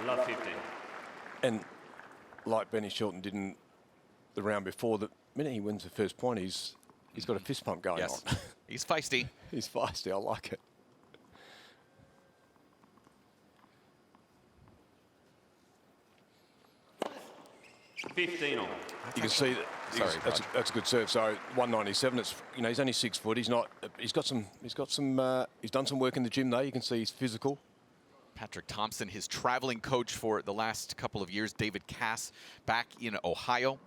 Love 15. And like Benny Shelton did in the round before, the minute he wins the first point, he's got a fist pump going on. He's feisty. He's feisty. I like it. $15 all. You can see that. That's a good serve. So 197. It's, you know, he's only 6 foot. He's not. He's done some work in the gym though. You can see he's physical. Patrick Thompson, his traveling coach for the last couple of years. David Cass back in Ohio.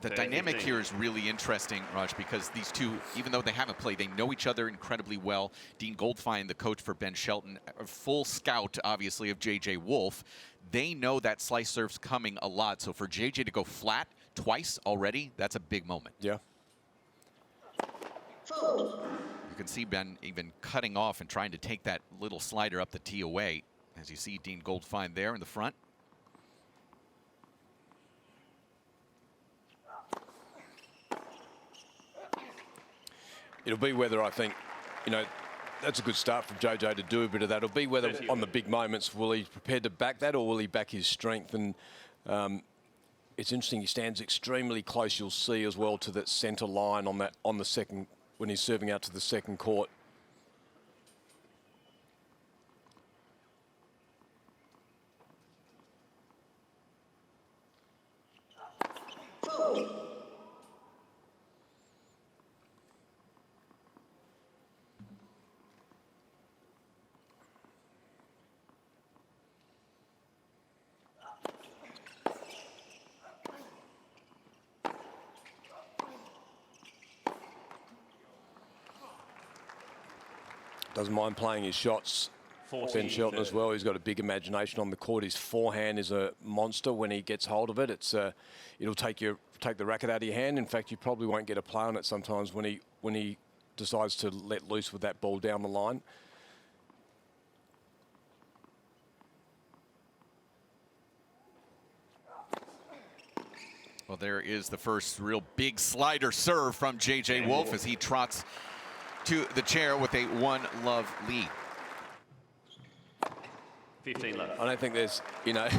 The dynamic here is really interesting, Raj, because these two, even though they haven't played, they know each other incredibly well. Dean Goldfein, the coach for Ben Shelton, a full scout, obviously, of J.J. Wolf. They know that slice serve's coming a lot. So for J.J. to go flat twice already, that's a big moment. Yeah. You can see Ben even cutting off and trying to take that little slider up the tee away. As you see Dean Goldfein there in the front. It'll be whether, I think, you know, that's a good start from JJ to do a bit of that. It'll be whether on the big moments, will he prepared to back that or will he back his strength? And it's interesting, he stands extremely close, you'll see as well, to that centre line on the second, when he's serving out to the second court. Doesn't mind playing his shots. Ben Shelton as well. He's got a big imagination on the court. His forehand is a monster when he gets hold of it. It'll take the racket out of your hand. In fact, you probably won't get a play on it sometimes when he decides to let loose with that ball down the line. Well, there is the first real big slider serve from J.J. Wolf as he trots to the chair with a 1-love lead. 15 left. I don't think there's, you know,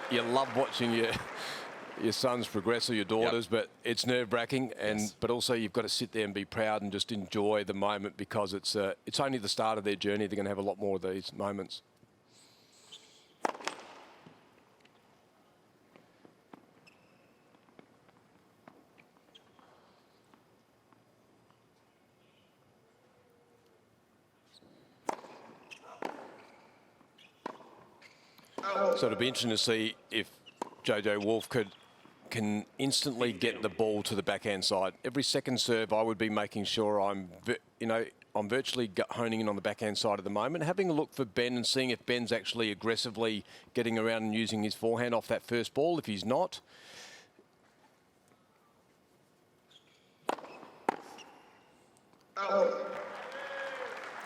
you love watching your sons progress or your daughters, but it's nerve-wracking, and but also you've got to sit there and be proud and just enjoy the moment, because it's only the start of their journey. They're going to have a lot more of these moments. So it'll be interesting to see if JJ Wolf can instantly get the ball to the backhand side. Every second serve, I would be making sure I'm virtually honing in on the backhand side at the moment, having a look for Ben and seeing if Ben's actually aggressively getting around and using his forehand off that first ball. If he's not,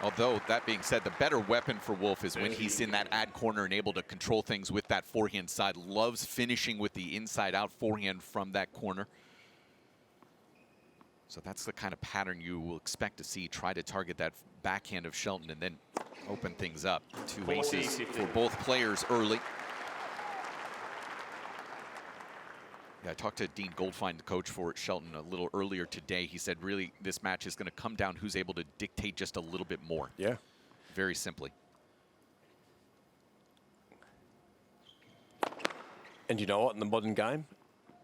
Although, that being said, the better weapon for Wolf is when he's in that ad corner and able to control things with that forehand side. Loves finishing with the inside-out forehand from that corner. So that's the kind of pattern you will expect to see. Try to target that backhand of Shelton and then open things up. 2 aces for both players early. Yeah, I talked to Dean Goldfein, the coach for Shelton, a little earlier today. He said, really, this match is going to come down who's able to dictate just a little bit more. Yeah. Very simply. And you know what? In the modern game,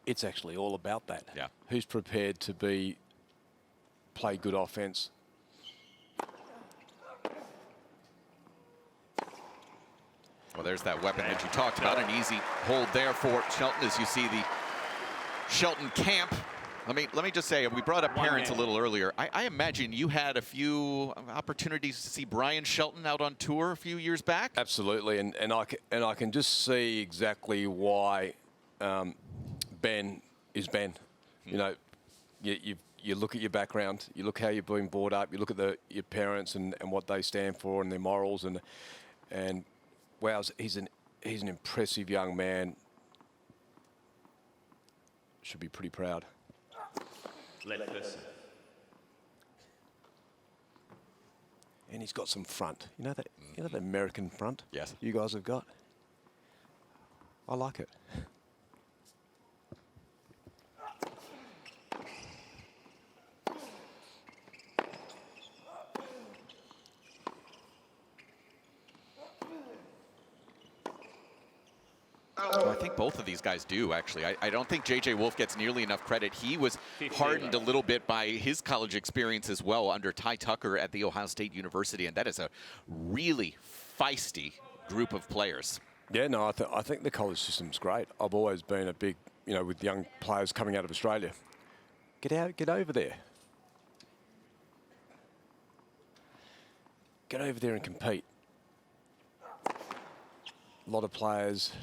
it's actually all about that. Yeah. Who's prepared to play good offense? Well, there's that weapon that you talked about. An easy hold there for Shelton as you see the Shelton camp. Let me just say, we brought up parents a little earlier. I imagine you had a few opportunities to see Brian Shelton out on tour a few years back. Absolutely, and I can just see exactly why Ben is Ben. You know, you look at your background, you look how you've been brought up, you look at your parents and what they stand for and their morals, and wow, he's an impressive young man. Should be pretty proud. Let person. And he's got some front. You know that? You know the American front? Yes. You guys have got? I like it. Well, I think both of these guys do, actually. I don't think J.J. Wolf gets nearly enough credit. He was hardened a little bit by his college experience as well under Ty Tucker at The Ohio State University, and that is a really feisty group of players. Yeah, no, I think the college system's great. I've always been a big, you know, with young players coming out of Australia. Get out, get over there. Get over there and compete. A lot of players.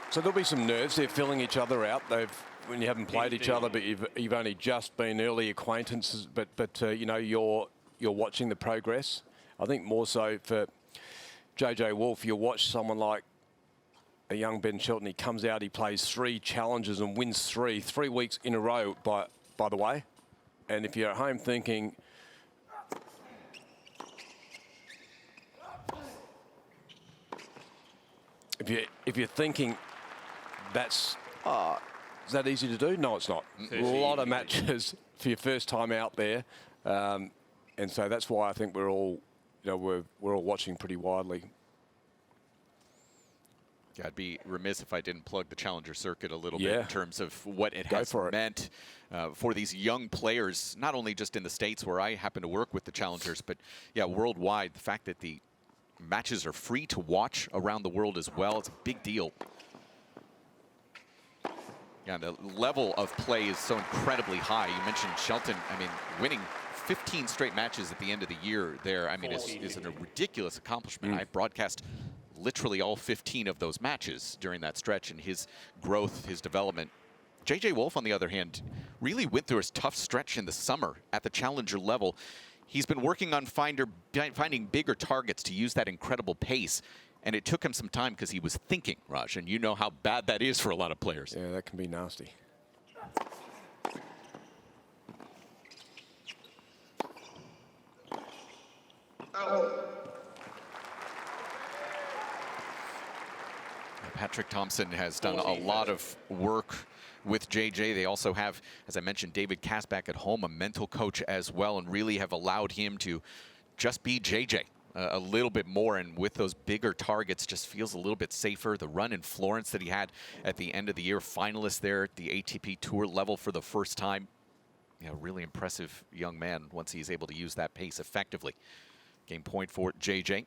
So there'll be some nerves. They're filling each other out. When you haven't played each other, but you've only just been early acquaintances. But you know, you're watching the progress. I think more so for JJ Wolf, you'll watch someone like a young Ben Shelton. He comes out, he plays 3 challenges and wins 3 weeks in a row. By the way, and if you're at home thinking, if you're thinking that's is that easy to do? No, it's not. A lot of matches for your first time out there, and so that's why I think we're all, you know, we're all watching pretty widely. Yeah, I'd be remiss if I didn't plug the Challenger circuit a little bit in terms of what it has meant for these young players, not only just in the States where I happen to work with the Challengers, but yeah, worldwide. The fact that the matches are free to watch around the world as well, it's a big deal. Yeah, the level of play is so incredibly high. You mentioned Shelton, I mean, winning 15 straight matches at the end of the year there, I mean, is a ridiculous accomplishment. I broadcast literally all 15 of those matches during that stretch, and his growth, his development. J.J. Wolf, on the other hand, really went through his tough stretch in the summer at the Challenger level. He's been working on finding bigger targets to use that incredible pace, and it took him some time because he was thinking, Raj, and you know how bad that is for a lot of players. Yeah, that can be nasty. Patrick Thompson has done a lot of work with JJ. They also have, as I mentioned, David Kasbach at home, a mental coach as well, and really have allowed him to just be JJ a little bit more, and with those bigger targets just feels a little bit safer. The run in Florence that he had at the end of the year, finalist there at the ATP Tour level for the first time. You know, really impressive young man once he's able to use that pace effectively. Game point for JJ.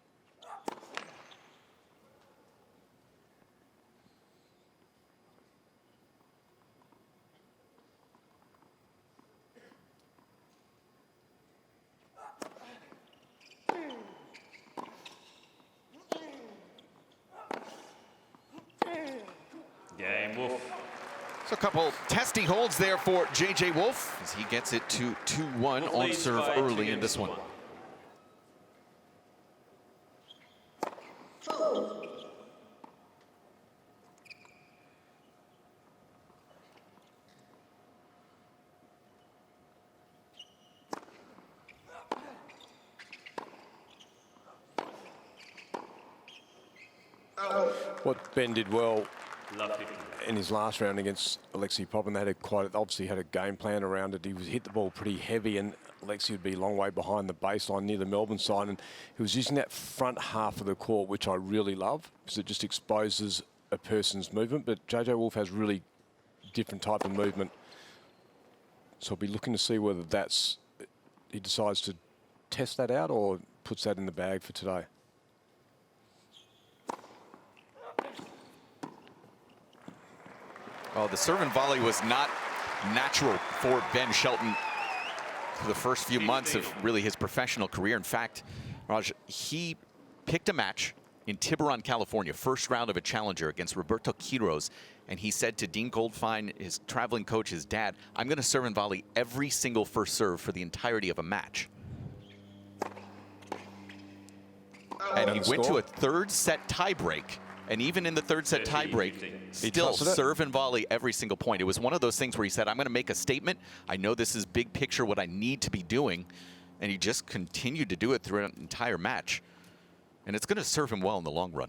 Game, Wolf. So a couple testy holds there for J.J. Wolf as he gets it to 2-1 on serve early in this one. What Ben did well in his last round against Alexei Popin, they had obviously had a game plan around it. He hit the ball pretty heavy, and Alexei would be a long way behind the baseline near the Melbourne side, and he was using that front half of the court, which I really love because it just exposes a person's movement. But JJ Wolf has really different type of movement, so I'll be looking to see whether he decides to test that out or puts that in the bag for today. Well, the serve and volley was not natural for Ben Shelton for the first few months of really his professional career. In fact, Raj, he picked a match in Tiburon, California, first round of a challenger against Roberto Quiros. And he said to Dean Goldfein, his traveling coach, his dad, I'm going to serve and volley every single first serve for the entirety of a match. And he went to a third set tiebreak. And even in the third set tiebreak, still serve and volley every single point. It was one of those things where he said, I'm going to make a statement. I know this is big picture, what I need to be doing. And he just continued to do it through an entire match. And it's going to serve him well in the long run.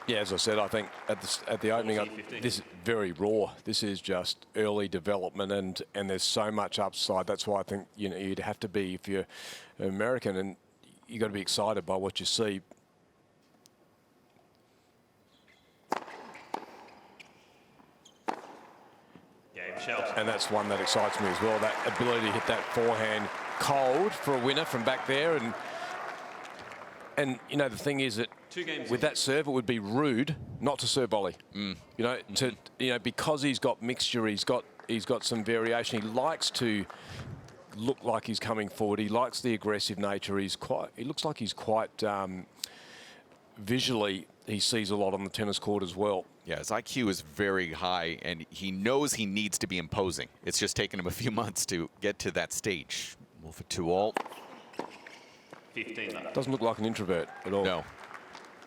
Yeah, as I said, I think at the opening, this is very raw. This is just early development, and there's so much upside. That's why I think you'd have to be, if you're an American, and you got to be excited by what you see. Shelton. And that's one that excites me as well. That ability to hit that forehand cold for a winner from back there, and you know the thing is that with that serve, it would be rude not to serve volley. Because he's got mixture, he's got some variation. He likes to look like he's coming forward. He likes the aggressive nature. He looks like he's quite visually. He sees a lot on the tennis court as well. Yeah, his IQ is very high, and he knows he needs to be imposing. It's just taken him a few months to get to that stage. Wolf at 2-all. 15 left. Doesn't look like an introvert at all. No.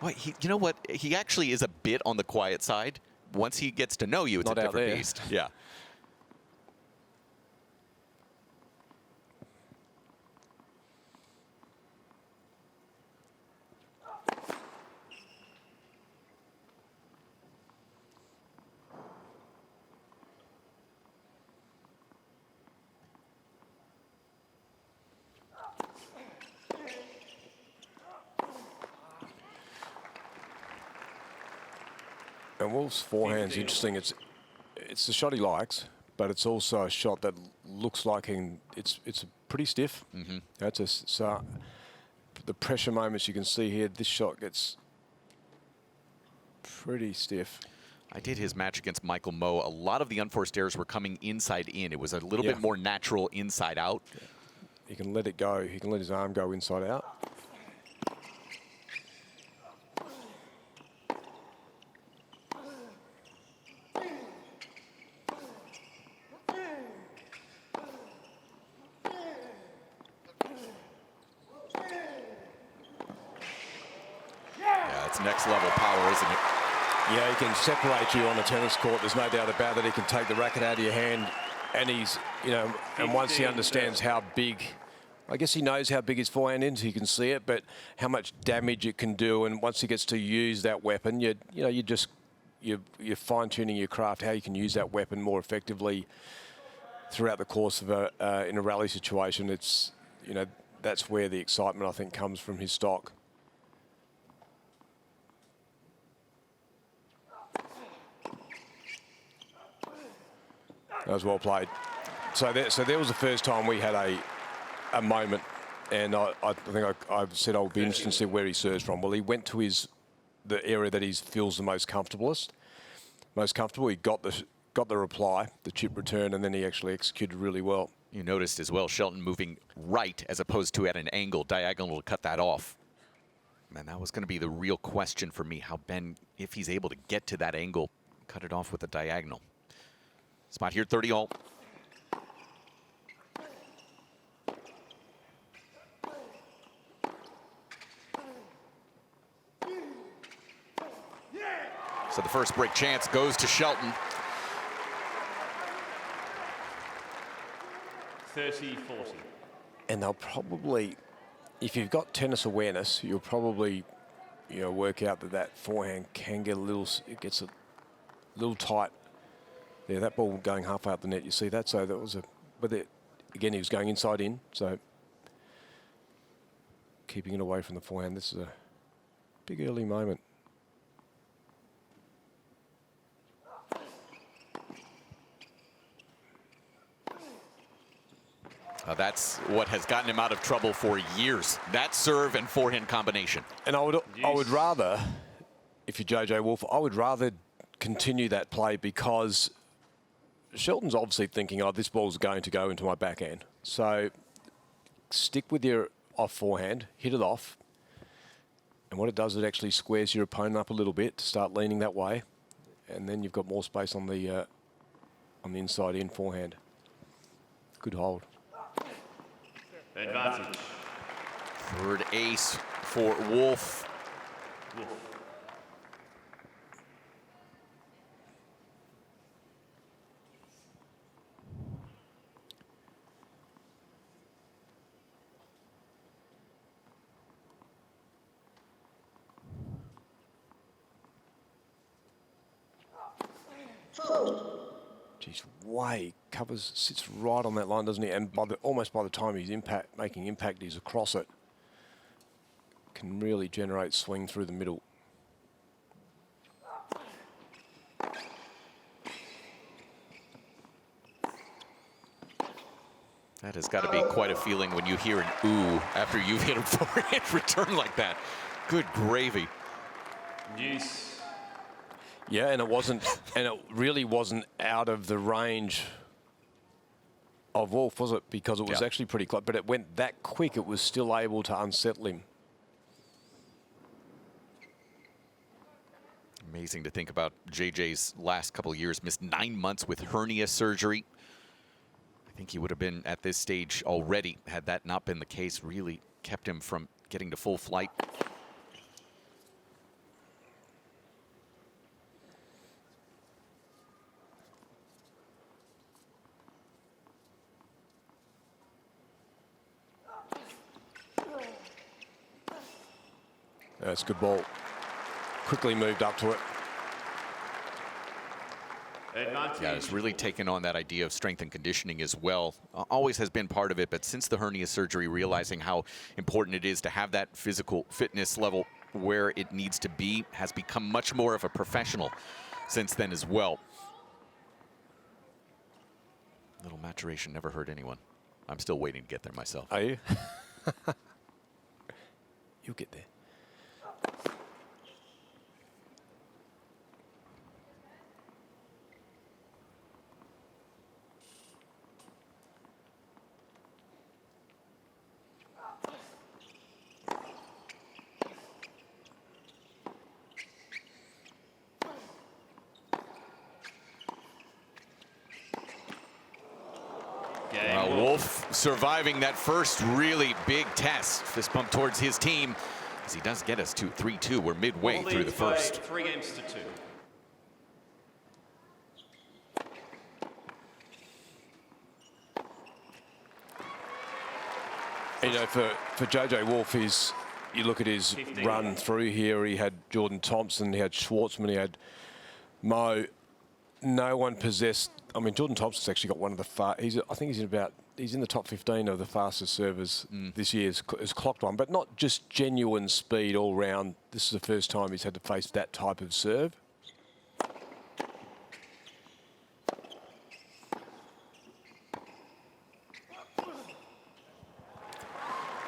Well, you know what? He actually is a bit on the quiet side. Once he gets to know you, it's Not a out different there. beast. Yeah. And Wolf's forehand's interesting. It's the shot he likes, but it's also a shot that looks like it's pretty stiff. That's the pressure moments you can see here. This shot gets pretty stiff. I did his match against Michael Moe. A lot of the unforced errors were coming inside in. It was a little bit more natural inside out. Yeah. He can let it go. He can let his arm go inside out. Next level power, isn't it? Yeah, he can separate you on the tennis court. There's no doubt about it. He can take the racket out of your hand, and and once he understands how big, I guess he knows how big his forehand is. He can see it, but how much damage it can do. And once he gets to use that weapon, you're fine-tuning your craft, how you can use that weapon more effectively throughout the course of in a rally situation. It's that's where the excitement I think comes from his stock. That was well played. So there was the first time we had a moment, and I think I've said I'll be interested to see where he serves from. Well, he went to the area that he feels the most comfortable. He got the reply, the chip return, and then he actually executed really well. You noticed as well Shelton moving right as opposed to at an angle, diagonal to cut that off. Man, that was going to be the real question for me, how Ben, if he's able to get to that angle, cut it off with a diagonal. Spot here, 30-all. So the first break chance goes to Shelton. 30-40. And they'll probably, if you've got tennis awareness, you'll probably, work out that forehand can get it gets a little tight. Yeah, that ball going halfway up the net, you see that? So that was again, he was going inside in, so keeping it away from the forehand. This is a big early moment. That's what has gotten him out of trouble for years. That serve and forehand combination. And I would rather, if you're JJ Wolf, I would rather continue that play, because Shelton's obviously thinking, oh, this ball's going to go into my backhand. So stick with your off forehand, hit it off. And what it does, it actually squares your opponent up a little bit to start leaning that way. And then you've got more space on the inside in forehand. Good hold. Advantage. Third ace for Wolf. Geez, way covers, sits right on that line, doesn't he? And almost by the time he's making impact, he's across it. Can really generate swing through the middle. That has got to be quite a feeling when you hear an ooh after you've hit a forehand return like that. Good gravy. Use. Yeah, and it really wasn't out of the range of Wolf, was it? Because it was actually pretty close, but it went that quick, it was still able to unsettle him. Amazing to think about JJ's last couple of years. Missed 9 months with hernia surgery. I think he would have been at this stage already had that not been the case. Really kept him from getting to full flight. That's a good ball. Quickly moved up to it. Yeah, it's really taken on that idea of strength and conditioning as well. Always has been part of it, but since the hernia surgery, realizing how important it is to have that physical fitness level where it needs to be, has become much more of a professional since then as well. Little maturation never hurt anyone. I'm still waiting to get there myself. Are you? You'll get there. Wolf surviving that first really big test. Fist bump towards his team as he does get us to 3-2. We're midway through the first. 3 games to 2. You know, for JJ Wolf, you look at his 15. run through here. He had Jordan Thompson, he had Schwartzman, he had Mo. No one possessed. I mean, Jordan Thompson's actually got one of the I think he's in the top 15 of the fastest servers this year. Has clocked one, but not just genuine speed all round. This is the first time he's had to face that type of serve.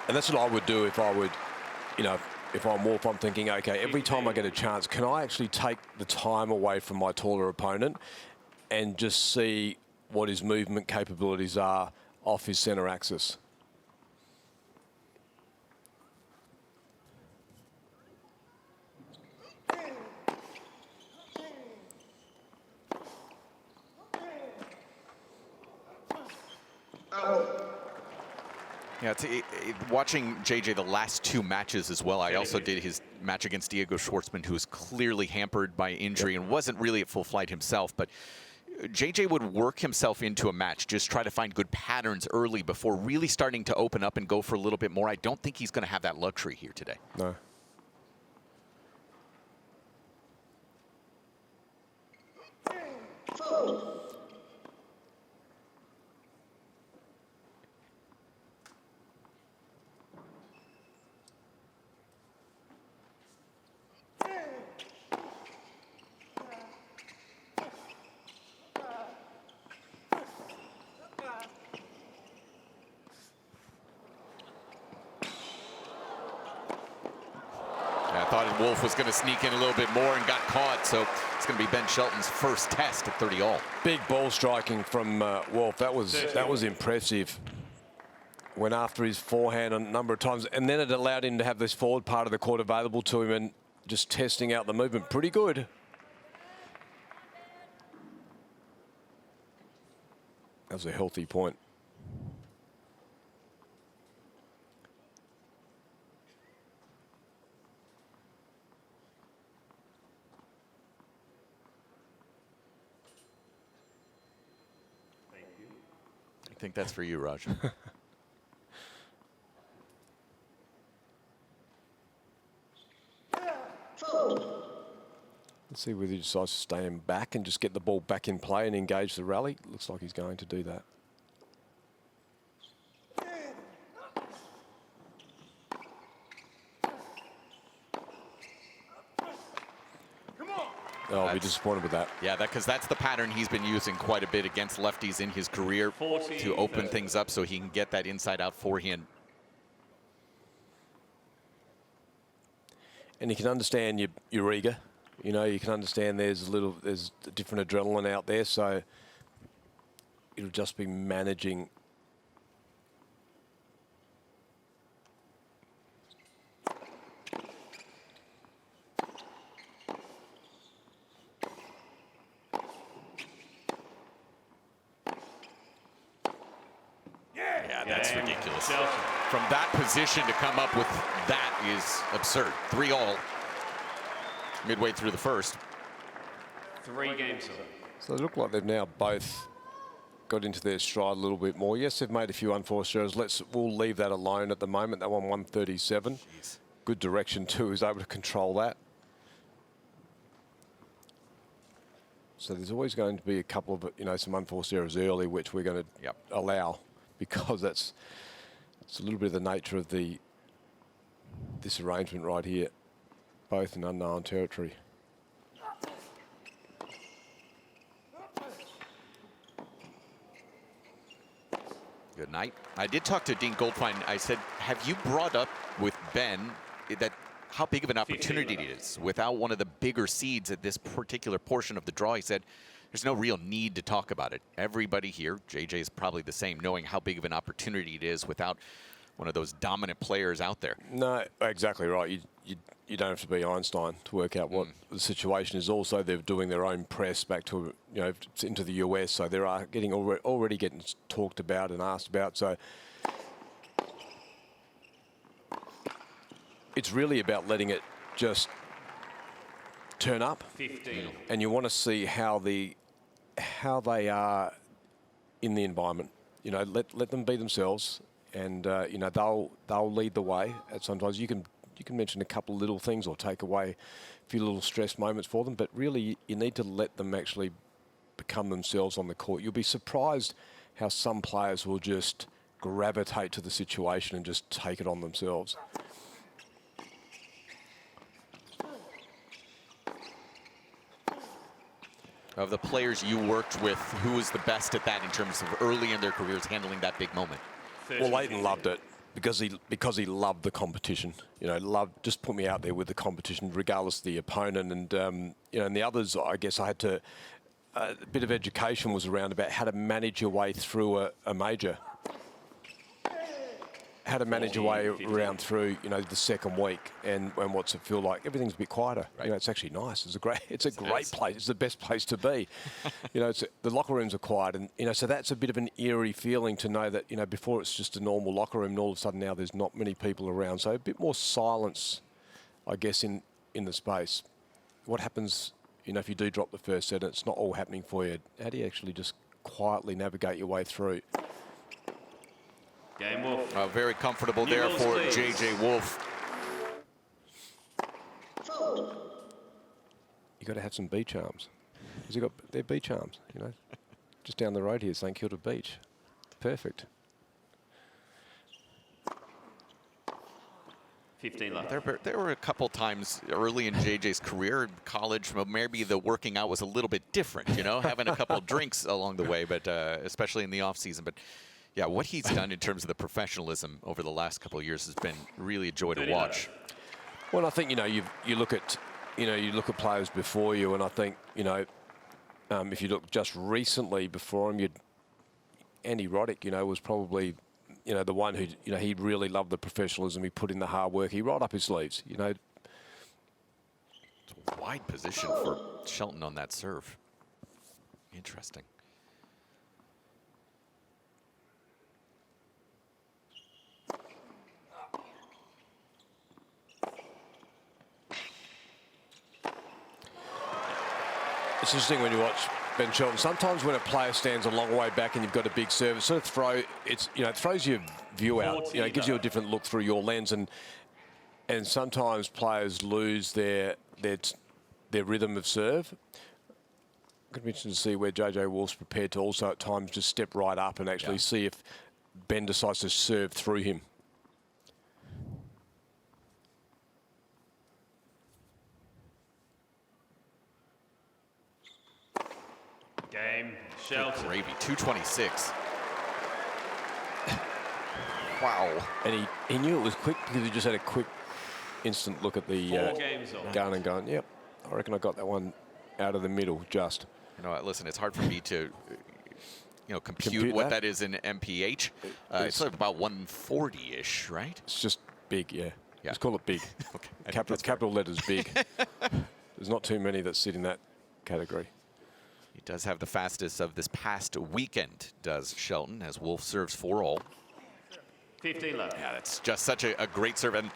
And that's what I would do if I would, you know, if I'm Wolf, I'm thinking, okay, every time I get a chance, can I actually take the time away from my taller opponent and just see what his movement capabilities are off his center axis? Yeah, watching JJ the last 2 matches as well. I also did his match against Diego Schwartzman, who was clearly hampered by injury and wasn't really at full flight himself. But JJ would work himself into a match, just try to find good patterns early before really starting to open up and go for a little bit more. I don't think he's going to have that luxury here today. No. Wolf was going to sneak in a little bit more and got caught, so it's going to be Ben Shelton's first test at 30 all. Big ball striking from Wolf. That was impressive. went after his forehand a number of times, and then it allowed him to have this forward part of the court available to him and just testing out the movement. Pretty good. That was a healthy point. I think that's for you, Raj. Let's see whether he decides to stay him back and just get the ball back in play and engage the rally. Looks like he's going to do that. Oh, I'll be disappointed with that. Yeah, because that's the pattern he's been using quite a bit against lefties in his career to open things up so he can get that inside-out forehand. And you can understand you're eager. You know, you can understand there's a different adrenaline out there, so it'll just be managing. Yeah, that's ridiculous. From that position to come up with that is absurd. 3-all midway through the first. 3 games. So they look like they've now both got into their stride a little bit more. Yes, they've made a few unforced errors. We'll leave that alone at the moment. That one 137. Jeez. Good direction too. He's able to control that. So there's always going to be a couple of, you know, some unforced errors early, which we're going to allow, because that's a little bit of the nature of this arrangement right here, both in unknown territory. Good night. I did talk to Dean Goldfein. I said, have you brought up with Ben that how big of an opportunity it is without one of the bigger seeds at this particular portion of the draw? He said, there's no real need to talk about it. Everybody here, JJ is probably the same, knowing how big of an opportunity it is without one of those dominant players out there. No, exactly right. You don't have to be Einstein to work out what the situation is. Also, they're doing their own press back to, you know, into the US, so they are getting already getting talked about and asked about. So it's really about letting it just turn up, 15. and you want to see how they are in the environment. You know, let them be themselves, and you know, they'll lead the way. And sometimes you can mention a couple of little things or take away a few little stress moments for them, but really you need to let them actually become themselves on the court. You'll be surprised how some players will just gravitate to the situation and just take it on themselves. Of the players you worked with, who was the best at that in terms of early in their careers handling that big moment? Well, Leighton loved it because he loved the competition. You know, just put me out there with the competition, regardless of the opponent. And you know, and the others, I guess I had to. A bit of education was around about how to manage your way through a major. How to manage your way around through, you know, the second week, and what's it feel like? Everything's a bit quieter. Right. You know, it's actually nice. It's a great place. It's the best place to be. You know, the locker rooms are quiet, and you know, so that's a bit of an eerie feeling to know that, you know, before it's just a normal locker room, and all of a sudden now there's not many people around. So a bit more silence, I guess, in the space. What happens, you know, if you do drop the first set and it's not all happening for you? How do you actually just quietly navigate your way through? Game Wolf. Very comfortable there for JJ Wolf. You got to have some beach arms. Has he got their beach arms? You know, just down the road here, St Kilda Beach. Perfect. 15 left. There were a couple times early in JJ's career in college, maybe the working out was a little bit different, you know, having a couple of drinks along the way, but especially in the off season. But yeah, what he's done in terms of the professionalism over the last couple of years has been really a joy to watch. Well, I think, you know, you look at players before you, and I think, you know, if you look just recently before him, Andy Roddick, you know, was probably you know, the one who, you know, he really loved the professionalism. He put in the hard work. He rolled up his sleeves, you know. Wide position for Shelton on that serve. Interesting. It's interesting when you watch Ben Shelton. Sometimes when a player stands a long way back and you've got a big serve, it sort of it throws your view out. You know, it gives you a different look through your lens, and sometimes players lose their rhythm of serve. I'm going to be interested to see where JJ Wolf's prepared to also at times just step right up and actually see if Ben decides to serve through him. Game, Shelton. Gravy, 226. Wow. And he knew it was quick because he just had a quick instant look at the gun and going, yep, I reckon I got that one out of the middle just. You know, listen, it's hard for me to, you know, compute what that is in MPH. It's like about 140-ish, right? It's just big, yeah. Let's call it big. Okay. Capital letters big. There's not too many that sit in that category. He does have the fastest of this past weekend, does Shelton, as Wolf serves 4-all. 15 left. Yeah, that's just such a great serve and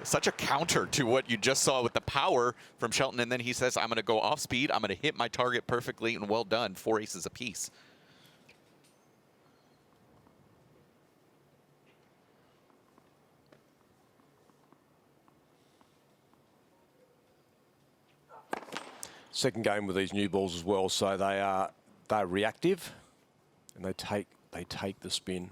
such a counter to what you just saw with the power from Shelton. And then he says, I'm going to go off speed. I'm going to hit my target perfectly, and well done. 4 aces apiece. Second game with these new balls as well, so they're reactive, and they take the spin.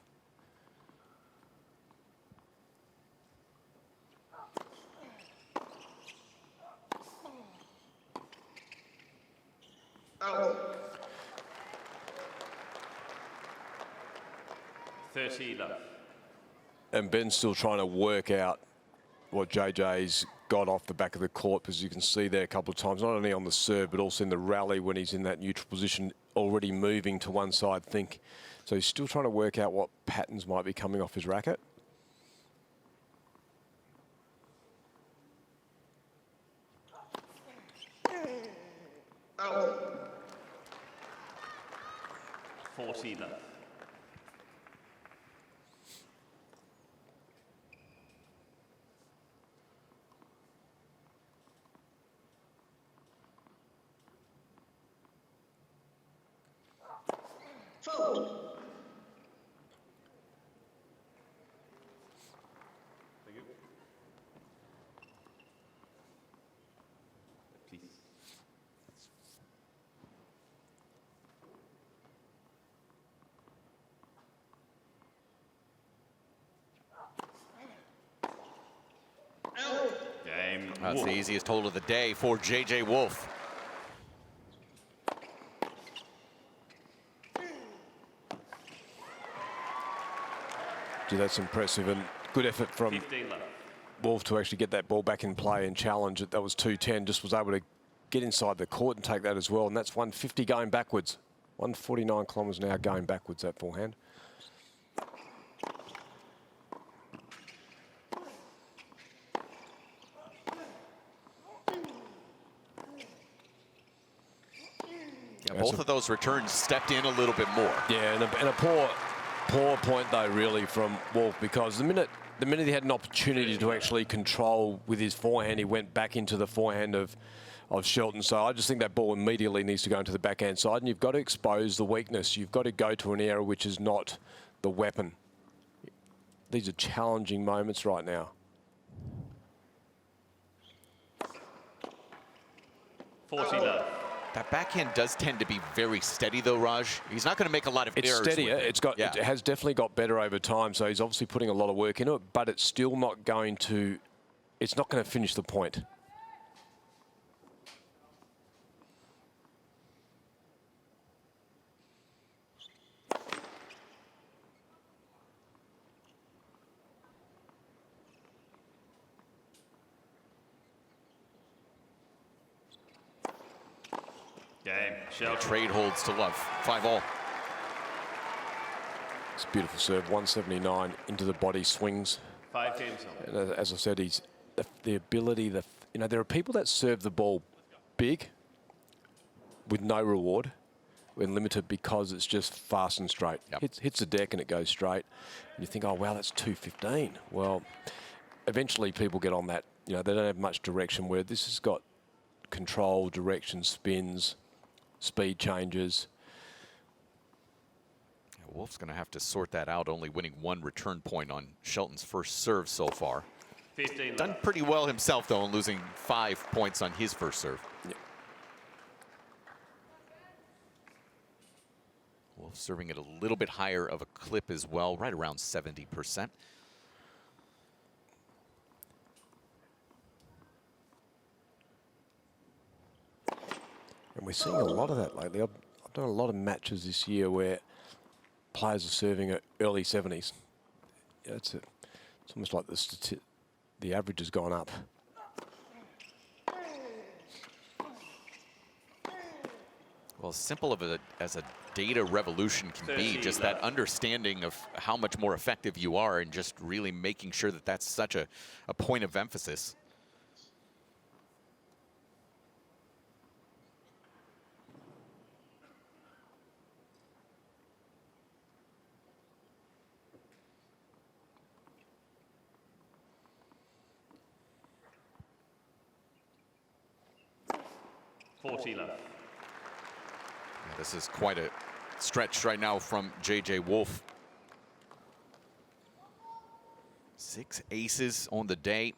Oh. 30 left. And Ben's still trying to work out what JJ's got off the back of the court, because you can see there a couple of times, not only on the serve, but also in the rally when he's in that neutral position, already moving to one side, So he's still trying to work out what patterns might be coming off his racket. Oh. 40 left. Fold. Thank you. Please. Game. That's the easiest hole of the day for JJ Wolf. That's impressive, and good effort from Wolf to actually get that ball back in play and challenge it. That was 210, just was able to get inside the court and take that as well, and that's 150 going backwards. 149 kilometres an hour going backwards, that forehand. Yeah, both of those returns stepped in a little bit more. Yeah, and a poor point though, really, from Wolf, because the minute he had an opportunity to actually control with his forehand, he went back into the forehand of Shelton. So I just think that ball immediately needs to go into the backhand side, and you've got to expose the weakness. You've got to go to an area which is not the weapon. These are challenging moments right now. 40 left. That backhand does tend to be very steady, though, Raj. He's not going to make a lot of errors. It's steadier. It has definitely got better over time. So he's obviously putting a lot of work into it, but it's still not going to. It's not going to finish the point. Game. Shelton. Trade holds to love. 5-all. It's a beautiful serve, 179 into the body, swings. 5 games on. And as I said, he's the ability, you know, there are people that serve the ball big with no reward when limited because it's just fast and straight. Yep. Hits the deck and it goes straight. And you think, oh, wow, that's 215. Well, eventually people get on that. You know, they don't have much direction, where this has got control, direction, spins, speed changes. Wolf's going to have to sort that out, only winning 1 return point on Shelton's first serve so far. 15 Done left. pretty well himself, though, and losing 5 points on his first serve. Yeah. Wolf serving at a little bit higher of a clip as well, right around 70%. And we're seeing a lot of that lately. I've done a lot of matches this year where players are serving at early 70s. Yeah, it's almost like the average has gone up. Well, as simple as a data revolution can be, just that understanding of how much more effective you are and just really making sure that that's such a point of emphasis. Yeah, this is quite a stretch right now from J.J. Wolf. 6 aces on the day.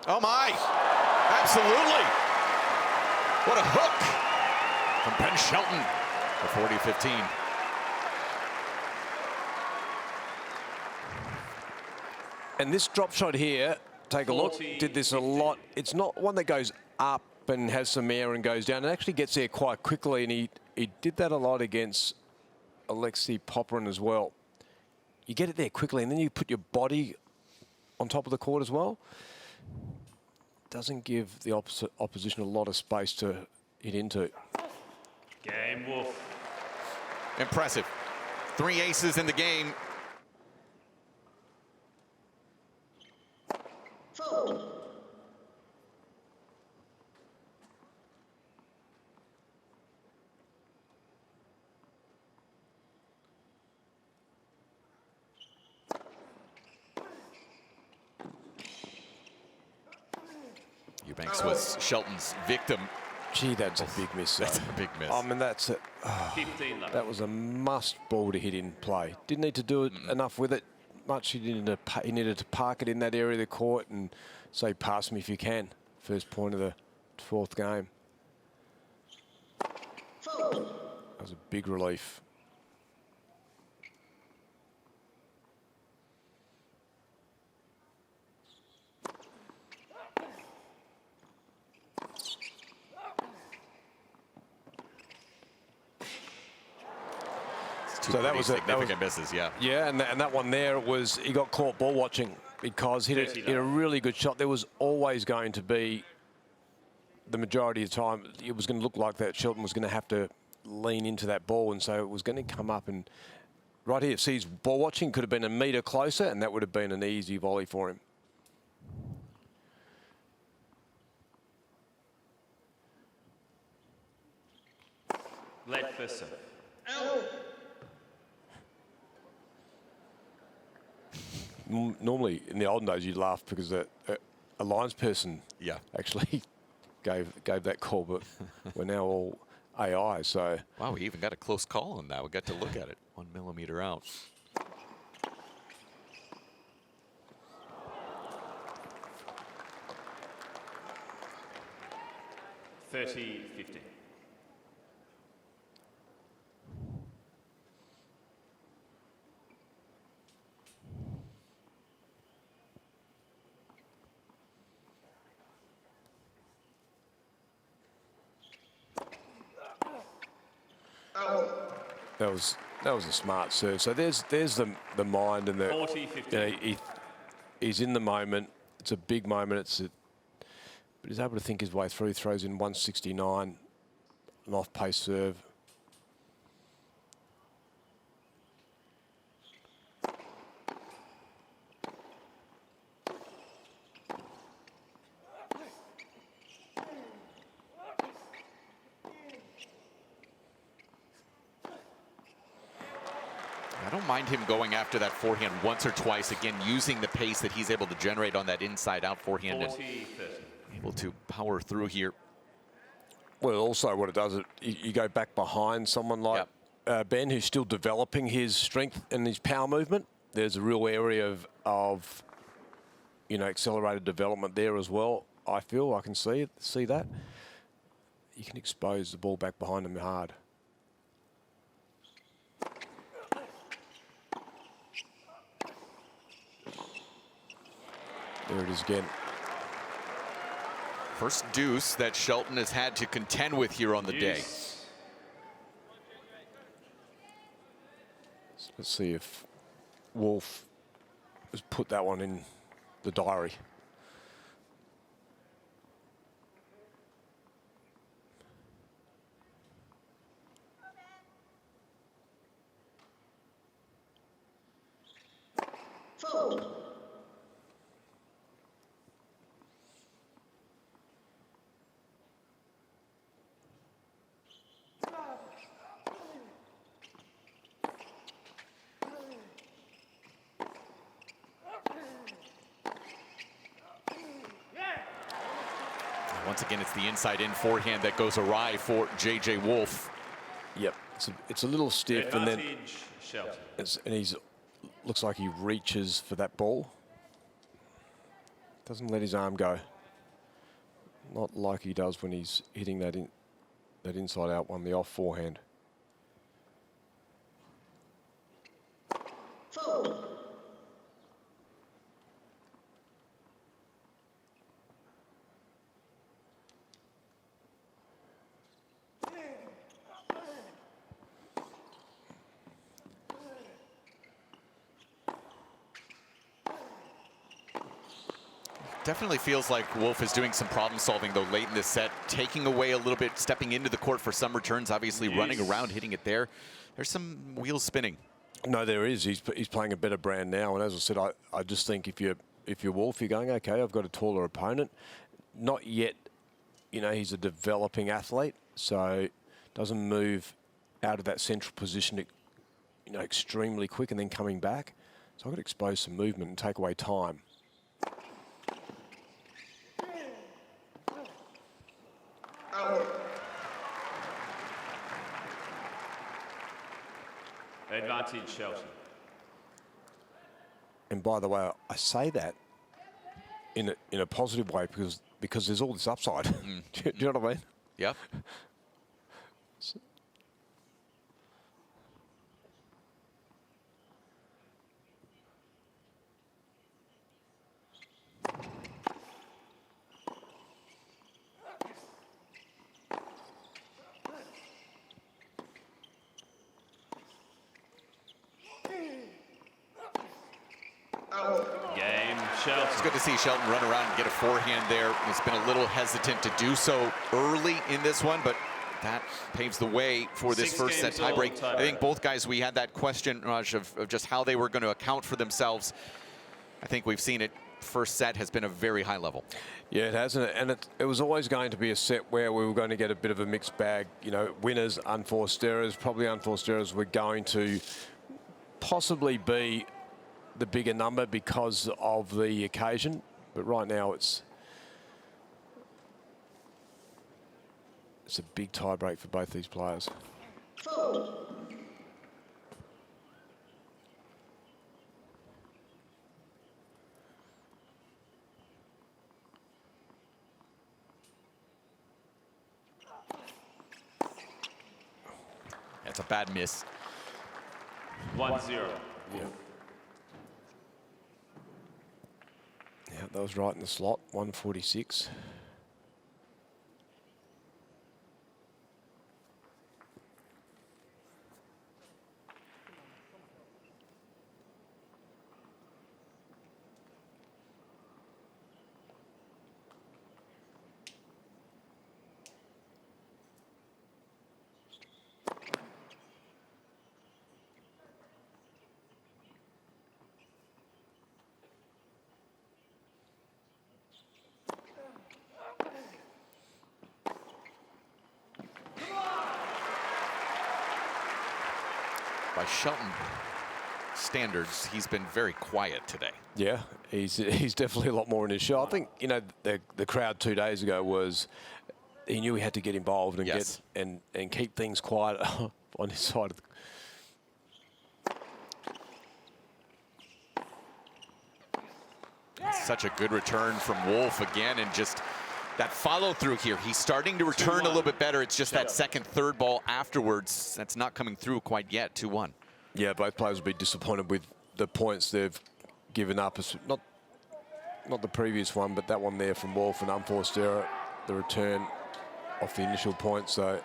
Oh my, absolutely. What a hook from Ben Shelton for 40-15. And this drop shot here, take a look, did this a lot. It's not one that goes up and has some air and goes down. It actually gets there quite quickly, and he did that a lot against Alexei Popyrin as well. You get it there quickly, and then you put your body on top of the court as well. Doesn't give the opposition a lot of space to hit into. Game, Wolf. Impressive. 3 aces in the game. Fold. Eubanks was Shelton's victim. Gee, that's a big miss. That's a big miss. I mean, that's a, 15 left. that was a must ball to hit in play. Didn't need to do it enough with it. Much he needed to park it in that area of the court and say, pass me if you can. First point of the 4th game. That was a big relief. So that was significant misses, yeah. Yeah, and that one there was, he got caught ball watching because he hit a really good shot. There was always going to be, the majority of the time, it was going to look like that Shelton was going to have to lean into that ball, and so it was going to come up and right here, see his ball watching, could have been a metre closer, and that would have been an easy volley for him. Late first serve. Normally, in the olden days, you'd laugh because a linesperson actually gave that call, but we're now all AI, so... Wow, we even got a close call on that. We got to look at it 1 millimeter out. 30-15. That was a smart serve. So there's the mind and the 40-15. He's in the moment. It's a big moment. But he's able to think his way through. Throws in 169, an off-pace serve. I don't mind him going after that forehand once or twice, again, using the pace that he's able to generate on that inside-out forehand. 40-30. And able to power through here. Well, also what it does, you go back behind someone like Ben, who's still developing his strength and his power movement. There's a real area of accelerated development there as well. I feel I can see that. You can expose the ball back behind him hard. There it is again. First deuce that Shelton has had to contend with here on the day. So let's see if Wolf has put that one in the diary. Fold. Once again, it's the inside-in forehand that goes awry for J.J. Wolf. Yep, it's a little stiff, and then Shelton. he's looks like he reaches for that ball. Doesn't let his arm go. Not like he does when he's hitting that inside-out one, the off forehand. Fold. Definitely feels like Wolf is doing some problem solving though late in this set, taking away a little bit, stepping into the court for some returns, obviously running around, hitting it there. There's some wheels spinning. No, there is. He's playing a better brand now, and as I said, I just think if you're Wolf, you're going, okay, I've got a taller opponent. Not yet, he's a developing athlete, so doesn't move out of that central position, extremely quick and then coming back. So I've got to expose some movement and take away time. Advantage Shelton. And by the way, I say that in a positive way because there's all this upside. Do you know what I mean? Yep. Game, Shelton. It's good to see Shelton run around and get a forehand there. He's been a little hesitant to do so early in this one, but that paves the way for this first set tiebreak. I think both guys, we had that question, Raj, of just how they were going to account for themselves. I think we've seen it. First set has been a very high level. Yeah, it has, and it was always going to be a set where we were going to get a bit of a mixed bag. Winners, unforced errors, probably unforced errors were going to possibly be the bigger number because of the occasion, but right now it's a big tie break for both these players. Fold. That's a bad miss. 1-0. Yeah. Yeah, that was right in the slot, 146. By Shelton standards, he's been very quiet today. Yeah, he's definitely a lot more in his shot. I think, you know, the crowd 2 days ago was, he knew he had to get involved and Yes. and keep things quiet on his side of the. Such a good return from Wolf again, and just that follow through here. He's starting to return a little bit better. It's just that second, third ball afterwards that's not coming through quite yet. 2-1. Yeah, both players will be disappointed with the points they've given up. It's not the previous one, but that one there from Wolf, an unforced error, the return off the initial point. So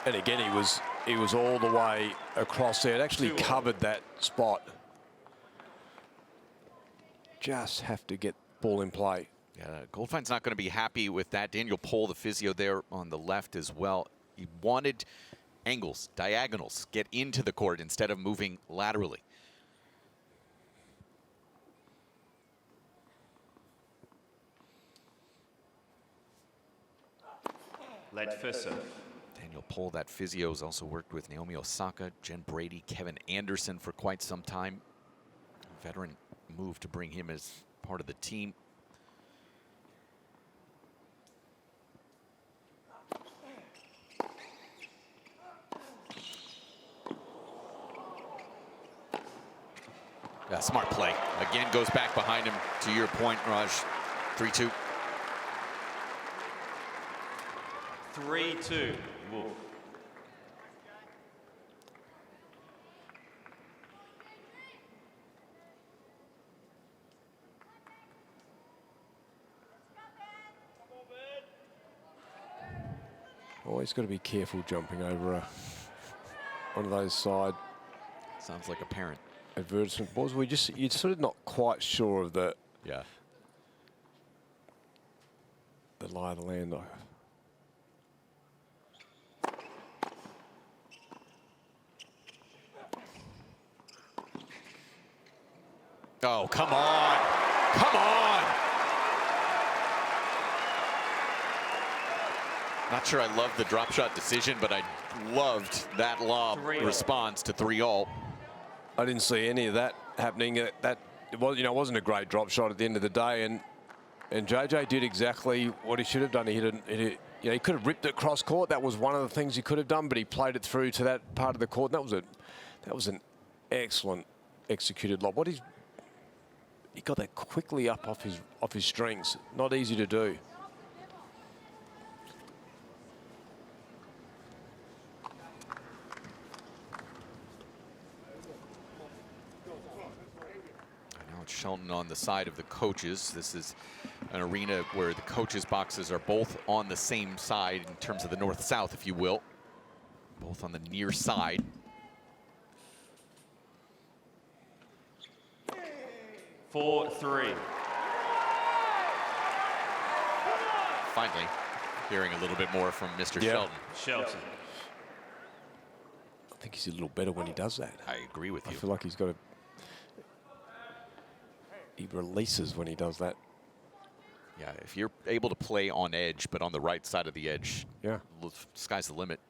and again, he was all the way across there. It actually covered that spot. Just have to get ball in play. Yeah, Goldfein's not going to be happy with that. Daniel Pohl, the physio there on the left as well. He wanted angles, diagonals, get into the court instead of moving laterally. Led first serve. Daniel Pohl, that physio, has also worked with Naomi Osaka, Jen Brady, Kevin Anderson for quite some time. Veteran move to bring him as part of the team. Yeah, smart play. Again, goes back behind him. To your point, Raj, 3-2. 3-2. Wolf. Always got to be careful jumping over one of those side Sounds like a parent. advertisement balls. You're sort of not quite sure of the Yeah. lie of the land. Oh, come on. Come on. Not sure I loved the drop shot decision, but I loved that lob response to 3-all. I didn't see any of that happening. That it was, it wasn't a great drop shot at the end of the day, and JJ did exactly what he should have done. He could have ripped it cross court. That was one of the things he could have done, but he played it through to that part of the court. And that was an excellent executed lob. He got that quickly up off his strings. Not easy to do. Now it's Shelton on the side of the coaches. This is an arena where the coaches' boxes are both on the same side in terms of the north-south, if you will. Both on the near side. Four, 3. Finally, hearing a little bit more from Mr. Yeah. Shelton. Shelton. I think he's a little better when he does that. I agree with I you. feel like he releases when he does that. Yeah, if you're able to play on edge, but on the right side of the edge, Yeah. sky's the limit.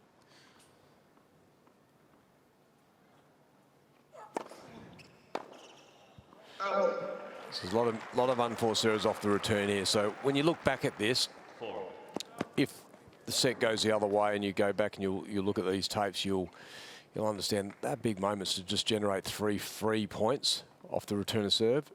There's a lot of unforced errors off the return here. So when you look back at this, 4. if the set goes the other way and you go back and you look at these tapes, you'll understand that big moments to just generate 3 free points off the return of serve.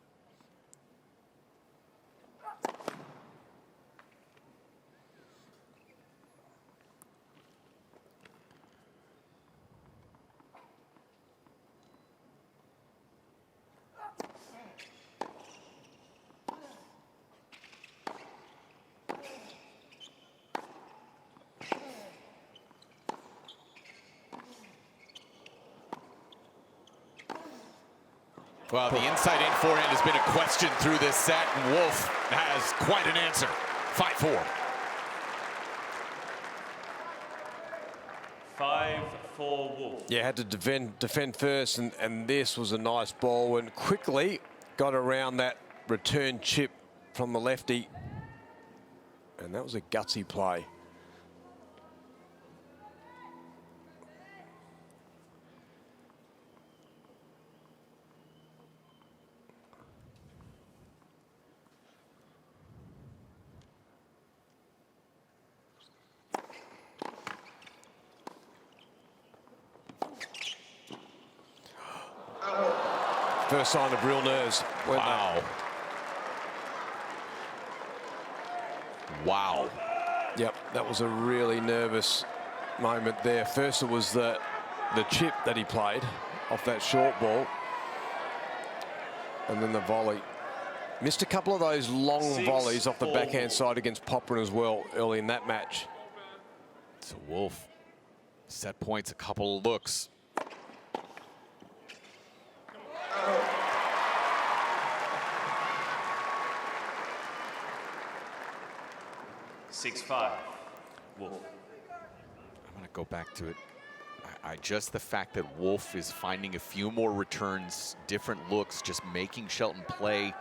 Well, the inside-in forehand has been a question through this set, and Wolf has quite an answer. 5-4. 5-4 Wolf. Yeah, had to defend first, and this was a nice ball, and quickly got around that return chip from the lefty. And that was a gutsy play. First sign of real nerves. Wow. Wow. Yep, that was a really nervous moment there. First it was the chip that he played off that short ball. And then the volley. Missed a couple of those long volleys off the backhand side against Popperin as well early in that match. So Wolf set points, a couple of looks. 6-5 Wolf. I'm going to go back to it. Just the fact that Wolf is finding a few more returns, different looks, just making Shelton play.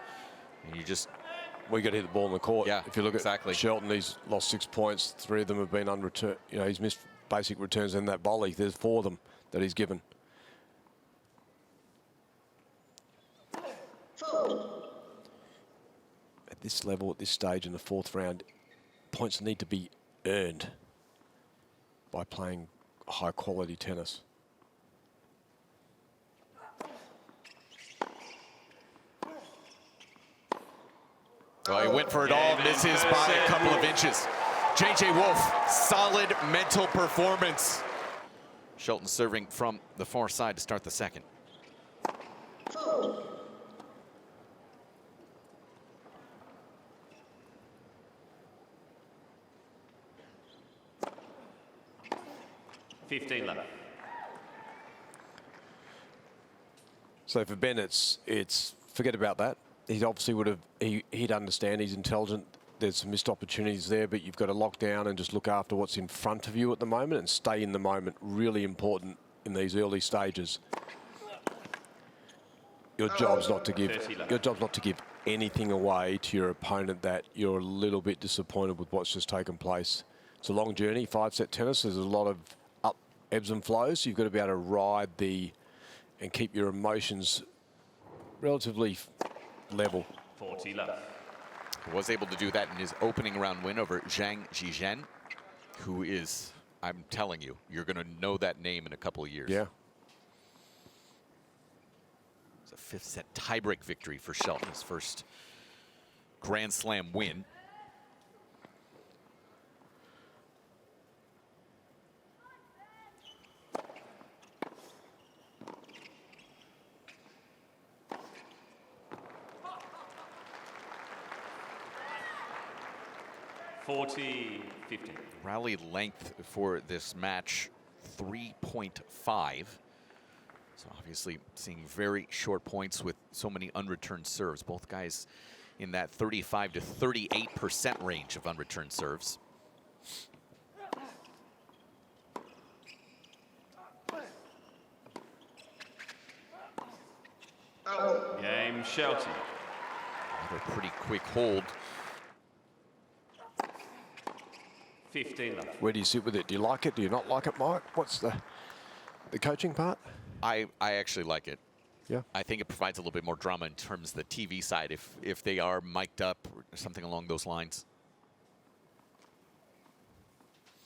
And you just... We got to hit the ball in the court. Yeah, if you look exactly. at Shelton, he's lost 6 points. 3 of them have been unreturned. You know, he's missed basic returns in that volley. There's 4 of them that he's given. At this level, at this stage in the 4th round, points need to be earned by playing high quality tennis. Well, he went for it all, misses by a couple of inches. JJ Wolf, solid mental performance. Shelton serving from the far side to start the second. Fold. 15 left. So for Ben, it's forget about that. He obviously would have, he'd understand, he's intelligent. There's some missed opportunities there, but you've got to lock down and just look after what's in front of you at the moment and stay in the moment. Really important in these early stages. Your job's not to give anything away to your opponent that you're a little bit disappointed with what's just taken place. It's a long journey, 5-set tennis. There's a lot of ebbs and flows. You've got to be able to ride and keep your emotions relatively level. 40 left. He was able to do that in his opening round win over Zhang Zhizhen, who is, I'm telling you, you're going to know that name in a couple of years. Yeah. It's a 5th set tiebreak victory for Shelton, his first Grand Slam win. Rally length for this match, 3.5. So obviously seeing very short points with so many unreturned serves. Both guys in that 35 to 38% range of unreturned serves. Game Shelton. Another pretty quick hold. 15 left. Where do you sit with it? Do you like it? Do you not like it, Mike? What's the coaching part? I actually like it. Yeah. I think it provides a little bit more drama in terms of the TV side if they are mic'd up or something along those lines.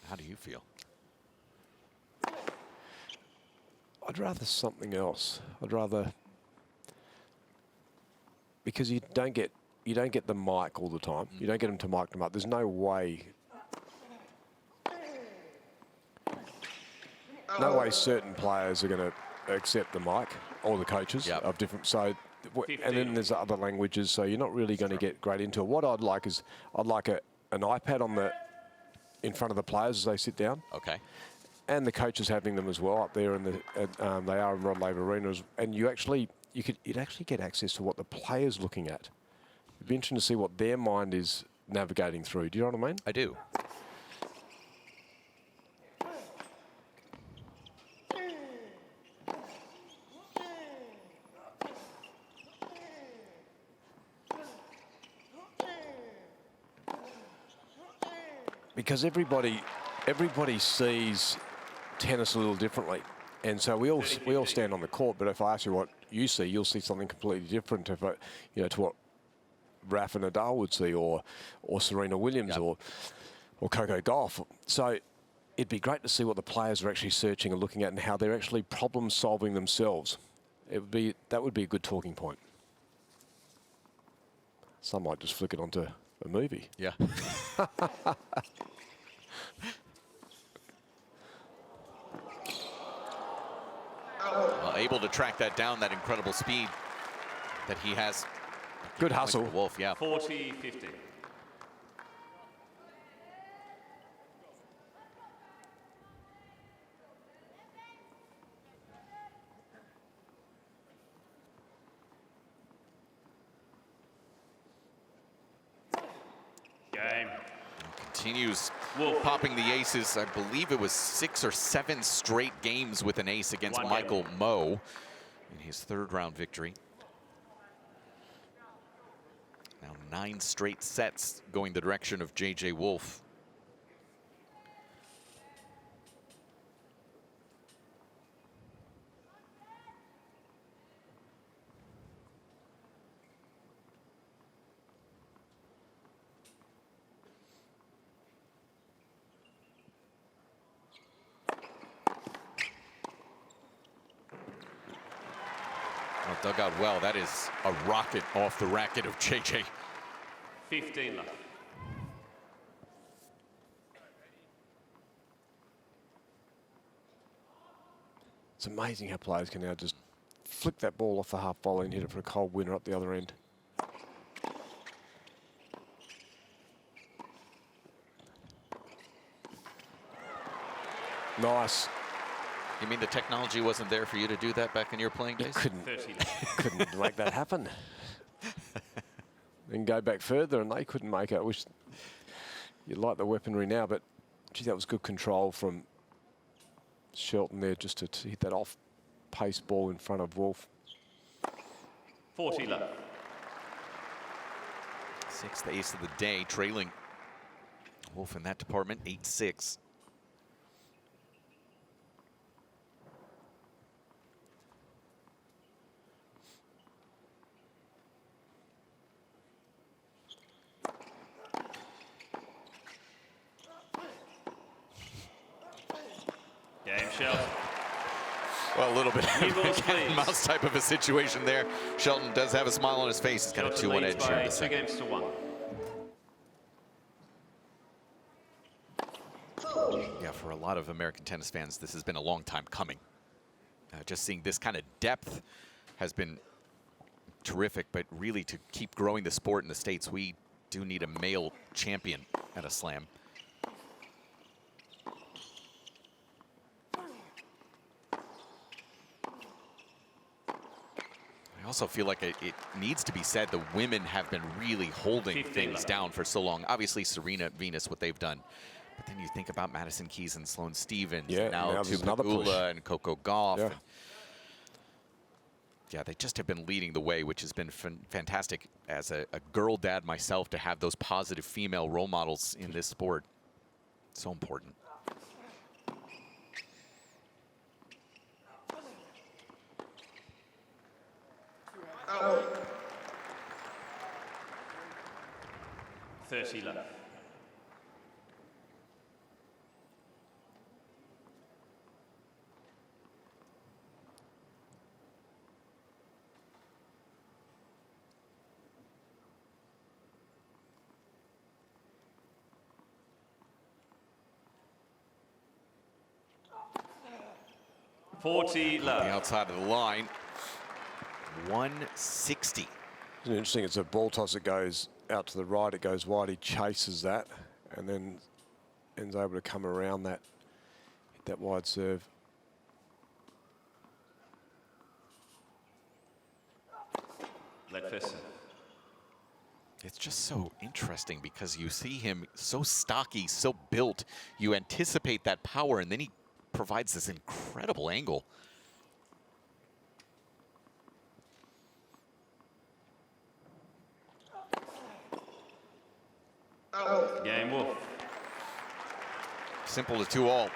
How do you feel? I'd rather something else. I'd rather because you don't get the mic all the time. You don't get them to mic them up. There's no way. No way certain players are going to accept the mic, or the coaches of different. So, and then there's other languages. So you're not really going to get great into it. What I'd like is an iPad in front of the players as they sit down. Okay. And the coaches having them as well up there, and they are in Rod Laver Arena, and you'd actually get access to what the players looking at. It'd be interesting to see what their mind is navigating through. Do you know what I mean? I do. Because everybody sees tennis a little differently, and so we all stand on the court. But if I ask you what you see, you'll see something completely different. To what Rafa Nadal would see, or Serena Williams, or Coco Gauff. So it'd be great to see what the players are actually searching and looking at, and how they're actually problem solving themselves. That would be a good talking point. Some might just flick it onto a movie. Yeah. Well, able to track that down, that incredible speed that he has. Good hustle. Wolf, yeah. 40-15. Game. Continues Wolf. popping the aces. I believe it was 6 or 7 straight games with an ace against Michael Moe in his third round victory. Now 9 straight sets going the direction of J.J. Wolf. Dug out well. That is a rocket off the racket of J.J. 15 left. It's amazing how players can now just flick that ball off the half volley and hit it for a cold winner up the other end. Nice. You mean the technology wasn't there for you to do that back in your playing days? Couldn't make that happen. Then go back further, and they couldn't make it. I wish you'd like the weaponry now, but gee, that was good control from Shelton there, just to hit that off-pace ball in front of Wolf. 40 left. 6th ace of the day, trailing Wolf in that department, 8-6. Game, Shelton. Well, a little bit of New balls, a cat and please. mouse type of a situation there. Shelton does have a smile on his face. He's got a Shelton 2-1 leads edge here in by the 2 second. games to 1. Yeah, for a lot of American tennis fans, this has been a long time coming. Just seeing this kind of depth has been terrific, but really to keep growing the sport in the States, we do need a male champion at a slam. I also feel like it needs to be said the women have been really holding 15 things left. down for so long. Obviously, Serena, Venus, what they've done. But then you think about Madison Keys and Sloane Stevens, Yeah, and now there's another push. Tupagula and Coco Gauff. Yeah. And yeah, they just have been leading the way, which has been fantastic as a girl dad myself to have those positive female role models in this sport. So important. Out. 30 left. 40 The love. outside of the line. 160. It's interesting. It's a ball toss that goes out to the right. It goes wide. He chases that and then ends able to come around that, hit that wide serve. Let first serve. It's just so interesting because you see him so stocky, so built. You anticipate that power, and then he provides this incredible angle. Game Wolf. Simple to 2-all.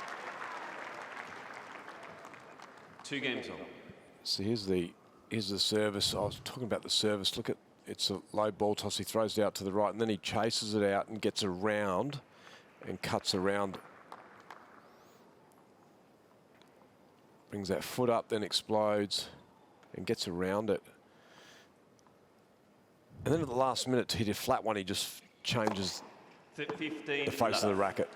2 games on. So here's the service. I was talking about the service. Look at, it's a low ball toss. He throws it out to the right, and then he chases it out and gets around and cuts around. Brings that foot up, then explodes and gets around it. And then at the last minute to hit a flat one, he just changes 15 the face of the racket,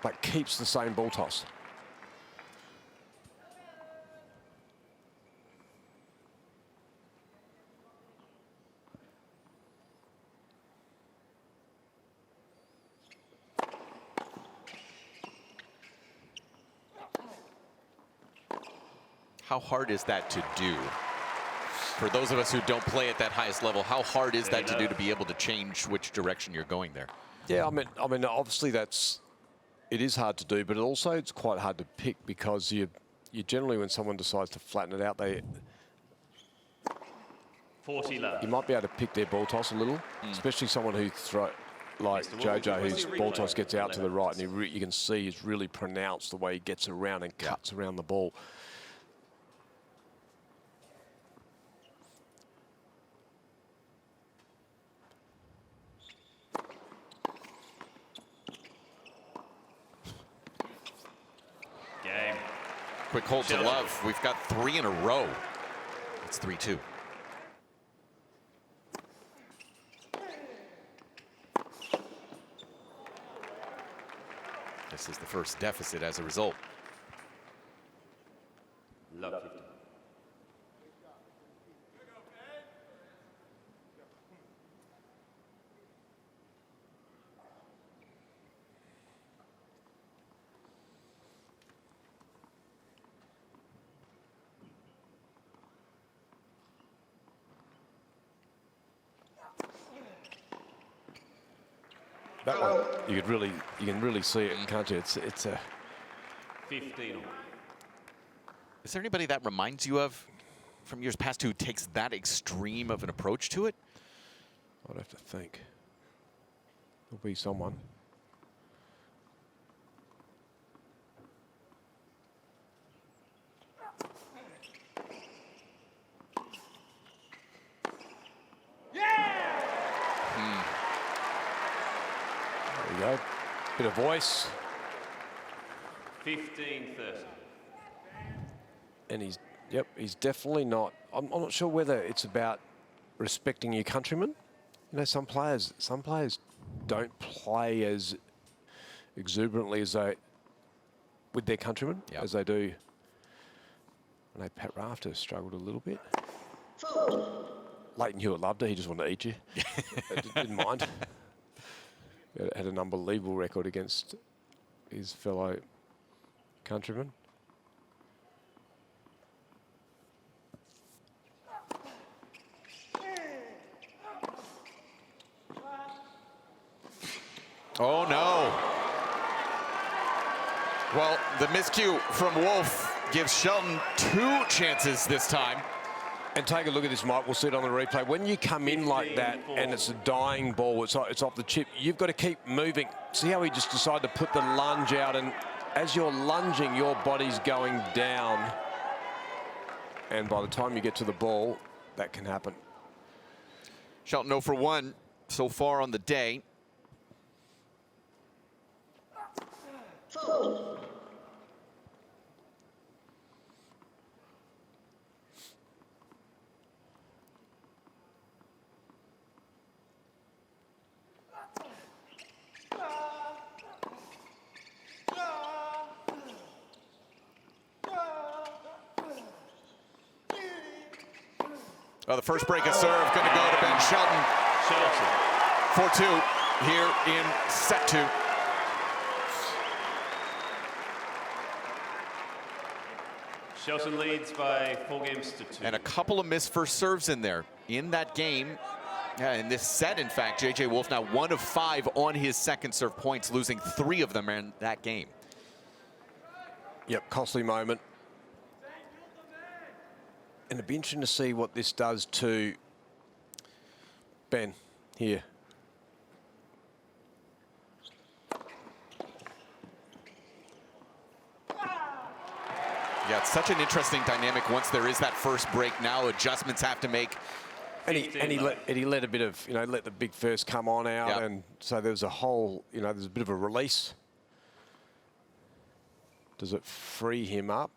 but keeps the same ball toss. How hard is that to do? For those of us who don't play at that highest level, how hard is that to do, to be able to change which direction you're going there? Yeah, I mean, obviously it is hard to do, but also it's quite hard to pick because you generally, when someone decides to flatten it out, 40 love. you might be able to pick their ball toss a little, especially someone who like JoJo, whose ball toss gets out to the right, and you can see is really pronounced the way he gets around and cuts around the ball. Game. Quick hold to love. We've got 3 in a row. It's 3-2. This is the first deficit as a result. Love 15. That one, you can really see it, can't you? It's a 15 on. Is there anybody that reminds you of from years past who takes that extreme of an approach to it? I'd have to think. There'll be someone. There you go. Bit of voice. 15-30. And he's definitely not. I'm not sure whether it's about respecting your countrymen. You know, some players don't play as exuberantly as they with their countrymen as they do. I know Pat Rafter struggled a little bit. Leighton Hewitt loved it. He just wanted to eat you. Didn't mind. Had an unbelievable record against his fellow countrymen. Oh, no. Well, the miscue from Wolf gives Shelton 2 chances this time. And take a look at this, Mike. We'll see it on the replay. When you come in like that and it's a dying ball, it's off the chip, you've got to keep moving. See how he just decided to put the lunge out, and as you're lunging, your body's going down. And by the time you get to the ball, that can happen. Shelton 0 for 1 so far on the day. Oh, the first break of serve going to go to Ben Shelton. Shelton. 4-2 here in set 2. Shelton leads by 4 games to 2. And a couple of missed first serves in there in that game. In this set, in fact, J.J. Wolf now 1 of 5 on his second serve points, losing 3 of them in that game. Yep, costly moment. And it'd be interesting to see what this does to Ben here. Yeah, it's such an interesting dynamic once there is that first break. Now adjustments have to make. And he let a bit of, let the big first come on out. Yep. And so there's a whole, there's a bit of a release. Does it free him up?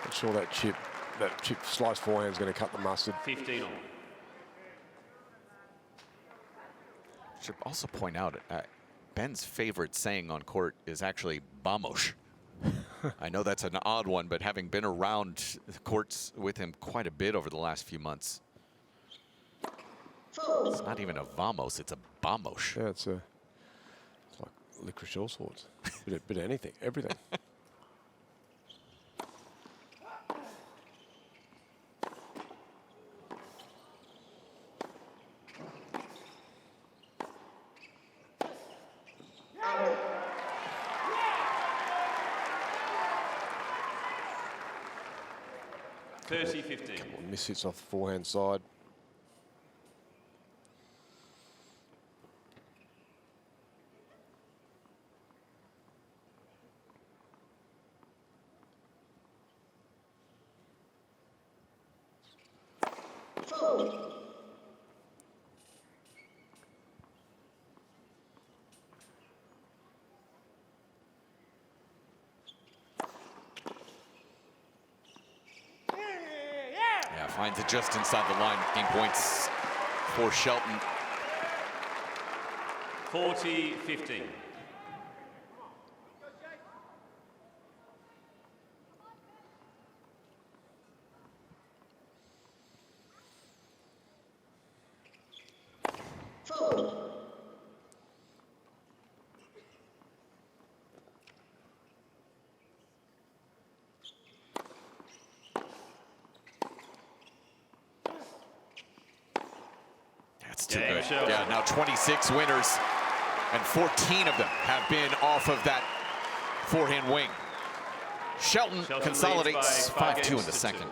Not sure that chip slice forehand is going to cut the mustard. 15 all. Should also point out, Ben's favorite saying on court is actually "vamos." I know that's an odd one, but having been around the courts with him quite a bit over the last few months, it's not even a vamos, it's a vamos. Yeah, it's like licorice all sorts. bit of anything, everything. Miss hits off the forehand side. Finds it just inside the line. Game points for Shelton. 40-15. Too good. Yeah, now 26 winners, and 14 of them have been off of that forehand wing. Shelton consolidates 5-2 in the second.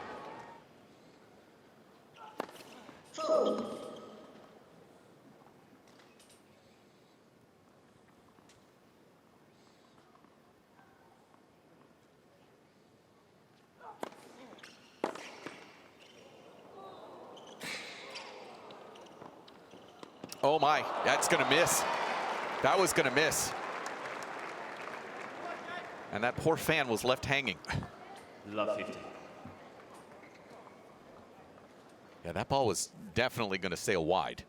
Oh my, that's gonna miss. That was gonna miss. And that poor fan was left hanging. Love 50. Yeah, that ball was definitely gonna sail wide.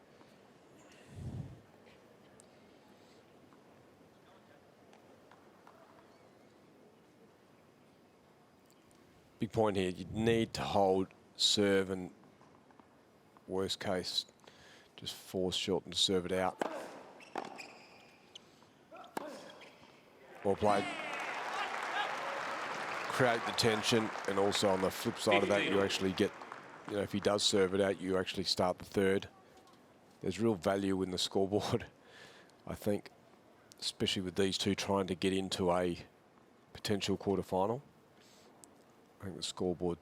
Big point here, you need to hold serve and worst case, just force Shelton to serve it out. Well played. Create the tension, and also on the flip side of that, you actually get, if he does serve it out, you actually start the third. There's real value in the scoreboard, I think, especially with these two trying to get into a potential quarterfinal. I think the scoreboard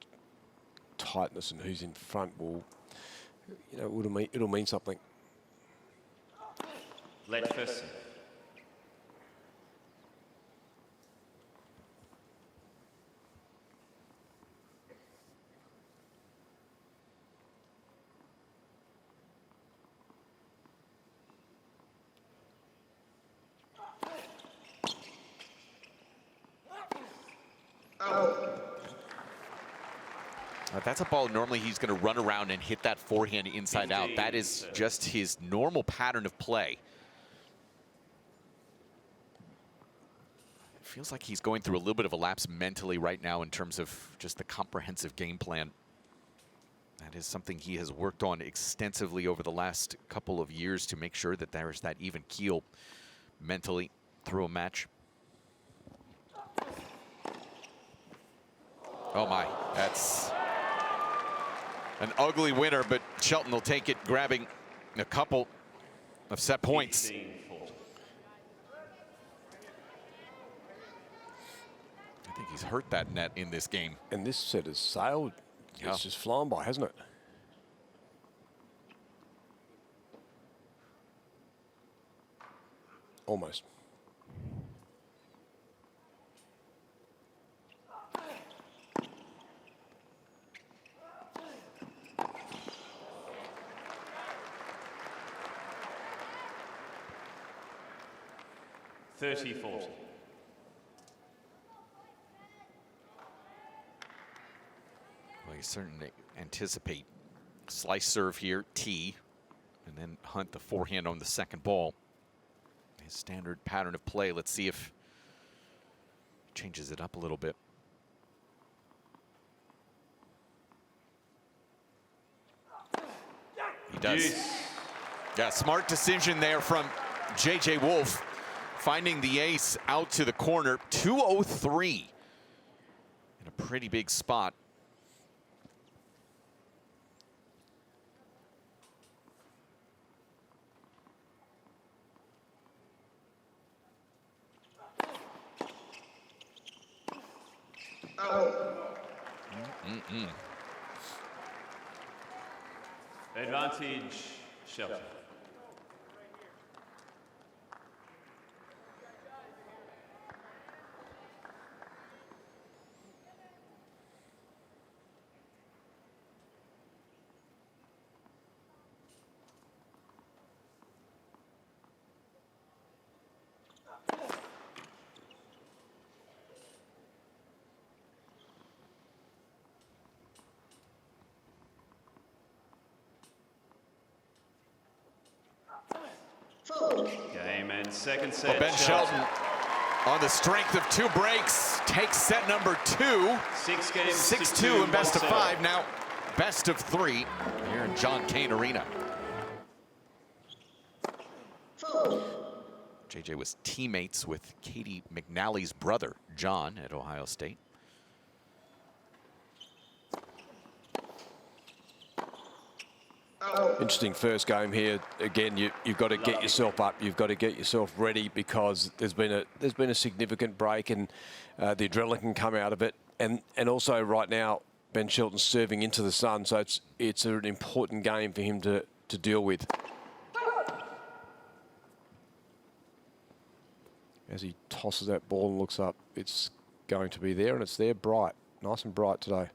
tightness and who's in front will, it'll mean something. Let first. That's a ball normally he's going to run around and hit that forehand inside out. That is just his normal pattern of play. It feels like he's going through a little bit of a lapse mentally right now in terms of just the comprehensive game plan. That is something he has worked on extensively over the last couple of years to make sure that there is that even keel mentally through a match. Oh my, that's an ugly winner, but Shelton will take it, grabbing a couple of set points. I think he's hurt that net in this game. And this set has sailed. Yeah. It's just flown by, hasn't it? Almost. $30-40. Well, you certainly anticipate slice serve here, tee, and then hunt the forehand on the second ball. His standard pattern of play. Let's see if he changes it up a little bit. He does. Yes. Yeah, smart decision there from J.J. Wolf, finding the ace out to the corner. 203 in a pretty big spot. Advantage, Shelton. Game and second set. Well, Ben Shelton, on the strength of 2 breaks, takes set number 2. 6 games 6-2 and best of 1-7. 5. Now best of 3 here in John Cain Arena. JJ was teammates with Katie McNally's brother, John, at Ohio State. Interesting first game here. Again, you've got to get yourself up. You've got to get yourself ready because there's been a significant break, and the adrenaline can come out of it. And also right now, Ben Shelton's serving into the sun, so it's an important game for him to deal with. As he tosses that ball and looks up, it's going to be there, and it's there bright, nice and bright today.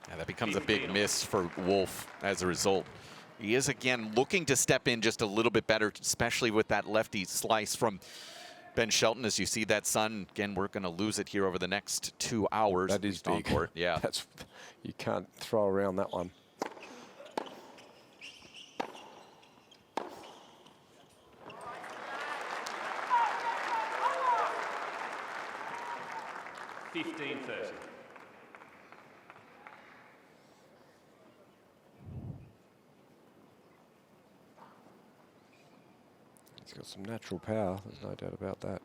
Yeah, that becomes a big miss for Wolf as a result. He is, again, looking to step in just a little bit better, especially with that lefty slice from Ben Shelton. As you see that sun, again, we're going to lose it here over the next 2 hours. That is big. Yeah. You can't throw around that one. $15-30. He's got some natural power, there's no doubt about that.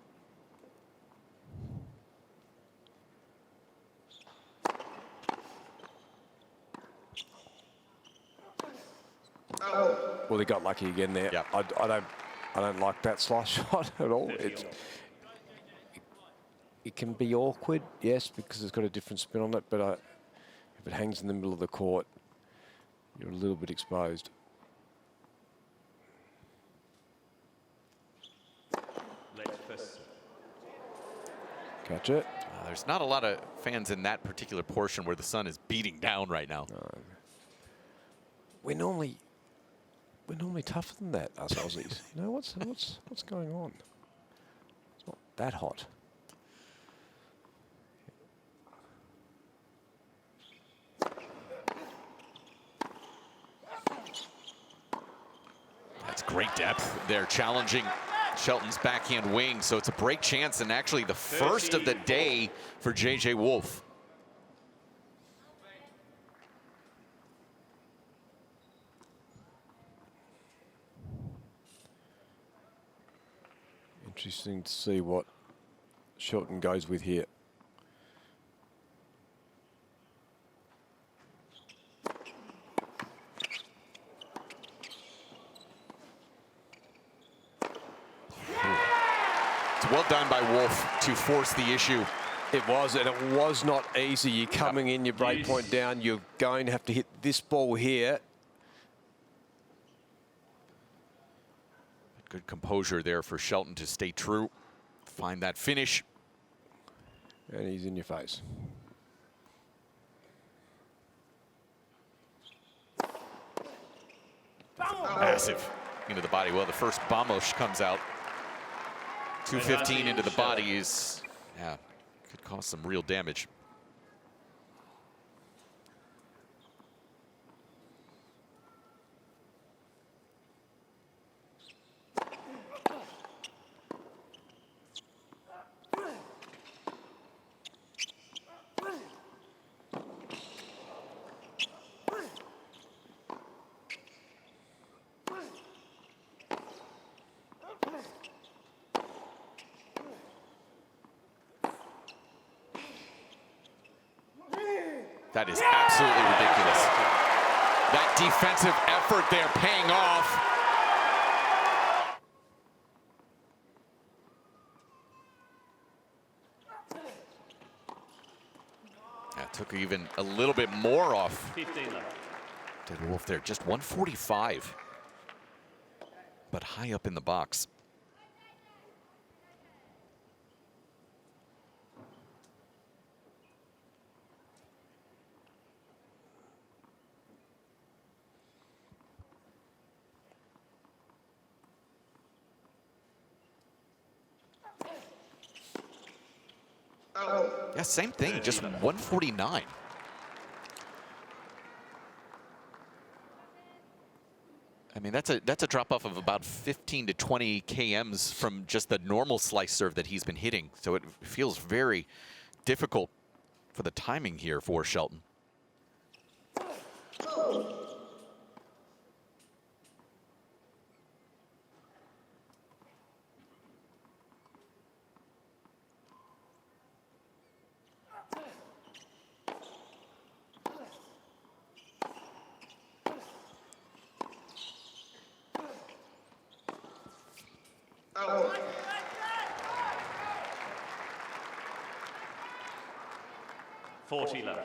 Well, they got lucky again there. Yep. I don't like that slice shot at all. It can be awkward, yes, because it's got a different spin on it, but if it hangs in the middle of the court, you're a little bit exposed. Catch it. There's not a lot of fans in that particular portion where the sun is beating down right now. No. We're normally tougher than that, us Aussies. You know, what's going on? It's not that hot. Great depth there, challenging Shelton's backhand wing. So it's a break chance, and actually the first of the day for J.J. Wolf. Interesting to see what Shelton goes with here. It's well done by Wolf to force the issue. It was, and it was not easy. You're coming in, your break point down. You're going to have to hit this ball here. Good composure there for Shelton to stay true, find that finish. And he's in your face. Massive into the body. Well, the first Bamos comes out. 215 into the body is, yeah, could cause some real damage. That is absolutely ridiculous. That defensive effort there paying off. That took even a little bit more off. 15 left. Did Wolf there, just 145. But high up in the box. Yeah, same thing, just 149. I mean, that's a drop off of about 15 to 20 kms from just the normal slice serve that he's been hitting. So it feels very difficult for the timing here for Shelton. Oh. 40 left.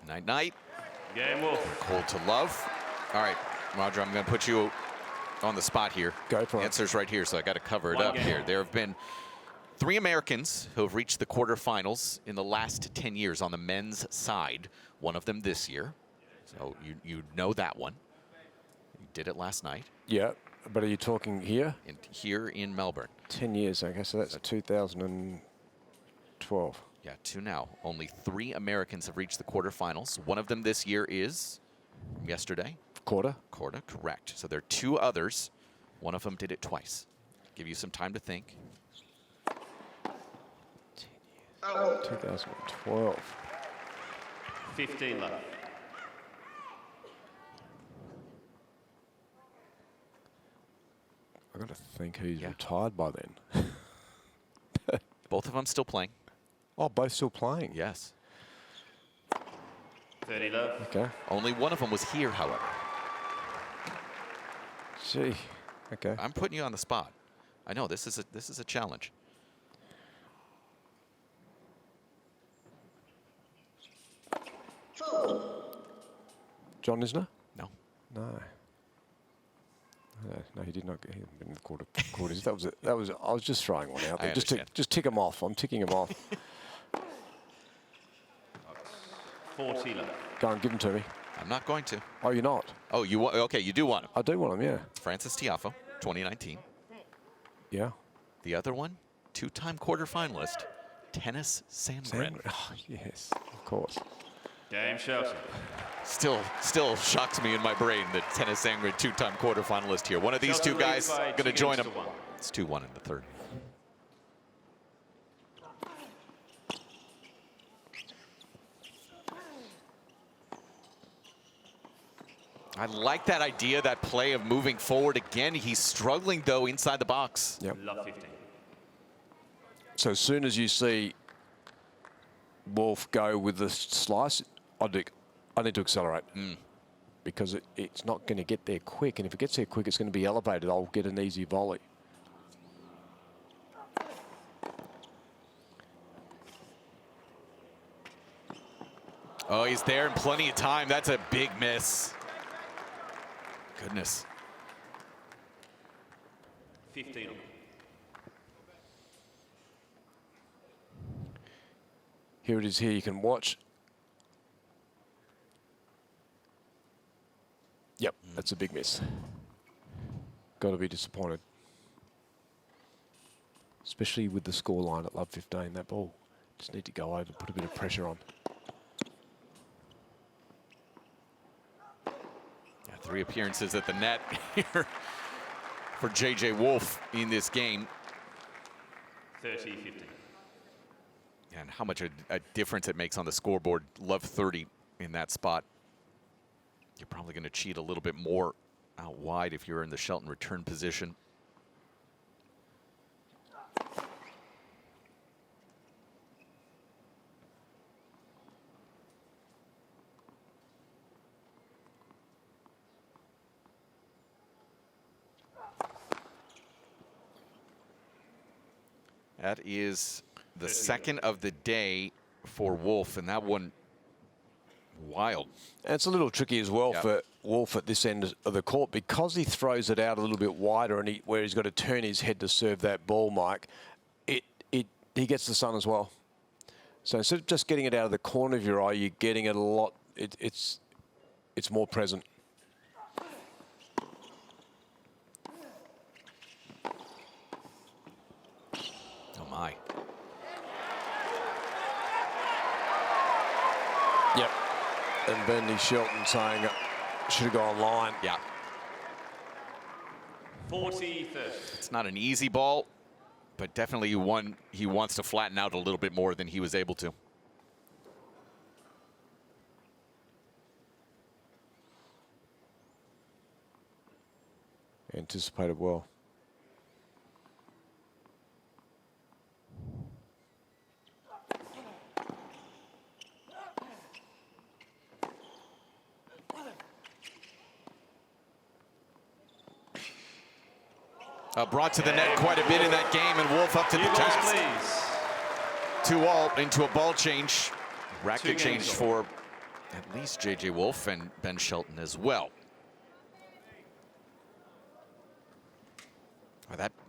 Night-night. Game Wolf. Cold to love. All right, Roger, I'm going to put you on the spot here. Go for it. Answer's right here, so I got to cover it One up game. here. There have been 3 Americans who have reached the quarterfinals in the last 10 years on the men's side. One of them this year. So you know that one. You did it last night. Yeah, but are you talking here? Here in Melbourne. 10 years, okay, so that's 2012. Yeah, 2 now. Only 3 Americans have reached the quarterfinals. One of them this year is from yesterday. Quarter? Corda, correct. So there are 2 others. One of them did it twice. Give you some time to think. 2012. 15 left. I've got to think who's Yeah. retired by then. Both of them still playing. Oh, both still playing? Yes. 30 left. Okay. Only one of them was here, however. Gee, okay. I'm putting you on the spot. I know this is a challenge. John Isner? No. No. No, he did not get him in the quarters. That was. I was just throwing one out there. I Just tick him off. I'm ticking him off. 40 left. Go on, give him to me. I'm not going to. Oh, you're not? Oh, you want? Okay, you do want him. I do want him, yeah. Francis Tiafoe, 2019. Yeah. The other one, two-time quarterfinalist, Tennis Sandgren. Oh, yes, of course. Game Shelton. Still shocks me in my brain that Tennis Sandgren, two-time quarterfinalist here. One of these two guys going to join him. It's 2-1 in the third. I like that idea, that play of moving forward again. He's struggling, though, inside the box. Yep. Love 15. So as soon as you see Wolf go with the slice, I need to accelerate. Because it's not going to get there quick. And if it gets there quick, it's going to be elevated. I'll get an easy volley. Oh, he's there in plenty of time. That's a big miss. Goodness. 15. Here it is here. You can watch. Yep, that's a big miss. Got to be disappointed. Especially with the scoreline at Love 15. That ball just need to go over, put a bit of pressure on. Yeah, 3 appearances at the net here for J.J. Wolf in this game. 30, 15. And how much a difference it makes on the scoreboard. Love 30 in that spot. You're probably going to cheat a little bit more out wide if you're in the Shelton return position. That is the second of the day for Wolf, and that one wild. And it's a little tricky as well for Wolf at this end of the court because he throws it out a little bit wider and where he's got to turn his head to serve that ball, Mike. He gets the sun as well. So instead of just getting it out of the corner of your eye, you're getting it a lot. It's more present. Oh my. Yep. And Bendy Shelton saying should have gone line. Yeah. 40, 30. It's not an easy ball, but definitely one he wants to flatten out a little bit more than he was able to. Anticipated well. Brought to the net quite a bit in that game, and Wolf up to the task. 2-all into a ball change. Racket change for at least J.J. Wolf and Ben Shelton as well.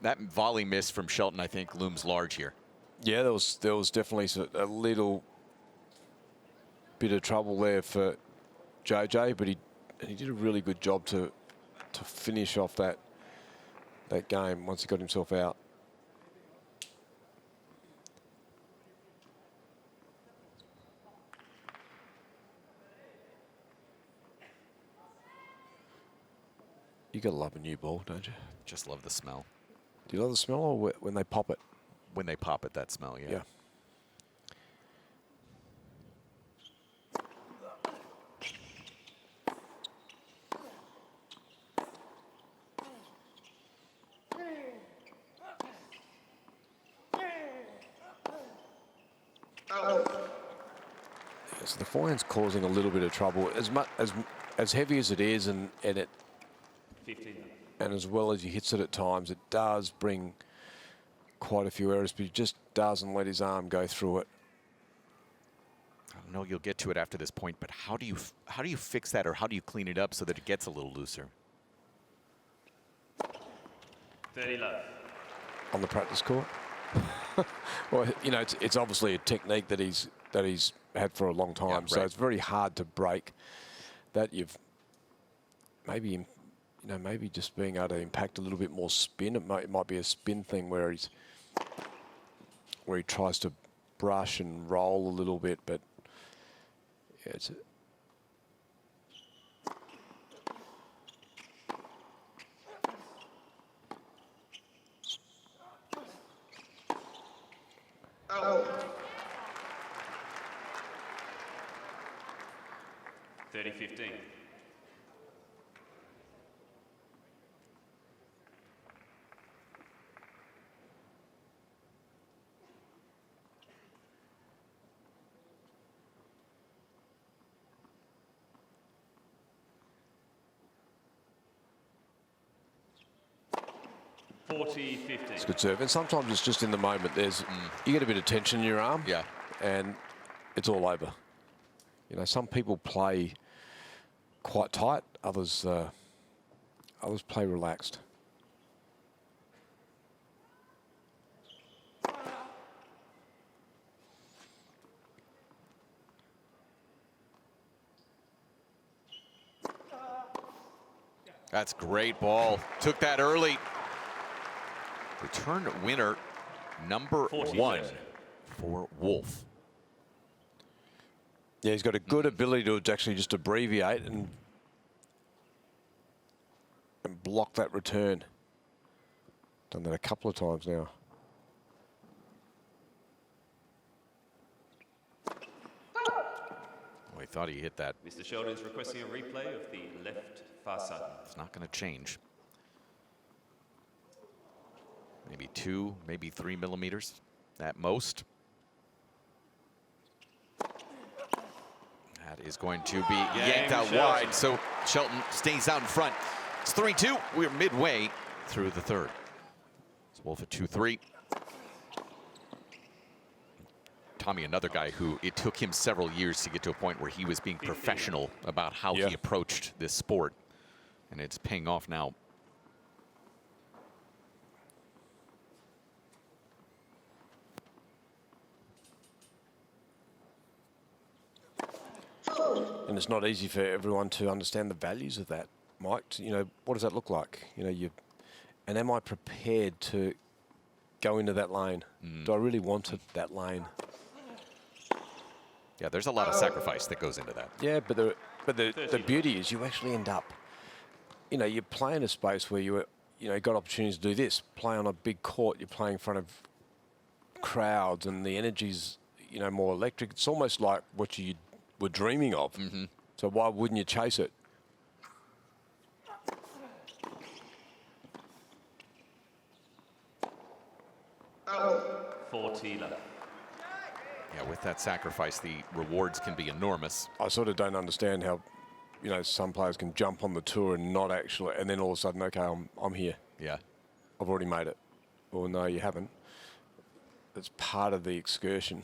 That volley miss from Shelton, I think, looms large here. Yeah, there was definitely a little bit of trouble there for JJ, but he did a really good job to finish off that game once he got himself out. You gotta love a new ball, don't you? Just love the smell. Do you love the smell or when they pop it? When they pop it, that smell, yeah. So the forehand's causing a little bit of trouble. As heavy as it is, and it 15. and as well as he hits it at times, it does bring quite a few errors, but he just doesn't let his arm go through it. I know you'll get to it after this point, but how do you fix that, or how do you clean it up so that it gets a little looser? 30 love. On the practice court. Well, you know, it's obviously a technique that he's had for a long time, Yeah, so right. it's very hard to break that. You've maybe, you know, maybe just being able to impact a little bit more spin. It might be a spin thing where he tries to brush and roll a little bit, but yeah, it's. Out. 30-15. It's a good serve, and sometimes it's just in the moment. You get a bit of tension in your arm, Yeah. and it's all over. You know, some people play quite tight, others play relaxed. That's great ball. Took that early. Return winner number 1 for Wolf. Yeah, he's got a good ability to actually just abbreviate and block that return. Done that a couple of times now. Oh, he thought he hit that. Mr. Shelton's requesting a replay of the left far side. It's not going to change. Maybe 2, maybe 3 millimeters at most. That is going to be yanked out wide, so Shelton stays out in front. It's 3-2. We're midway through the third. It's Wolf at 2-3. Tommy, another guy who it took him several years to get to a point where he was being professional about how he approached this sport, and it's paying off now. And it's not easy for everyone to understand the values of that, Mike. You know, what does that look like? You know, and am I prepared to go into that lane? Do I really want that lane? Yeah, there's a lot of sacrifice that goes into that. Yeah, but the beauty is you actually end up, you know, you play in a space where you got opportunities to do this. Play on a big court, you're playing in front of crowds, and the energy's, you know, more electric. It's almost like what you were dreaming of. So why wouldn't you chase it? Out. 40 love. Yeah, with that sacrifice, the rewards can be enormous. I sort of don't understand how, you know, some players can jump on the tour and not actually, and then all of a sudden, okay, I'm here. Yeah. I've already made it. Well, no, you haven't. It's part of the excursion.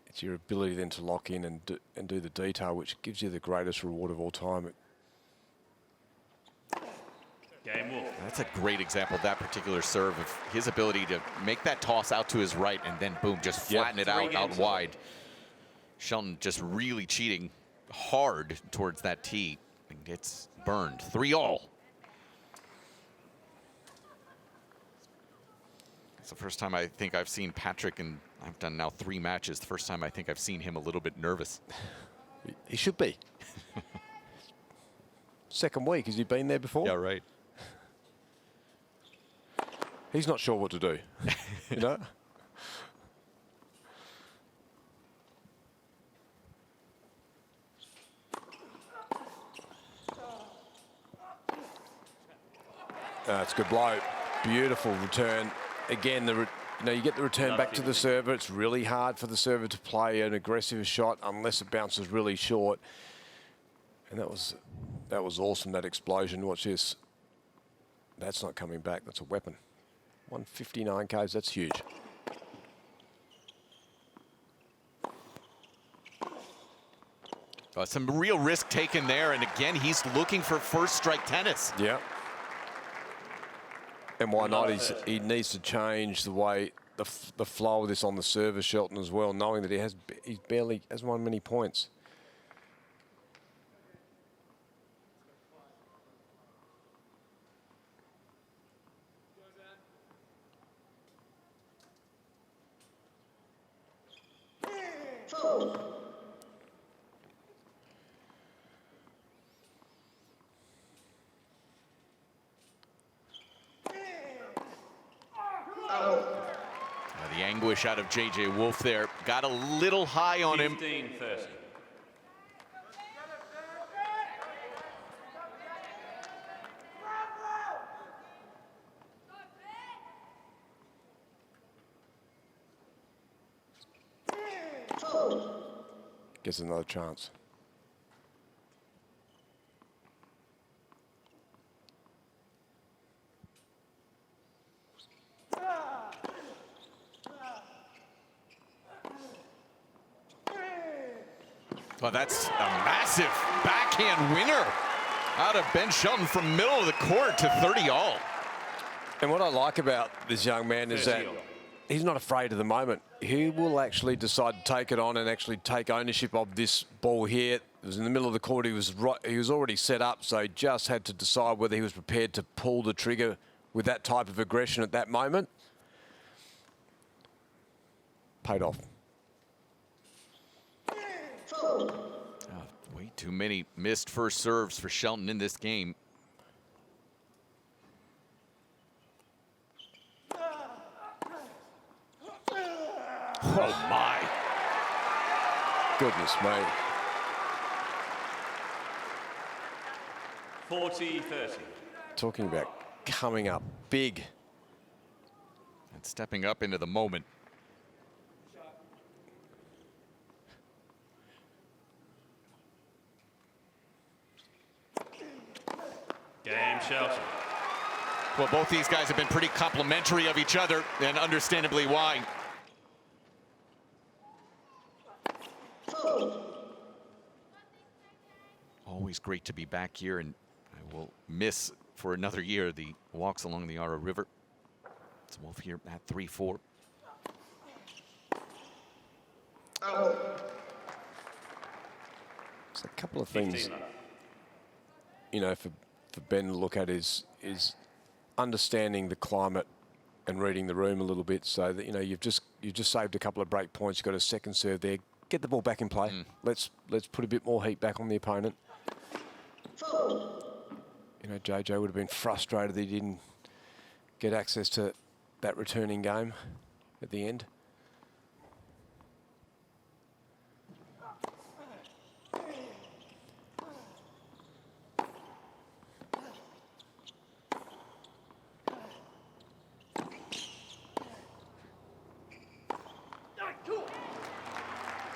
It's your ability then to lock in and do the detail, which gives you the greatest reward of all time. Game Wolf. That's a great example of that particular serve, of his ability to make that toss out to his right and then, boom, just flatten it out wide. Shelton just really cheating hard towards that tee and gets burned. 3-all. It's the first time I think I've seen Patrick, and I've done now 3 matches, the first time I think I've seen him a little bit nervous. He should be. Second week, has he been there before? Yeah, right. He's not sure what to do, you know? It's a good blow. Beautiful return. Again, you get the return back to the server. It's really hard for the server to play an aggressive shot unless it bounces really short. And that was awesome, that explosion. Watch this. That's not coming back. That's a weapon. 159 Ks, that's huge. Some real risk taken there, and again, he's looking for first strike tennis. Yeah. And why not? He needs to change the way, the flow of this on the service, Shelton, as well, knowing that he barely hasn't won many points. The anguish out of J.J. Wolf there. Got a little high on him. 15-30. Gets another chance. Well, that's a massive backhand winner out of Ben Shelton from middle of the court to 30-all. And what I like about this young man is that he's not afraid of the moment. He will actually decide to take it on and actually take ownership of this ball here. It was in the middle of the court. He was already set up, so he just had to decide whether he was prepared to pull the trigger with that type of aggression at that moment. Paid off. Oh, way too many missed first serves for Shelton in this game. Oh my. Goodness me. 40-30. Talking about coming up big. And stepping up into the moment. Game, Shelton. Well, both these guys have been pretty complimentary of each other, and understandably why. Always great to be back here, and I will miss for another year the walks along the Ara River. It's Wolf here at 3-4. There's a couple of things, you know, for Ben to look at is understanding the climate and reading the room a little bit, so that, you know, you've just saved a couple of break points. You've got a second serve there. Get the ball back in play. Let's put a bit more heat back on the opponent. You know, JJ would have been frustrated that he didn't get access to that returning game at the end.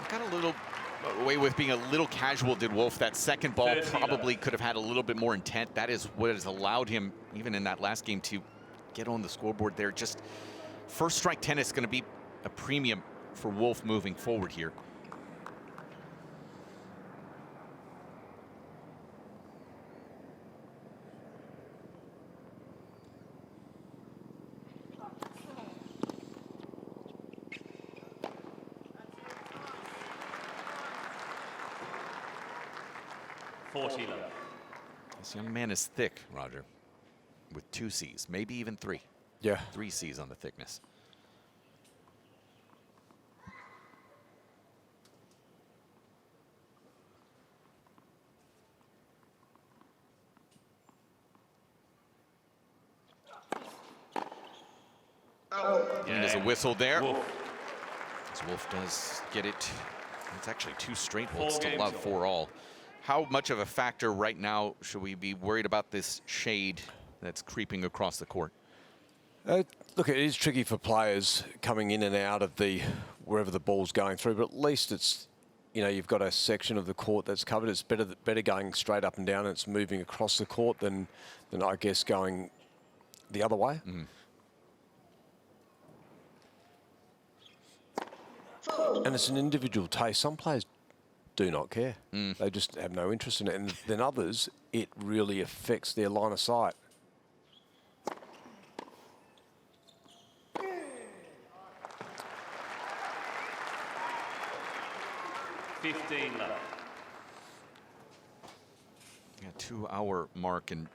Got a little away with being a little casual, did Wolf. That second ball probably could have had a little bit more intent. That is what has allowed him, even in that last game, to get on the scoreboard there. Just first strike tennis is going to be a premium for Wolf moving forward here. This young man is thick, Roger, with 2 C's, maybe even 3. Yeah. 3 C's on the thickness. And there's a whistle there. As Wolf does get it. It's actually 2 straight Wolves to love 4-all. How much of a factor right now should we be worried about this shade that's creeping across the court? Look, it is tricky for players coming in and out of wherever the ball's going through, but at least it's, you know, you've got a section of the court that's covered. It's better going straight up and down and it's moving across the court than I guess going the other way. And it's an individual taste. Some players do not care. They just have no interest in it. And then others, it really affects their line of sight. 15 love. Yeah, 2-hour mark, and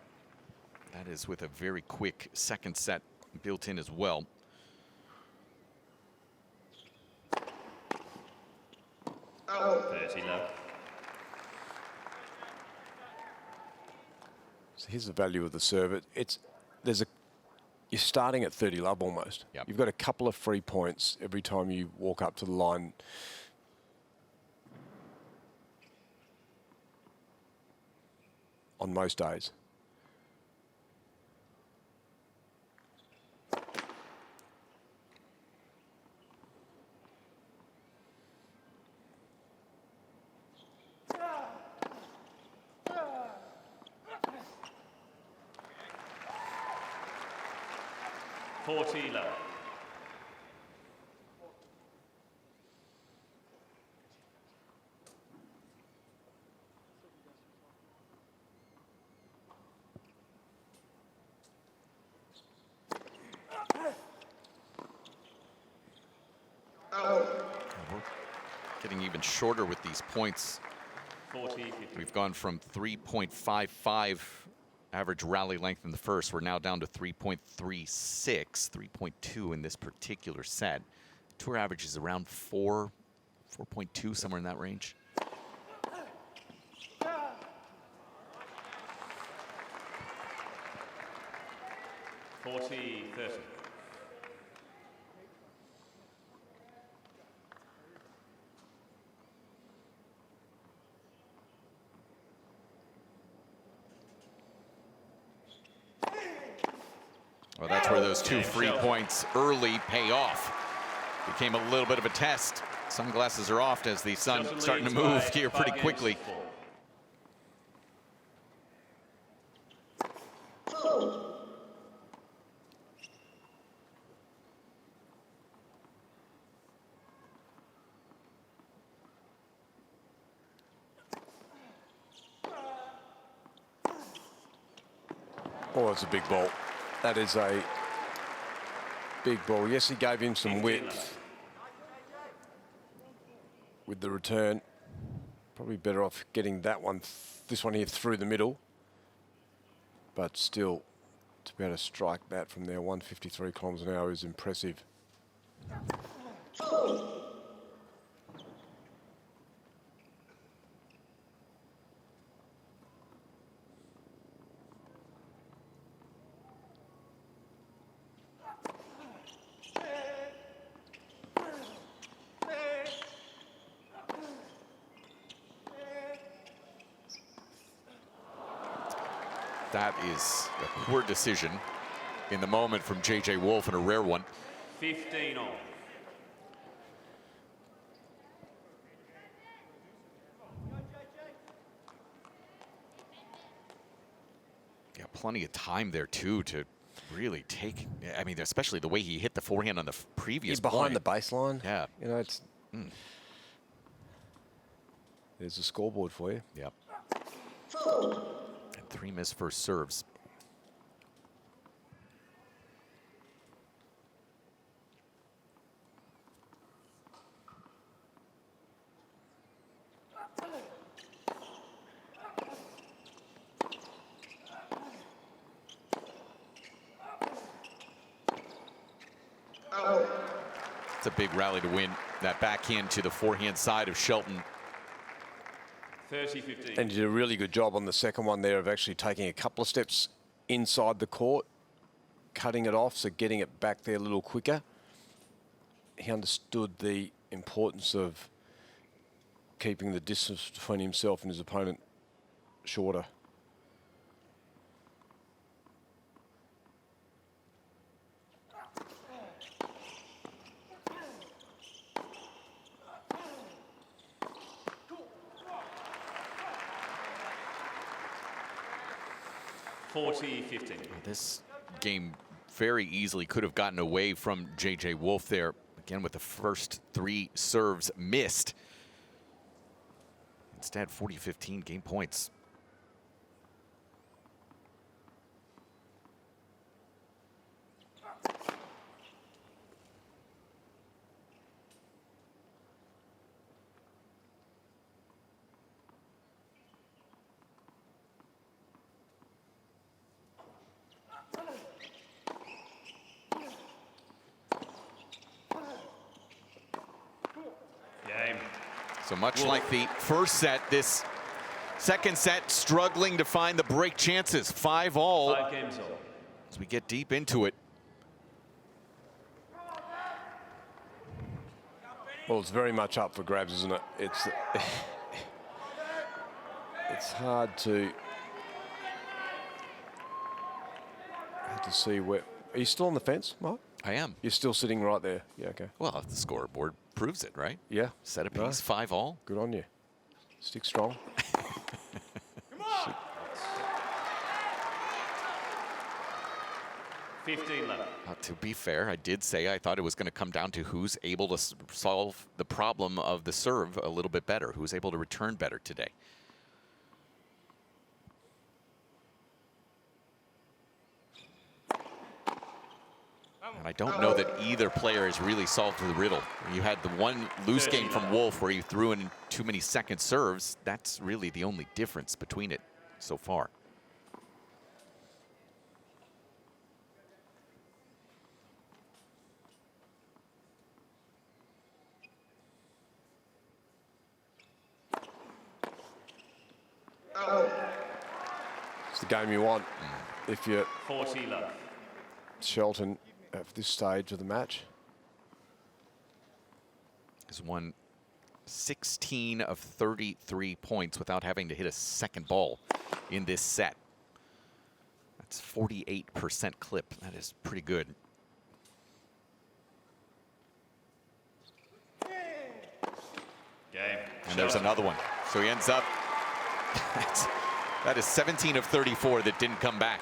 that is with a very quick second set built in as well. Out. 30 love. So here's the value of the serve. You're starting at 30 love almost. Yep. You've got a couple of free points every time you walk up to the line. On most days. Love. We're getting even shorter with these points. 40, 50. We've gone from 3.55 average rally length in the first. We're now down to 3.36, 3.2 in this particular set. Tour average is around 4.2, somewhere in that range. Forty, 30. Well, that's where those two free points early pay off. Became a little bit of a test. Sunglasses are off as the sun Shelton starting to leads move by here 5 pretty games quickly. to 4. Oh, it's a big ball. That is a big ball. Yes, he gave him some width with the return. Probably better off getting that one, this one here through the middle. But still, to be able to strike that from there, 153 kilometres an hour is impressive. That is a poor decision in the moment from J.J. Wolf, and a rare one. 15 all. Yeah, plenty of time there too to really take. I mean, especially the way he hit the forehand on the previous He's behind point. the baseline. Yeah. You know, it's... There's a scoreboard for you. Yep. And 3 missed first serves. It's a big rally to win that backhand to the forehand side of Shelton. 30-15. And he did a really good job on the second one there of actually taking a couple of steps inside the court, cutting it off, so getting it back there a little quicker. He understood the importance of keeping the distance between himself and his opponent shorter. This game very easily could have gotten away from J.J. Wolf there. Again, with the first 3 serves missed. Instead, 40-15 game points. So much like the first set, this second set struggling to find the break chances. 5-all 5 games all. as we get deep into it. Well, it's very much up for grabs, isn't it? It's it's hard to see where. Are you still on the fence, Mark? I am. You're still sitting right there. Yeah, okay. Well, the scoreboard proves it, right? Yeah. Set a piece, 5-all. Good on you. Stick strong. 15 left. To be fair, I did say I thought it was going to come down to who's able to solve the problem of the serve a little bit better, who's able to return better today. And I don't know that either player has really solved the riddle. You had the one loose game from Wolf where he threw in too many second serves. That's really the only difference between it so far. It's the game you want. If you're 40 left. Shelton at this stage of the match. Has won 16 of 33 points without having to hit a second ball in this set. That's 48% clip. That is pretty good. Game. And there's another one. So he ends up, that is 17 of 34 that didn't come back.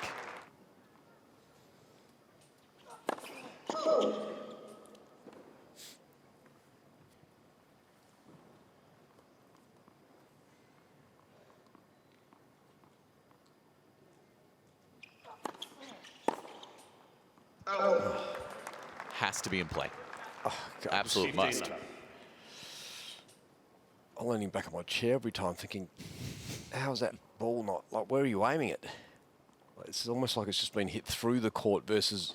Has to be in play. Oh, God, Absolute must. I'm leaning back on my chair every time thinking, how's that ball not, like, where are you aiming it? It's almost like it's just been hit through the court versus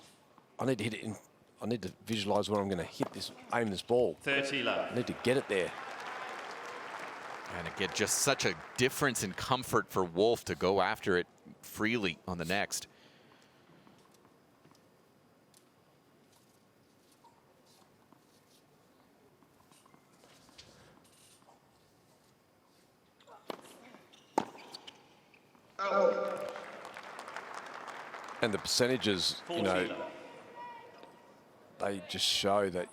I need to hit it in, I need to visualize where I'm going to hit this, aim this ball. 30 left. I need to get it there. And again, just such a difference in comfort for Wolf to go after it freely on the next. And the percentages, you know, they just show that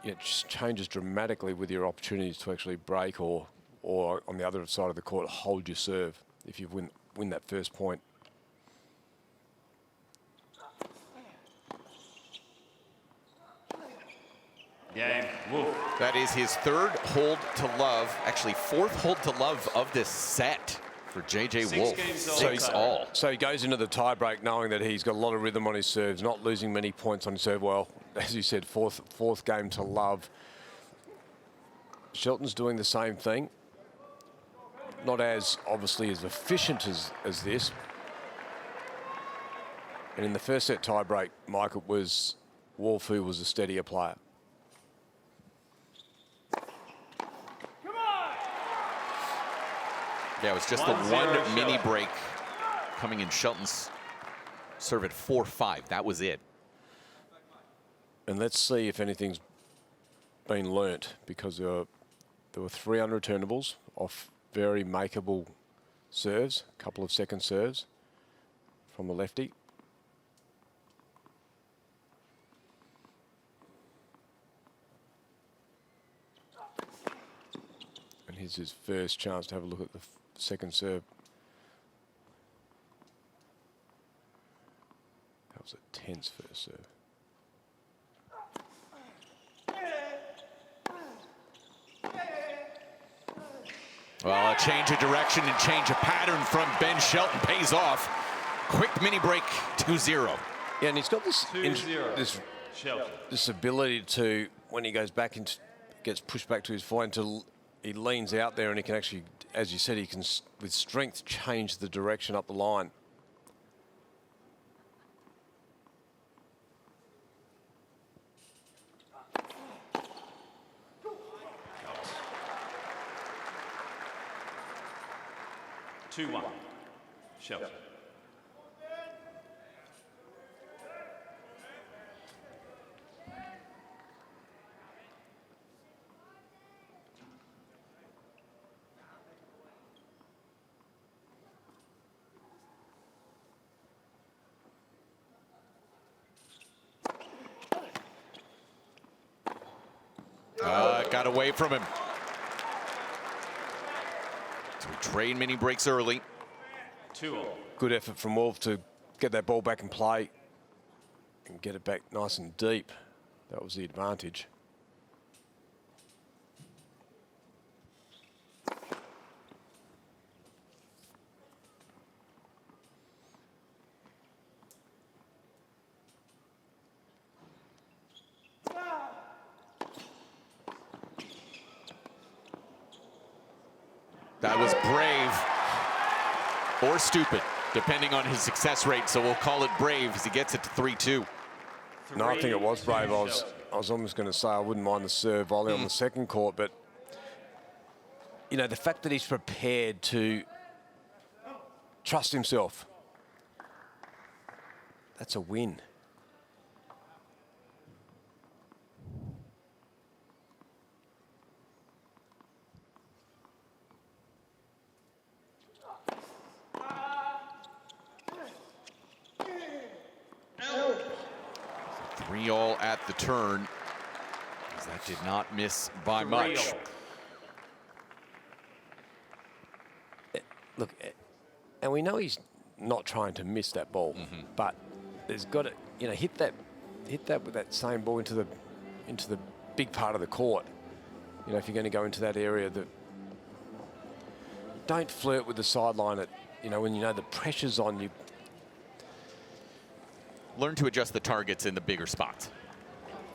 it just changes dramatically with your opportunities to actually break or on the other side of the court, hold your serve if you win that first point. Game. Wolf. That is his third hold to love, actually fourth hold to love of this set for JJ Wolf. 6-all. So he goes into the tiebreak knowing that he's got a lot of rhythm on his serves, not losing many points on his serve. Well, as you said, fourth game to love. Shelton's doing the same thing. Not as obviously as efficient as this. And in the first set tiebreak, Mike, it was Wolf who was a steadier player. Yeah, it was just the one mini break coming in Shelton's serve at 4-5. That was it. And let's see if anything's been learnt, because there were 3 unreturnables off very makeable serves, a couple of second serves from the lefty. And here's his first chance to have a look at the second serve. That was a tense first serve. Well, a change of direction and change of pattern from Ben Shelton pays off. Quick mini break, 2-0. Yeah, and he's got this Shelton. this ability to, when he goes back and gets pushed back to his forehand, he leans out there and he can actually, as you said, he can with strength change the direction up the line. 2-1. Shelton. Got away from him. So we trade mini breaks early. 2-all. Good effort from Wolf to get that ball back in play and get it back nice and deep. That was the advantage. That was brave or stupid, depending on his success rate. So we'll call it brave as he gets it to 3-2. No, I think it was brave. I was almost going to say I wouldn't mind the serve volley on the second court, but you know, the fact that he's prepared to trust himself, that's a win. Three all at the turn. That did not miss by much. Look, and we know he's not trying to miss that ball, but there's got to, you know, hit that with that same ball into the big part of the court. You know, if you're going to go into that area, don't flirt with the sideline at, you know, when you know the pressure's on you. Learn to adjust the targets in the bigger spots.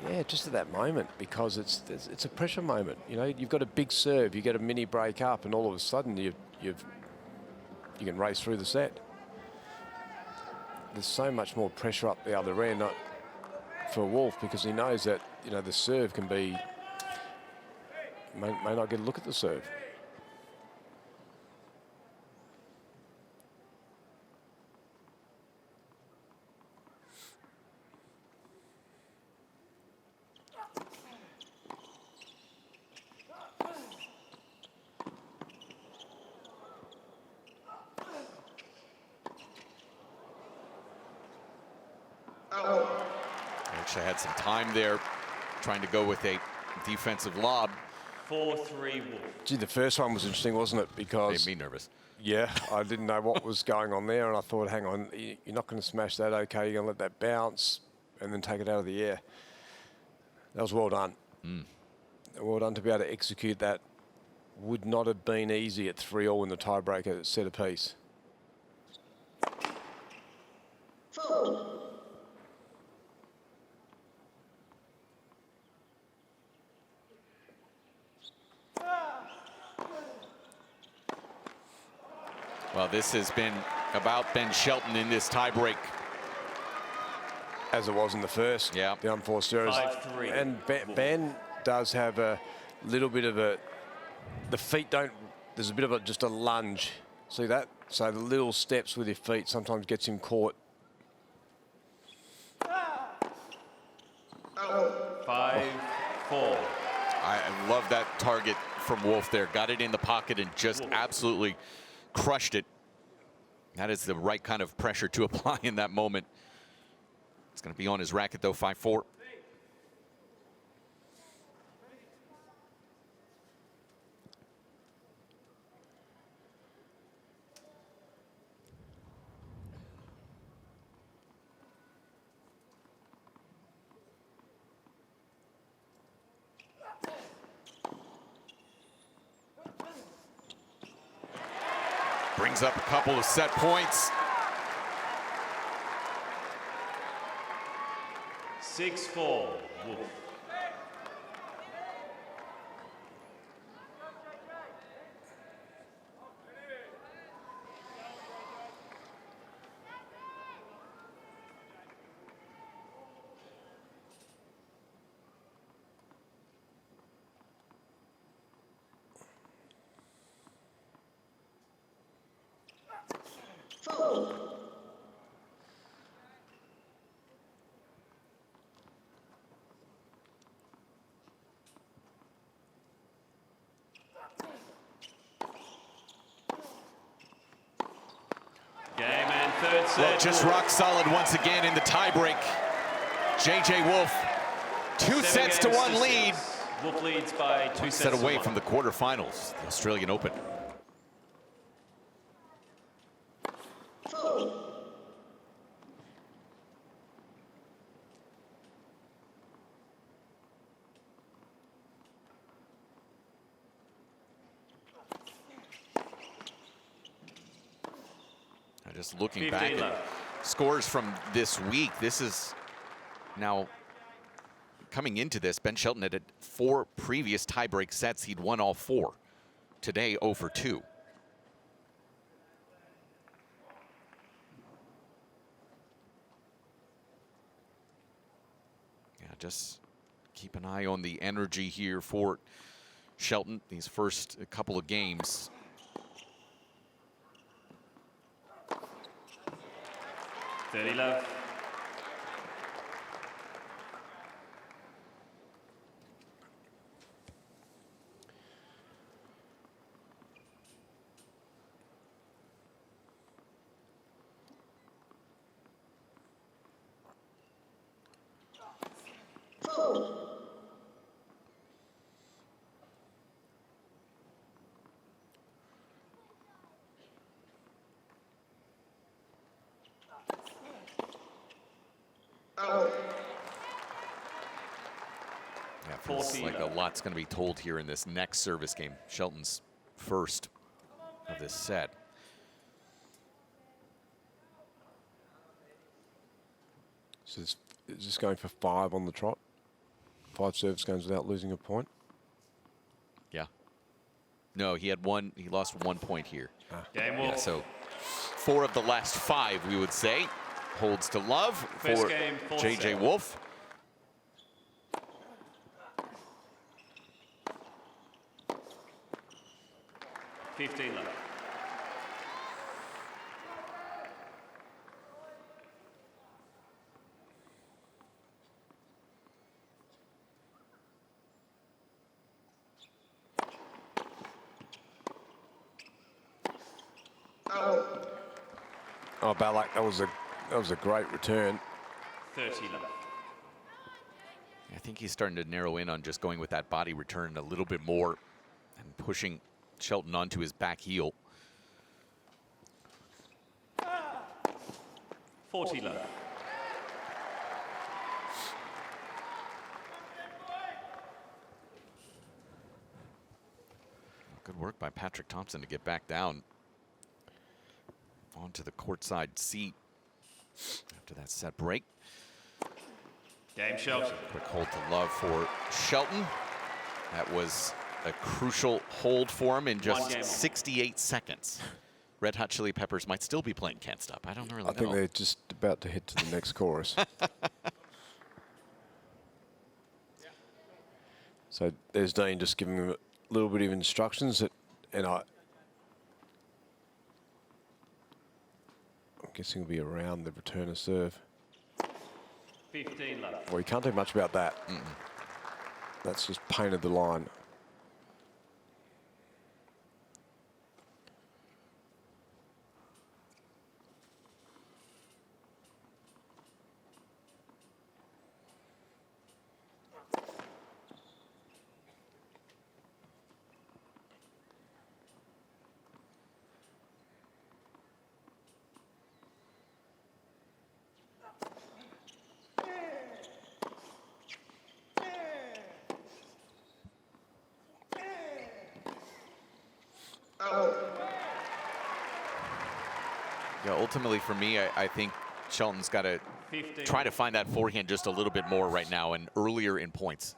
Yeah, just at that moment, because it's a pressure moment. You know, you've got a big serve, you get a mini break up, and all of a sudden you can race through the set. There's so much more pressure up the other end for Wolf, because he knows that, you know, the serve can be, may not get a look at the serve. Actually had some time there trying to go with a defensive lob. 4-3 Wolf. Gee, the first one was interesting, wasn't it? Because Made me nervous. yeah, I didn't know what was going on there, and I thought, hang on, you're not going to smash that, okay? You're going to let that bounce and then take it out of the air. That was well done. Well done to be able to execute that. Would not have been easy at 3-all in the tiebreaker set apiece. Well, this has been about Ben Shelton in this tiebreak. As it was in the first, Yeah. the unforced errors. 5-3. And Ben does have a little bit of the feet don't, there's a bit of just a lunge. See that? So the little steps with your feet sometimes gets him caught. 5-4. I love that target from Wolf there. Got it in the pocket and just absolutely crushed it. That is the right kind of pressure to apply in that moment. It's going to be on his racket, though, 5-4. Brings up a couple of set points. 6-4 Wolf. Well, just rock solid once again in the tiebreak. J.J. Wolf, 2 sets to 1 lead. Wolf leads by 2 sets Set away to 1. from the quarterfinals, the Australian Open. Now just looking back at scores from this week, this is now coming into this. Ben Shelton had 4 previous tiebreak sets. He'd won all 4. Today, 0 for 2. Yeah, just keep an eye on the energy here for Shelton these first couple of games. Dirty love. Yeah, feels like a lot's going to be told here in this next service game. Shelton's first of this set. So is this going for 5 on the trot? 5 service games without losing a point? Yeah. No, he had 1. He lost 1 point here. Game Yeah, Wolf. so 4 of the last 5, we would say, holds to love First for game, full J.J. set. Wolf. $15 love. Oh, Balak, that was a great return. 30 love. I think he's starting to narrow in on just going with that body return a little bit more and pushing Shelton onto his back heel. 40 love. Good work by Patrick Thompson to get back down onto the courtside seat after that set break. Game Shelton. Quick hold to love for Shelton. That was a crucial hold for him in One just game on. 68 seconds. Red Hot Chili Peppers might still be playing Can't Stop. I don't really know. I think they're just about to head to the next chorus. So there's Dean just giving them a little bit of instructions and I'm guessing it'll be around the return of serve. 15 love. Well, you can't do much about that. That's just painted the line. Yeah, ultimately for me, I think Shelton's got to 15. try to find that forehand just a little bit more right now and earlier in points.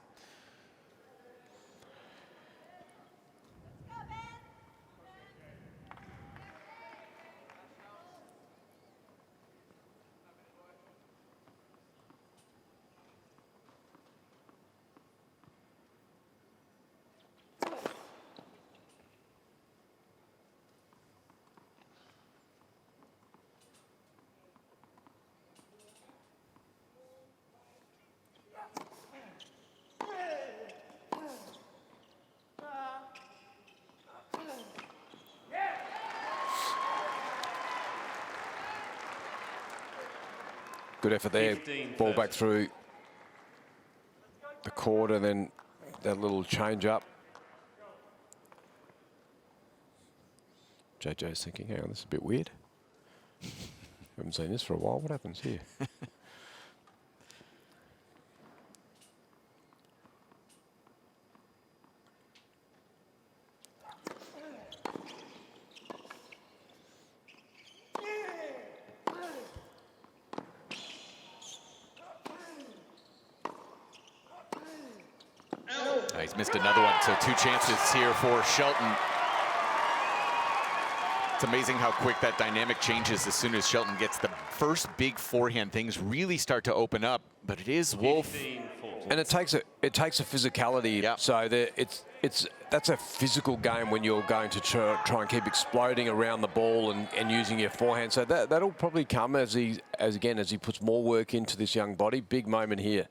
Good effort there. 15-30. Ball back through the court and then that little change up. JJ's thinking, hang on, this is a bit weird. Haven't seen this for a while. What happens here? He's missed another one, so 2 chances here for Shelton. It's amazing how quick that dynamic changes as soon as Shelton gets the first big forehand. Things really start to open up, but it is Wolf. And it takes a physicality. Yep. So that's a physical game when you're going to try and keep exploding around the ball and using your forehand. So that'll probably come as he puts more work into this young body. Big moment here.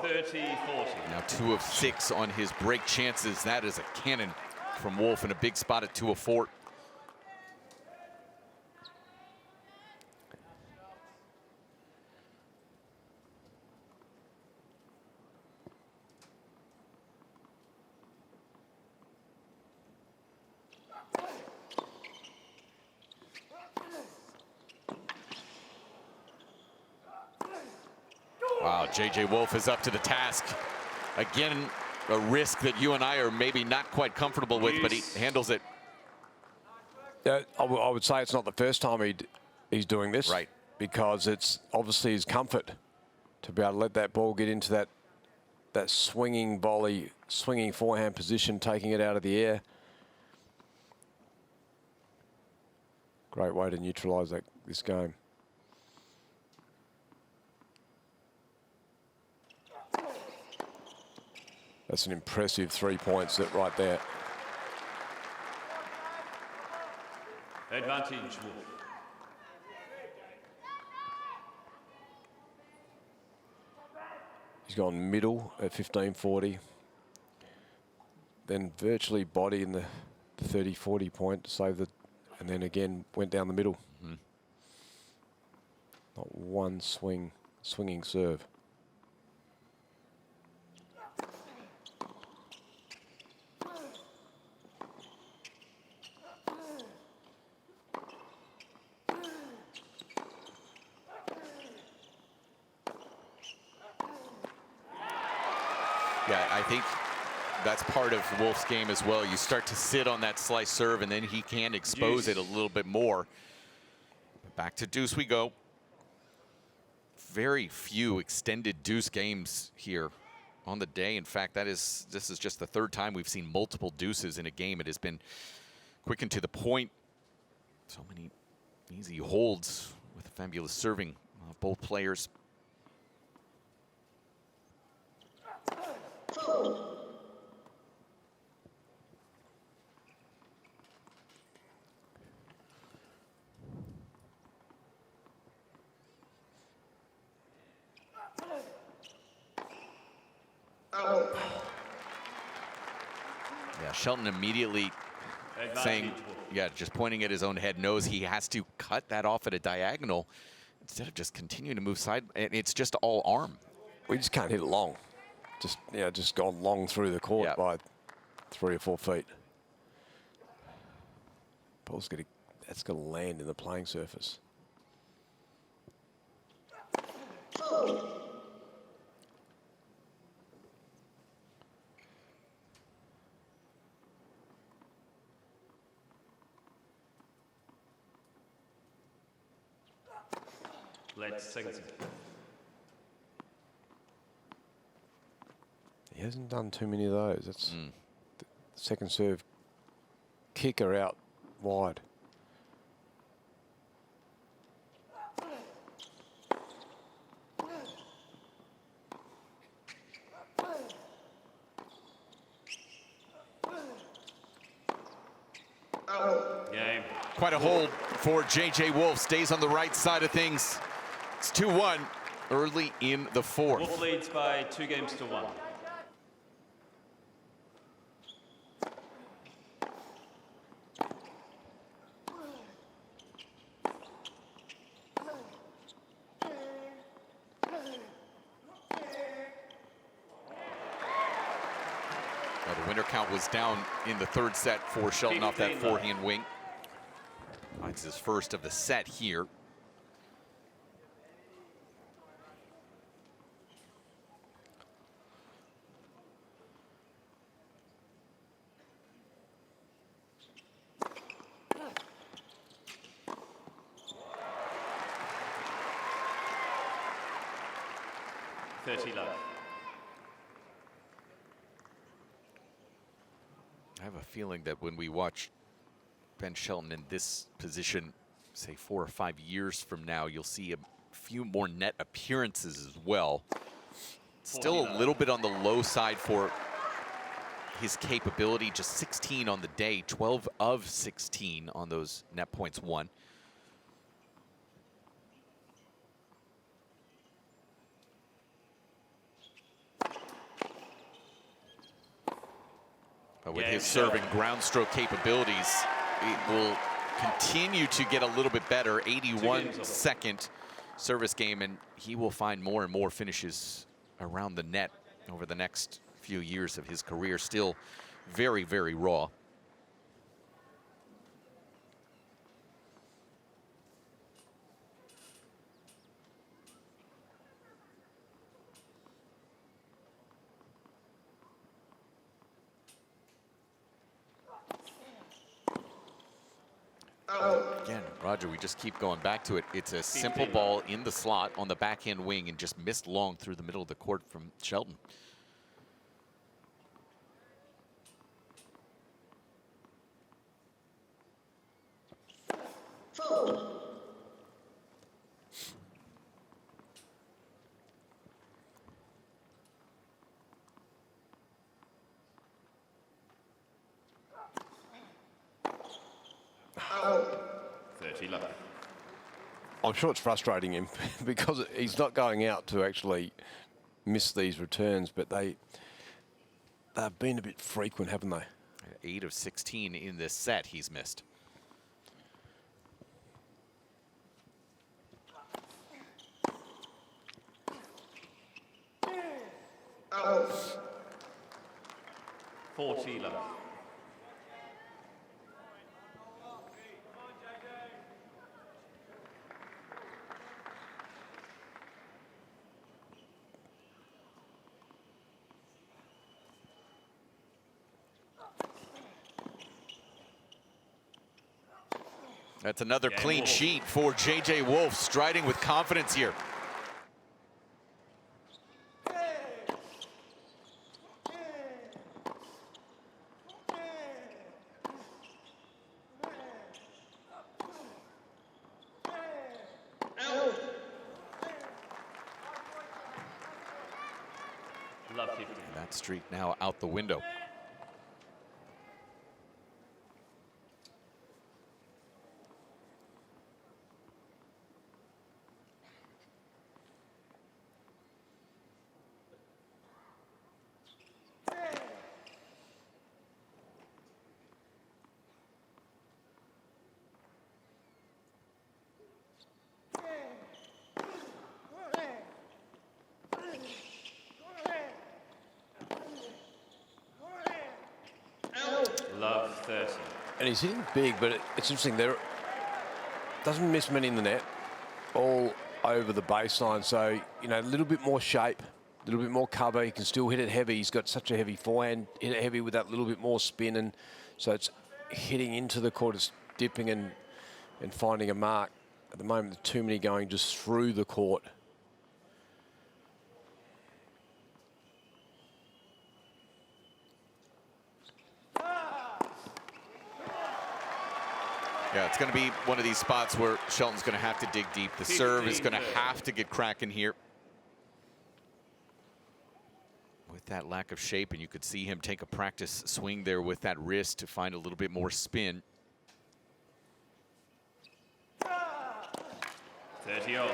30-40. Now 2 of 6 on his break chances. That is a cannon from Wolf, and a big spot at 2 of 4. Wow, JJ Wolf is up to the task. Again, a risk that you and I are maybe not quite comfortable with, but he handles it. I would say it's not the first time he's doing this. Right. Because it's obviously his comfort to be able to let that ball get into that swinging volley, swinging forehand position, taking it out of the air. Great way to neutralise this game. That's an impressive 3 points right there. Advantage Wolf. He's gone middle at 15-40. Then virtually body in the 30-40 point to save and then again went down the middle. Mm-hmm. Not one swinging serve. Yeah, I think that's part of Wolf's game as well. You start to sit on that slice serve, and then he can expose it a little bit more. Back to deuce we go. Very few extended deuce games here on the day. In fact, this is just the 3rd time we've seen multiple deuces in a game. It has been quick and to the point. So many easy holds with fabulous serving of both players. Yeah, Shelton immediately saying, just pointing at his own head, knows he has to cut that off at a diagonal instead of just continuing to move side. And it's just all arm. We just can't hit it long. Just gone long through the court by 3 or 4 feet. Ball's that's going to land in the playing surface. Let's second serve. He hasn't done too many of those. That's the second serve kicker out wide. Game. Quite a hold for JJ Wolf. Stays on the right side of things. It's 2-1 early in the 4th. Wolf leads by 2 games to 1. was down in the third set for Shelton off that forehand wing. Finds his first of the set here. I have a feeling that when we watch Ben Shelton in this position, say 4 or 5 years from now, you'll see a few more net appearances as well. Still a little bit on the low side for his capability, just 16 on the day, 12 of 16 on those net points won. But with his serving ground stroke capabilities, it will continue to get a little bit better. 81-second service game, and he will find more and more finishes around the net over the next few years of his career. Still very, very raw. Again, Roger, we just keep going back to it. It's a simple ball in the slot on the backhand wing and just missed long through the middle of the court from Shelton. I'm sure it's frustrating him because he's not going out to actually miss these returns, but they've been a bit frequent, haven't they? 8 of 16 in this set he's missed. Out. 40 love. That's another clean sheet for J.J. Wolf, striding with confidence here. Love 50. And that streak now out the window. Love 30. And he's hitting big, but it's interesting. There doesn't miss many in the net, all over the baseline. So, you know, a little bit more shape, a little bit more cover. He can still hit it heavy. He's got such a heavy forehand, hit it heavy with that little bit more spin. And so it's hitting into the court, it's dipping and finding a mark. At the moment, there's too many going just through the court. Yeah, it's going to be one of these spots where Shelton's going to have to dig deep. The serve is going to have to get cracking here. With that lack of shape, and you could see him take a practice swing there with that wrist to find a little bit more spin. 30-all.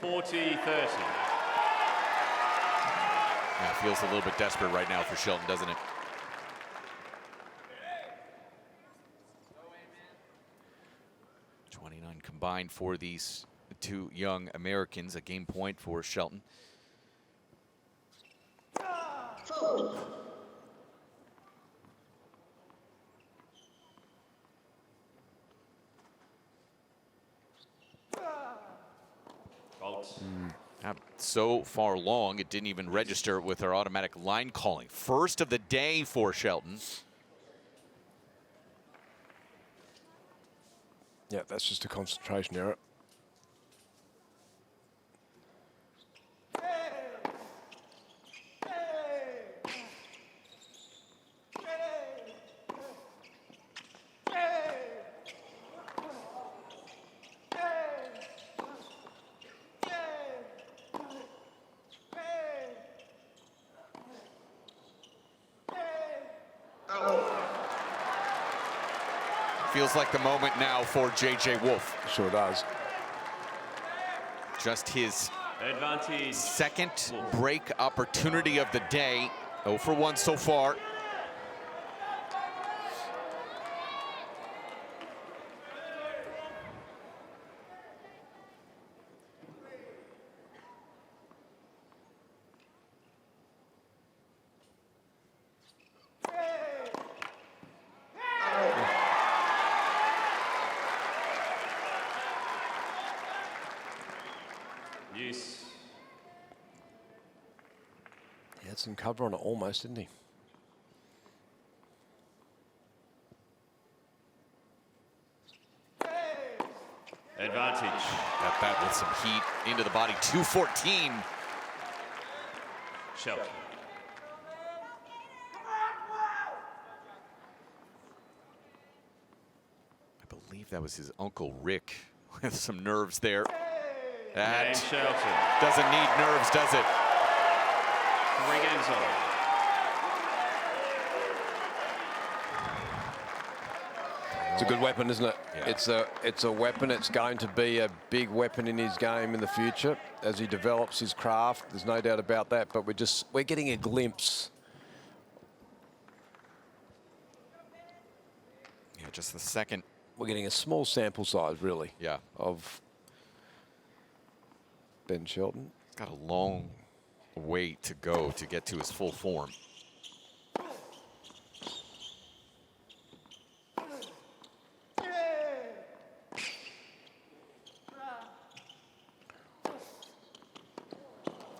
40-30. Yeah, it feels a little bit desperate right now for Shelton, doesn't it? Combined for these two young Americans, a game point for Shelton. Not so far long, it didn't even register with our automatic line calling. First of the day for Shelton. Yeah, that's just a concentration error. Feels like the moment now for J.J. Wolf. Sure does. Just his Advantage. second break opportunity of the day. 0 for 1 so far. Use. He had some cover on it almost, didn't he? Advantage. Got that with some heat into the body. 214. Shelton. I believe that was his uncle Rick with some nerves there. Cain That Shelton. doesn't need nerves, does it? 3 games on. It's a good weapon, isn't it? Yeah. It's a weapon. It's going to be a big weapon in his game in the future as he develops his craft. There's no doubt about that. But we're getting a glimpse. Yeah, just the second. We're getting a small sample size, really. Yeah. Of Ben Shelton. He's got a long way to go to get to his full form.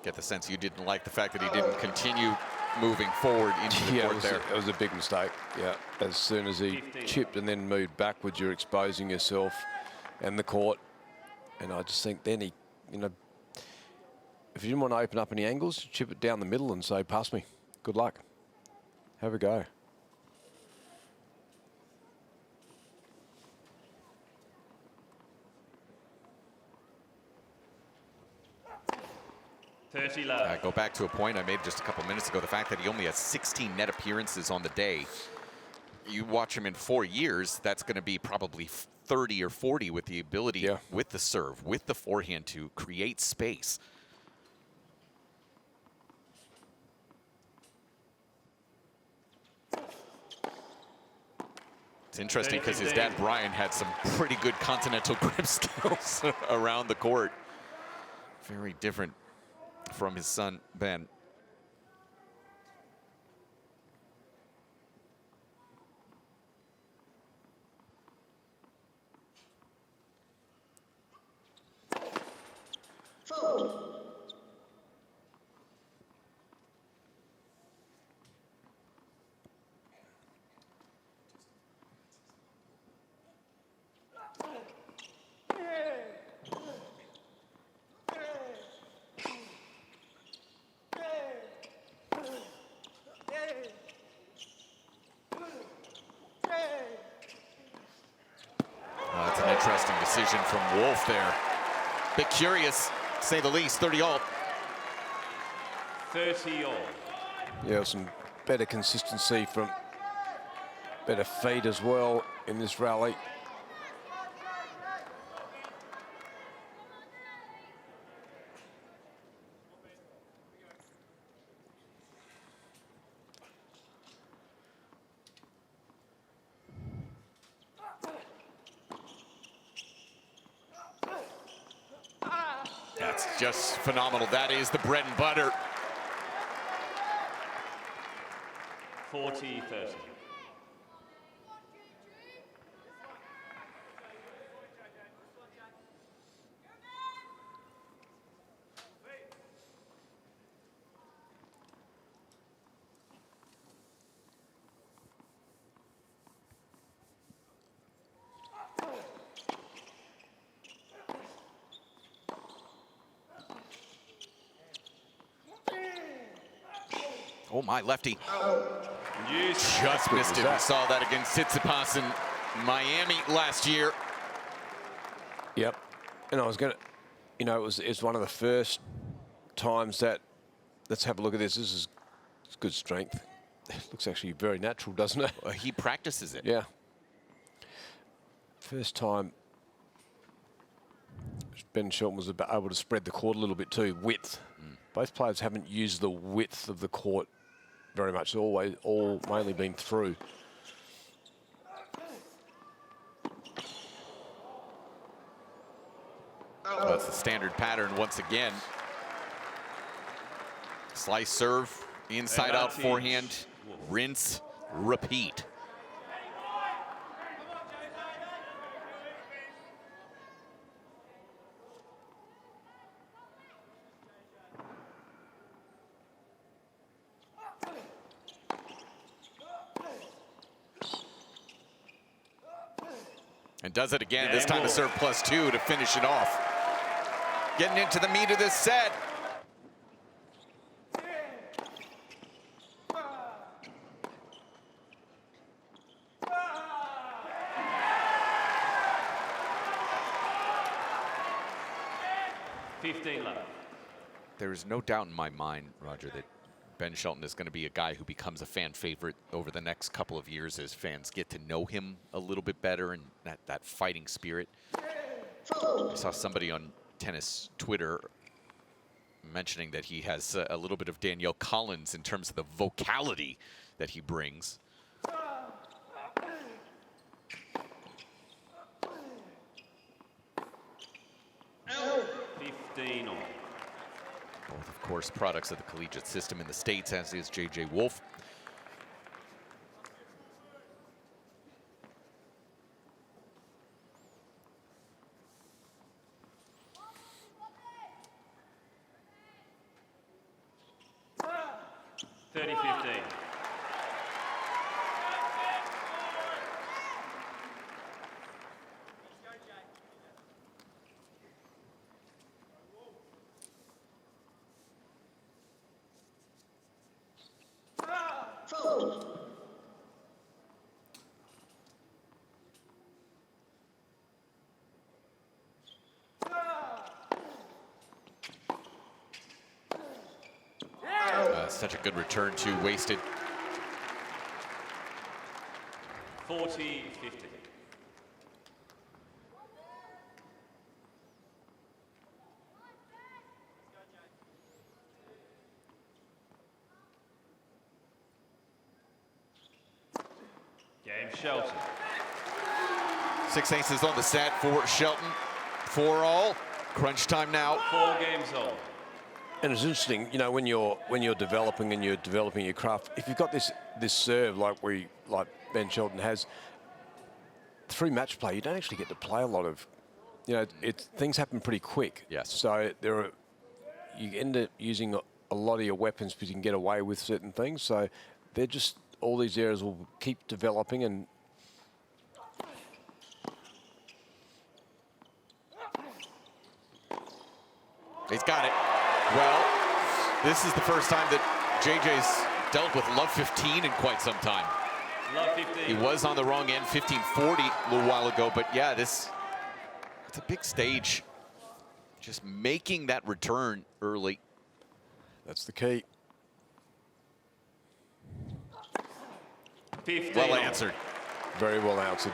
Get the sense you didn't like the fact that he didn't continue moving forward into the court there. It was a big mistake. Yeah, as soon as he 15. chipped and then moved backwards, you're exposing yourself and the court. And I just think then he, you know, if you didn't want to open up any angles, chip it down the middle and say, pass me. Good luck. Have a go. I go back to a point I made just a couple minutes ago. The fact that he only has 16 net appearances on the day. You watch him in 4 years, that's going to be probably 30 or 40 with the ability, with the serve, with the forehand to create space. It's interesting because his dad, Brian, had some pretty good continental grip skills around the court. Very different from his son, Ben. That's an interesting decision from Wolf there. Bit curious, to say the least. 30-all. 30-all. Yeah, some better consistency from better feet as well in this rally. That's just phenomenal. That is the bread and butter. 40-30. Oh, my lefty. Yes. Just missed it. We saw that against Tsitsipas in Miami last year. Yep. And I was going to, you know, it's one of the first times that, let's have a look at this. This is good strength. It looks actually very natural, doesn't it? He practices it. Yeah. First time Ben Shelton was able to spread the court a little bit too, width. Both players haven't used the width of the court very much. It's all mainly been through. That's the standard pattern once again. Slice serve, inside out forehand, rinse, repeat. And does it again, this time a serve +2 to finish it off. Getting into the meat of this set. There is no doubt in my mind, Roger, that Ben Shelton is going to be a guy who becomes a fan favorite over the next couple of years as fans get to know him a little bit better and that fighting spirit. I saw somebody on tennis Twitter mentioning that he has a little bit of Danielle Collins in terms of the vocality that he brings. Both, of course, products of the collegiate system in the States, as is J.J. Wolf. Such a good return to wasted. 40-50. Game Shelton. 6 aces on the set for Shelton. 4-all. Crunch time now. 4 games on. And it's interesting, you know, when you're developing and you're developing your craft, if you've got this serve like Ben Shelton has, through match play, you don't actually get to play a lot of, you know, things happen pretty quick. Yes. So you end up using a lot of your weapons because you can get away with certain things. So they're just, all these areas will keep developing and he's got it. Well, this is the first time that JJ's dealt with love 15 in quite some time. Love 15. He was on the wrong end, 15-40 a little while ago, but yeah, it's a big stage. Just making that return early. that's the key. 15. Well answered. Very well answered.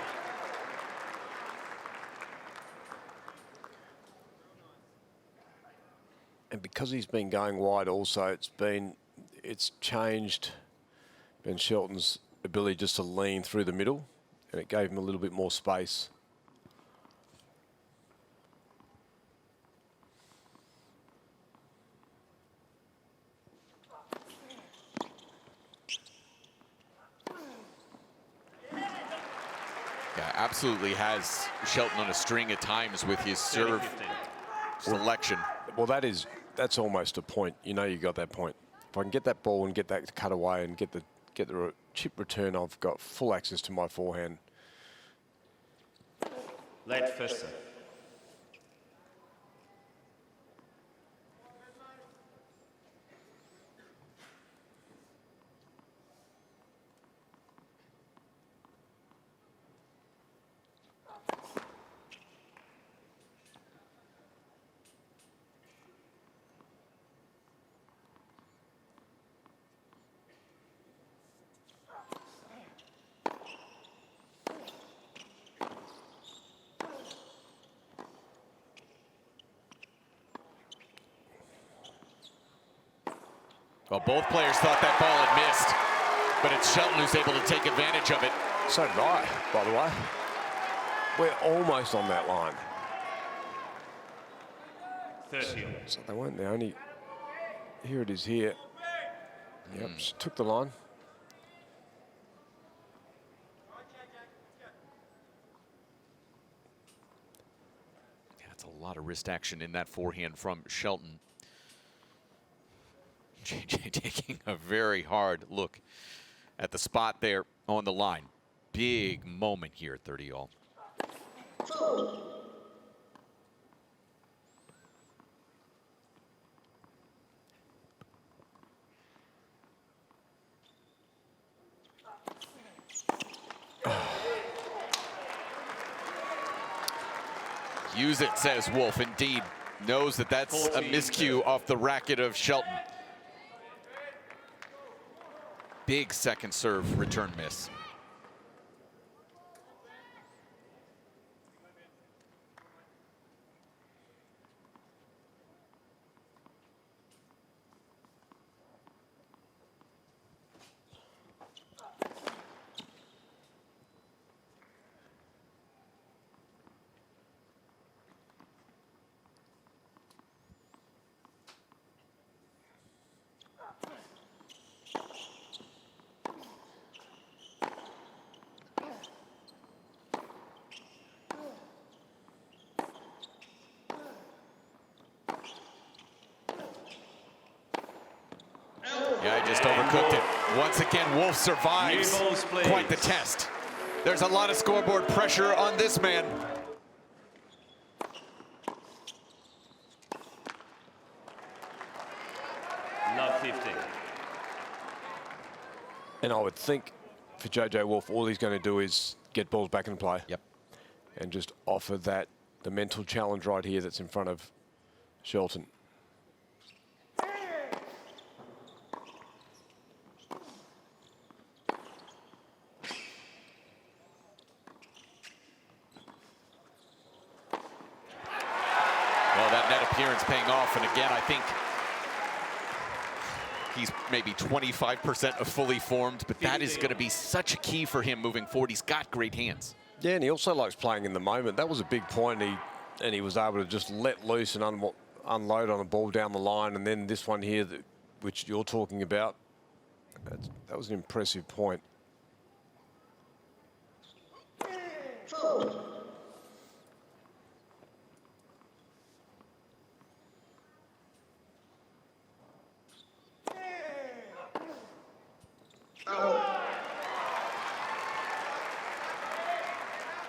And because he's been going wide also, it's changed Ben Shelton's ability just to lean through the middle, and it gave him a little bit more space. Yeah, absolutely has Shelton on a string at times with his serve 30-15. selection. Well, that's almost a point. You know you got that point. If I can get that ball and get that cut away and get the chip return, I've got full access to my forehand. Late first serve. Well, both players thought that ball had missed, but it's Shelton who's able to take advantage of it. So did I, by the way. We're almost on that line. 30 all. So they weren't the only. Here it is here. Yep, took the line. Yeah, that's a lot of wrist action in that forehand from Shelton. JJ taking a very hard look at the spot there on the line. Big moment here at 30 all. Use it, says Wolf. Indeed, knows that that's a miscue off the racket of Shelton. Big second serve return miss. Yeah, I just overcooked it. Once again, Wolf survives quite the test. There's a lot of scoreboard pressure on this man. Love 50. And I would think for JJ Wolf, all he's going to do is get balls back in play. Yep. And just offer that, the mental challenge right here that's in front of Shelton. Well, that net appearance paying off, and again, I think he's maybe 25% of fully formed, but that is going to be such a key for him moving forward. He's got great hands. Yeah, and he also likes playing in the moment. That was a big point. He was able to just let loose and unload on a ball down the line, and then this one here, which you're talking about, that was an impressive point.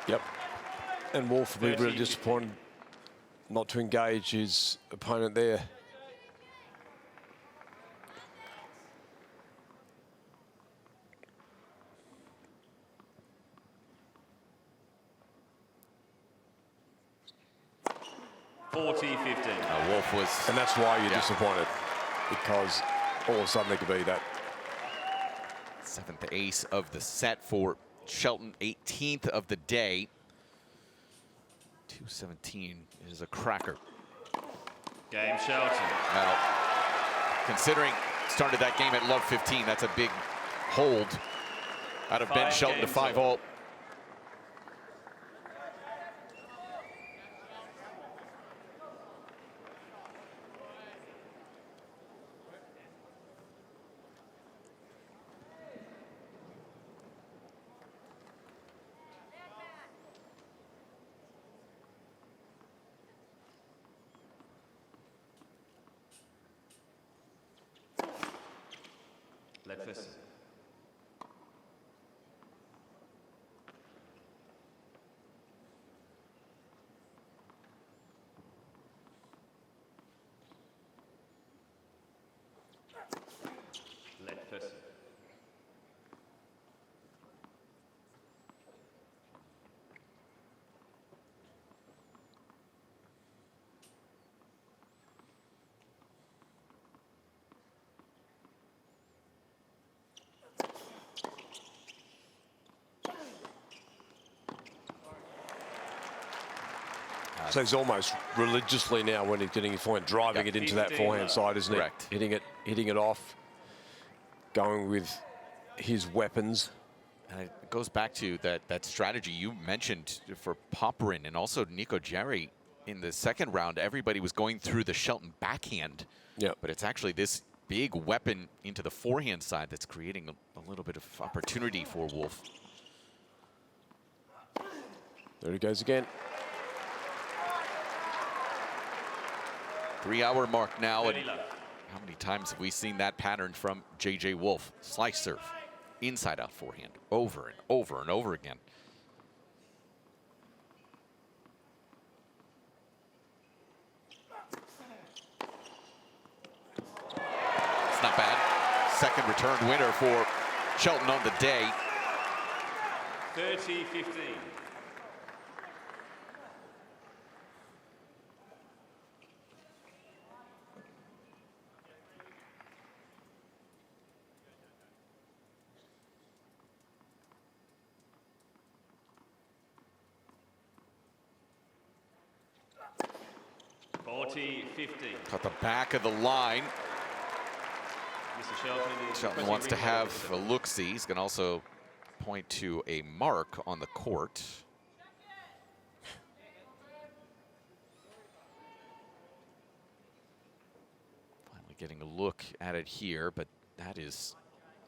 Yep. And Wolf will be really disappointed not to engage his opponent there. Wolf was... And that's why you're disappointed, because all of a sudden there could be that. 7th ace of the set for Shelton, 18th of the day. 217 is a cracker. Game Shelton. Well, considering started that game at love 15, that's a big hold out of Ben Shelton to 5-all. Let first. Let first. So he's almost religiously now, when he's getting his forehand, driving it into that 15 forehand side, isn't he? Correct. Hitting it off, going with his weapons. And it goes back to that strategy you mentioned for Popperin and also Nico Jarry in the second round. Everybody was going through the Shelton backhand. Yep. But it's actually this big weapon into the forehand side that's creating a little bit of opportunity for Wolf. There he goes again. 3-hour mark now. And 30 left. how many times have we seen that pattern from JJ Wolf? Slice serve, inside out forehand, over and over and over again. It's not bad. Second return winner for Shelton on the day. 30-15. Cut the back of the line. Mr. Shelton, Shelton wants to have a look-see. He's going to also point to a mark on the court. Finally getting a look at it here, but that is,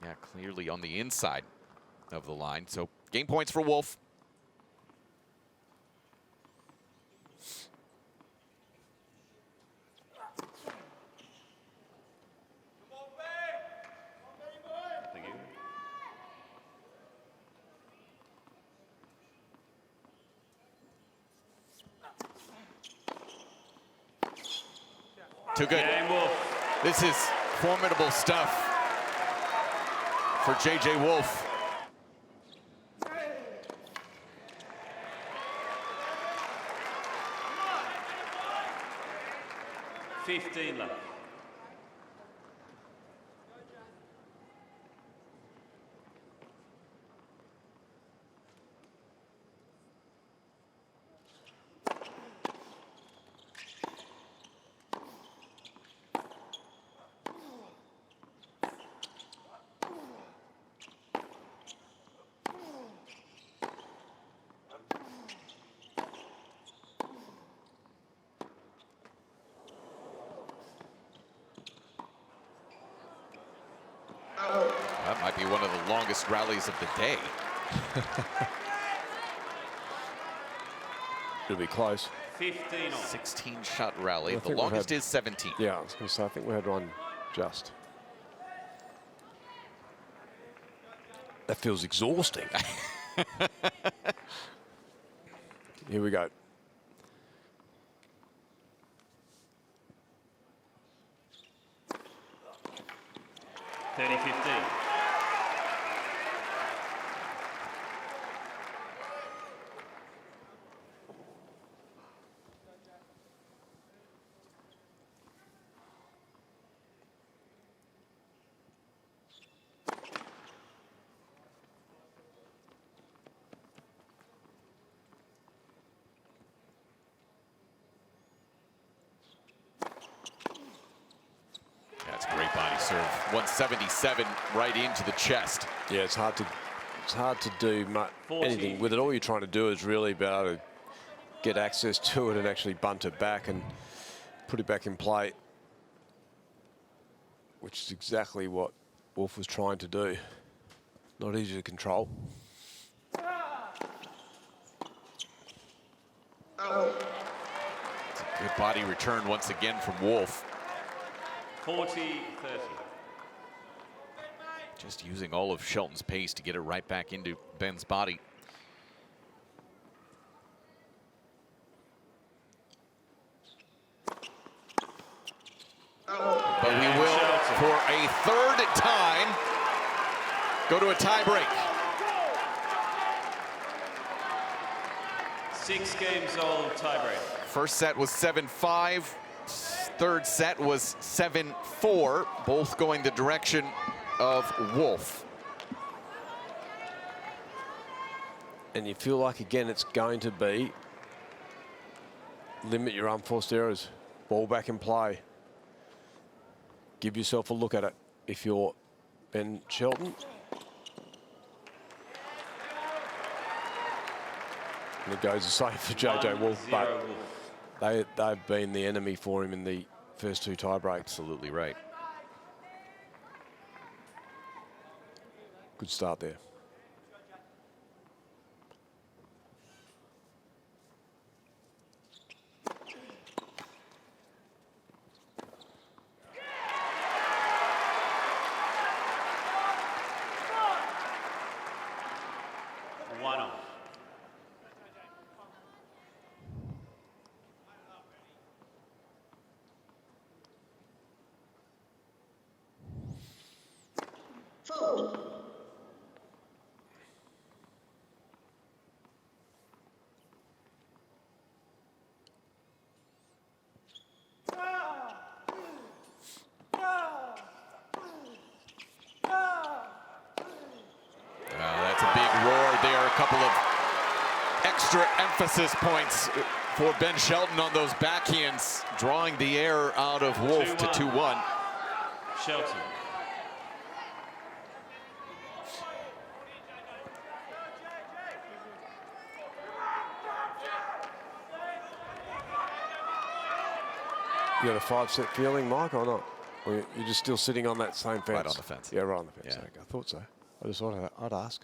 yeah, clearly on the inside of the line. So game points for Wolf. Thank you. Too good. Game Wolf. This is formidable stuff for JJ Wolf. $15 left. That might be one of the longest rallies of the day. It'll be close. 15 on. 16-shot rally. I The think we've longest had- is 17. Yeah, I was going to say, I think we had one just. That feels exhausting. Here we go. $30-15. That's a great body serve. 177 right into the chest. Yeah, it's hard to do anything with it. All you're trying to do is really be able to get access to it and actually bunt it back and put it back in play, which is exactly what Wolf was trying to do. Not easy to control. It's a good body return once again from Wolf. 40-30. Just using all of Shelton's pace to get it right back into Ben's body. But we will, for a third time, go to a tie-break. 6 games old tiebreak. First set was 7-5. Third set was 7-4, both going the direction of Wolf. And you feel like, again, it's going to be limit your unforced errors. Ball back in play. Give yourself a look at it if you're Ben Shelton. And it goes the same for JJ Wolf, but they've been the enemy for him in the first 2 tie breaks. Absolutely right. Good start there. Emphasis points for Ben Shelton on those backhands, drawing the air out of Wolf to 2-1. Shelton. You got a 5-set feeling, Mike, or not? Or you're just still sitting on that same fence? Right on the fence. Yeah, right on the fence. Yeah. Okay, I thought so. I just thought I'd ask.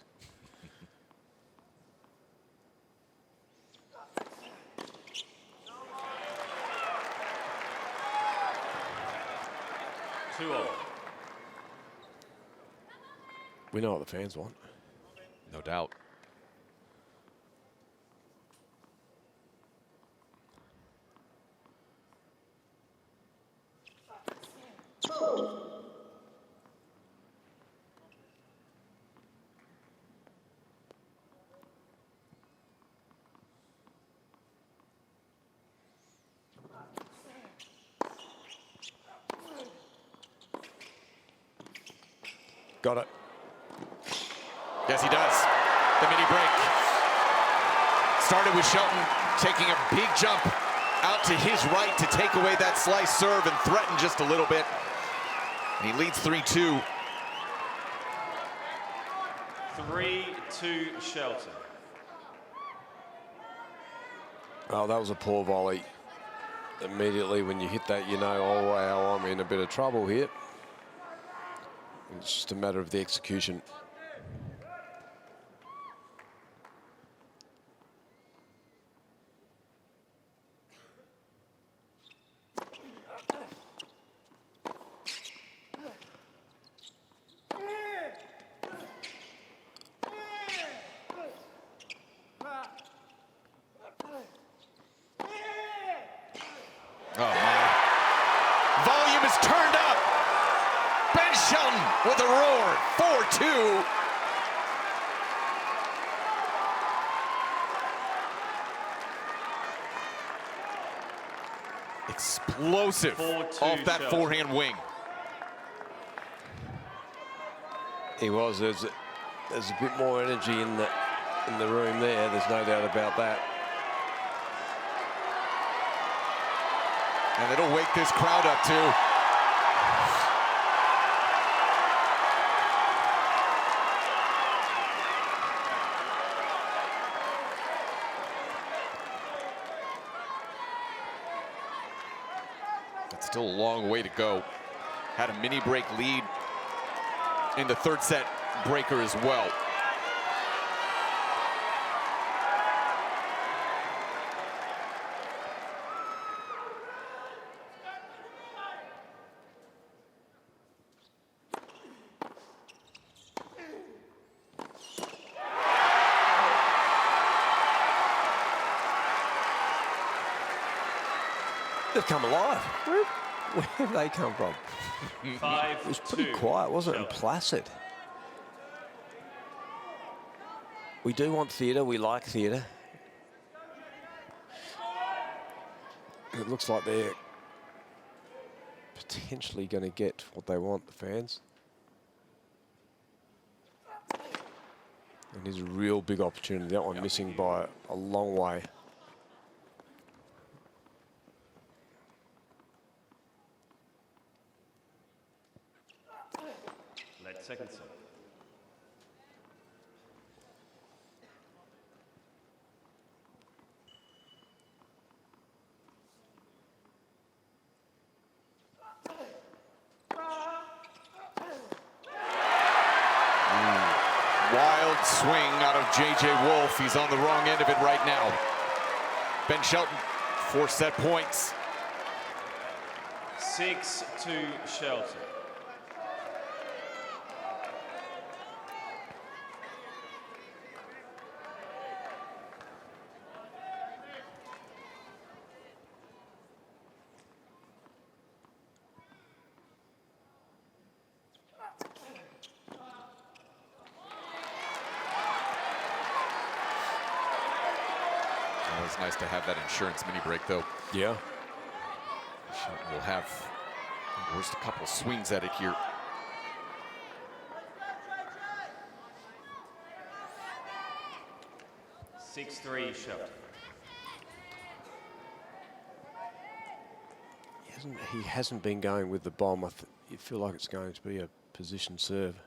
We know what the fans want. No doubt. Got it. Yes, he does. The mini break. Started with Shelton taking a big jump out to his right to take away that slice serve and threaten just a little bit. And he leads 3-2. 3-2 Shelton. Oh, that was a poor volley. Immediately when you hit that, you know, oh, wow, I'm in a bit of trouble here. It's just a matter of the execution. Oh, my. Volume is turned up. Ben Shelton with a roar. 4-2. Explosive off that Shelton. forehand wing. He was. There's a bit more energy in the room there. There's no doubt about that. And it'll wake this crowd up too. But still a long way to go. Had a mini break lead in the third set breaker as well. they've come alive. Where have they come from? 5-2. It was pretty quiet, wasn't it? And placid. We do want theatre. We like theatre. It looks like they're potentially going to get what they want, the fans. And here's a real big opportunity. That one missing by a long way. Late second set. Wild swing out of J.J. Wolf. He's on the wrong end of it right now. Ben Shelton, 4-set points. 6-2 Shelton. It's nice to have that insurance mini break, though. Yeah. We'll have just a couple swings at it here. Six-3 Shelton. He hasn't been going with the bomb. You feel like it's going to be a position serve.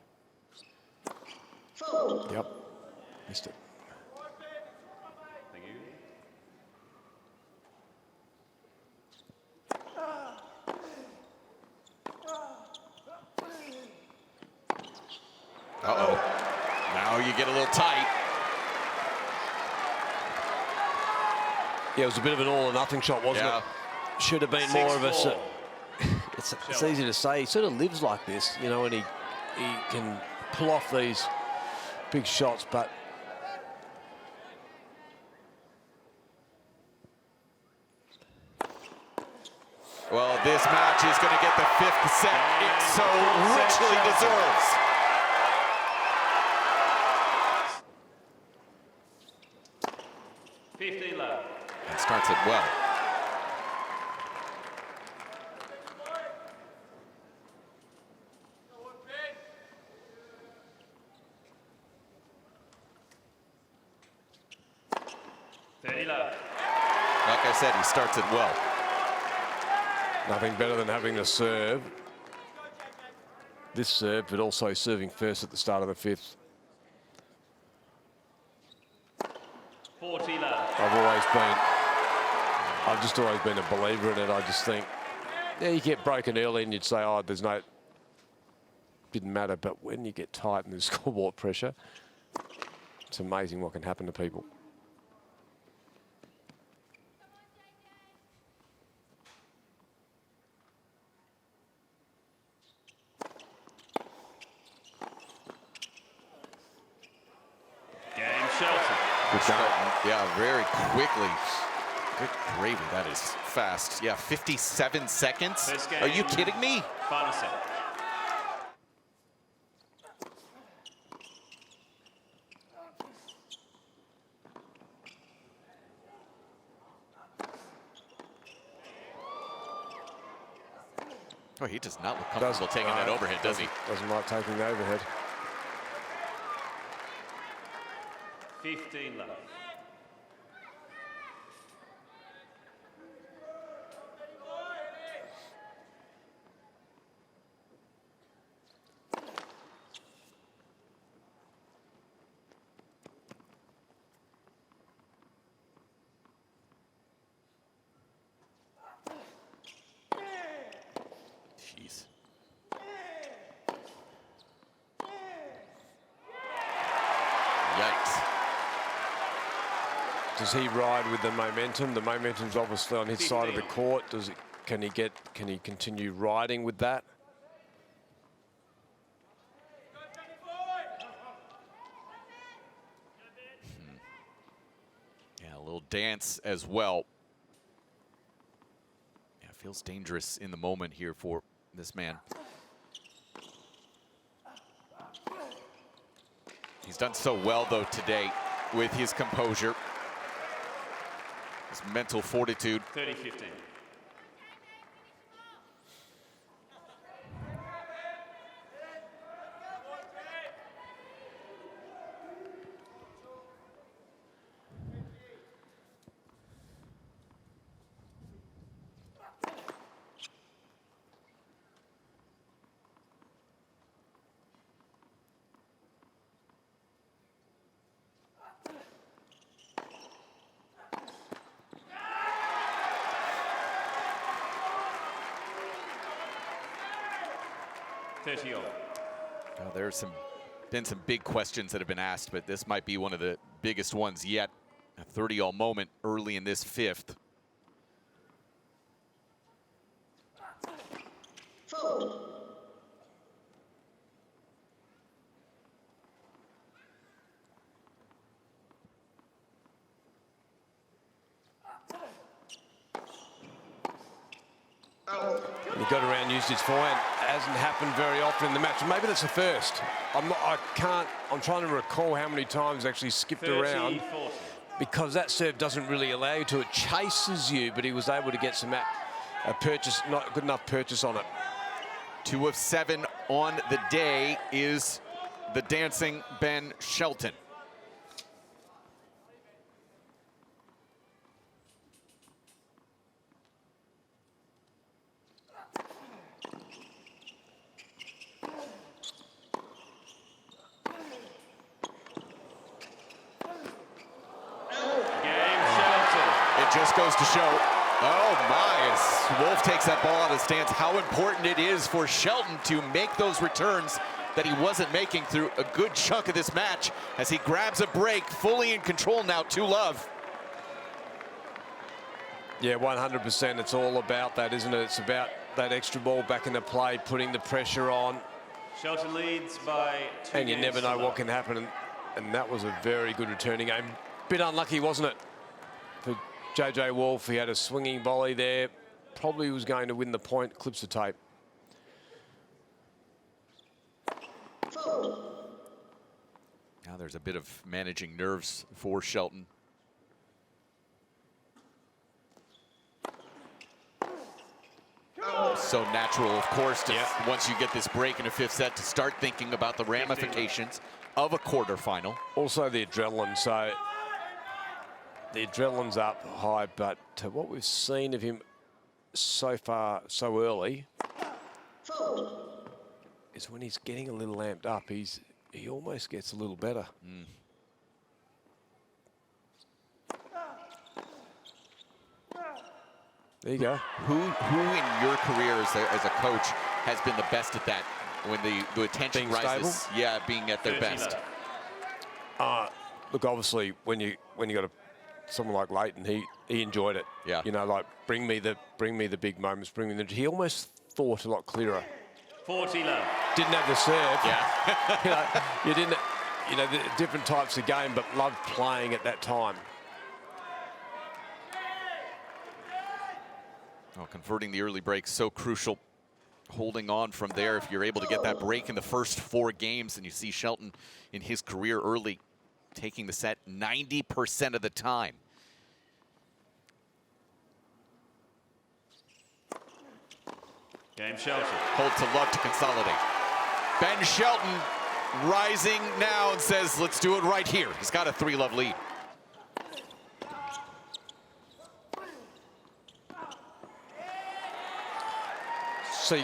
Yep. Missed it. Thank you. Uh-oh. Now you get a little tight. Yeah, it was a bit of an all or nothing shot, wasn't it? Should have been more of a... 6-4. It's easy to say. He sort of lives like this, you know, and he can pull off these big shots, but... Well, this match is going to get the 5th set it so richly deserves. And starts it well. Like I said, he starts it well. Nothing better than having the serve. This serve, but also serving first at the start of the 5th. I've just always been a believer in it. I just think, yeah, you get broken early and you'd say, oh, didn't matter. But when you get tight and there's scoreboard pressure, it's amazing what can happen to people. Yeah, very quickly. Good gravy, that is fast. Yeah, 57 seconds. Are you kidding me? Final set. Oh, he does not look comfortable taking that overhead, does he? Doesn't like taking the overhead. 15 left. Jeez. Yikes. Does he ride with the momentum? The momentum's obviously on his side of the court. Can he continue riding with that? Yeah, a little dance as well. Yeah, Feels dangerous in the moment here for this man. He's done so well, though, today with his composure, his mental fortitude. 30-15. There's been some big questions that have been asked, but this might be one of the biggest ones yet. A 30-all moment early in this fifth. Fold. He got around, used his forehand. Hasn't happened very often in the match. Maybe that's the first. I'm trying to recall how many times actually skipped around, because that serve doesn't really allow you to. It chases you, but he was able to get some purchase, not good enough purchase on it. 2 of 7 on the day is the dancing Ben Shelton. Just goes to show, oh my, as Wolf takes that ball out of stance, how important it is for Shelton to make those returns that he wasn't making through a good chunk of this match, as he grabs a break, fully in control now, 2-love. Yeah, 100%. It's all about that, isn't it? It's about that extra ball back into play, putting the pressure on. Shelton leads by 2 And you games never know to what can happen. And that was a very good returning game. Bit unlucky, wasn't it, for JJ Wolf? He had a swinging volley there. Probably was going to win the point. Clips the tape. Now there's a bit of managing nerves for Shelton. So natural, of course, to once you get this break in a fifth set, to start thinking about the ramifications of a quarterfinal. Also the adrenaline. So the adrenaline's up high, but what we've seen of him so far, so early, is when he's getting a little amped up, he almost gets a little better. There you go. Who in your career as a coach has been the best at that? When the attention Being rises, stable? yeah, being at their best. Look, obviously, when you got someone like Leighton, he enjoyed it. Yeah. You know, like bring me the big moments, he almost thought a lot clearer. 40-love. Didn't have the serve. Yeah. You didn't. You know, the different types of game, but loved playing at that time. Oh, converting the early break so crucial. Holding on from there, if you're able to get that break in the first 4 games, and you see Shelton in his career early taking the set 90% of the time. Game Shelton. Hold to love to consolidate. Ben Shelton rising now and says, let's do it right here. He's got a 3-love lead. So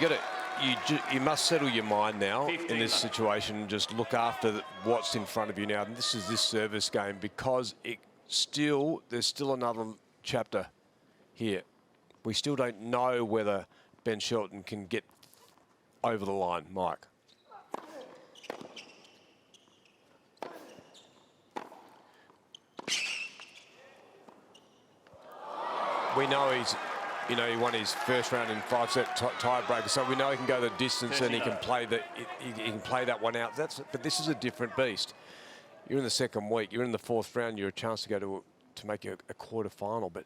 you must settle your mind now in this situation and just look after what's in front of you now. And this is this service game, because there's still another chapter here. We still don't know whether Ben Shelton can get over the line, Mike. We know he won his first round in 5-set tiebreaker, so we know he can go the distance and he can play that one out. But this is a different beast. You're in the second week. You're in the 4th round. You're a chance to go to make a quarter final. But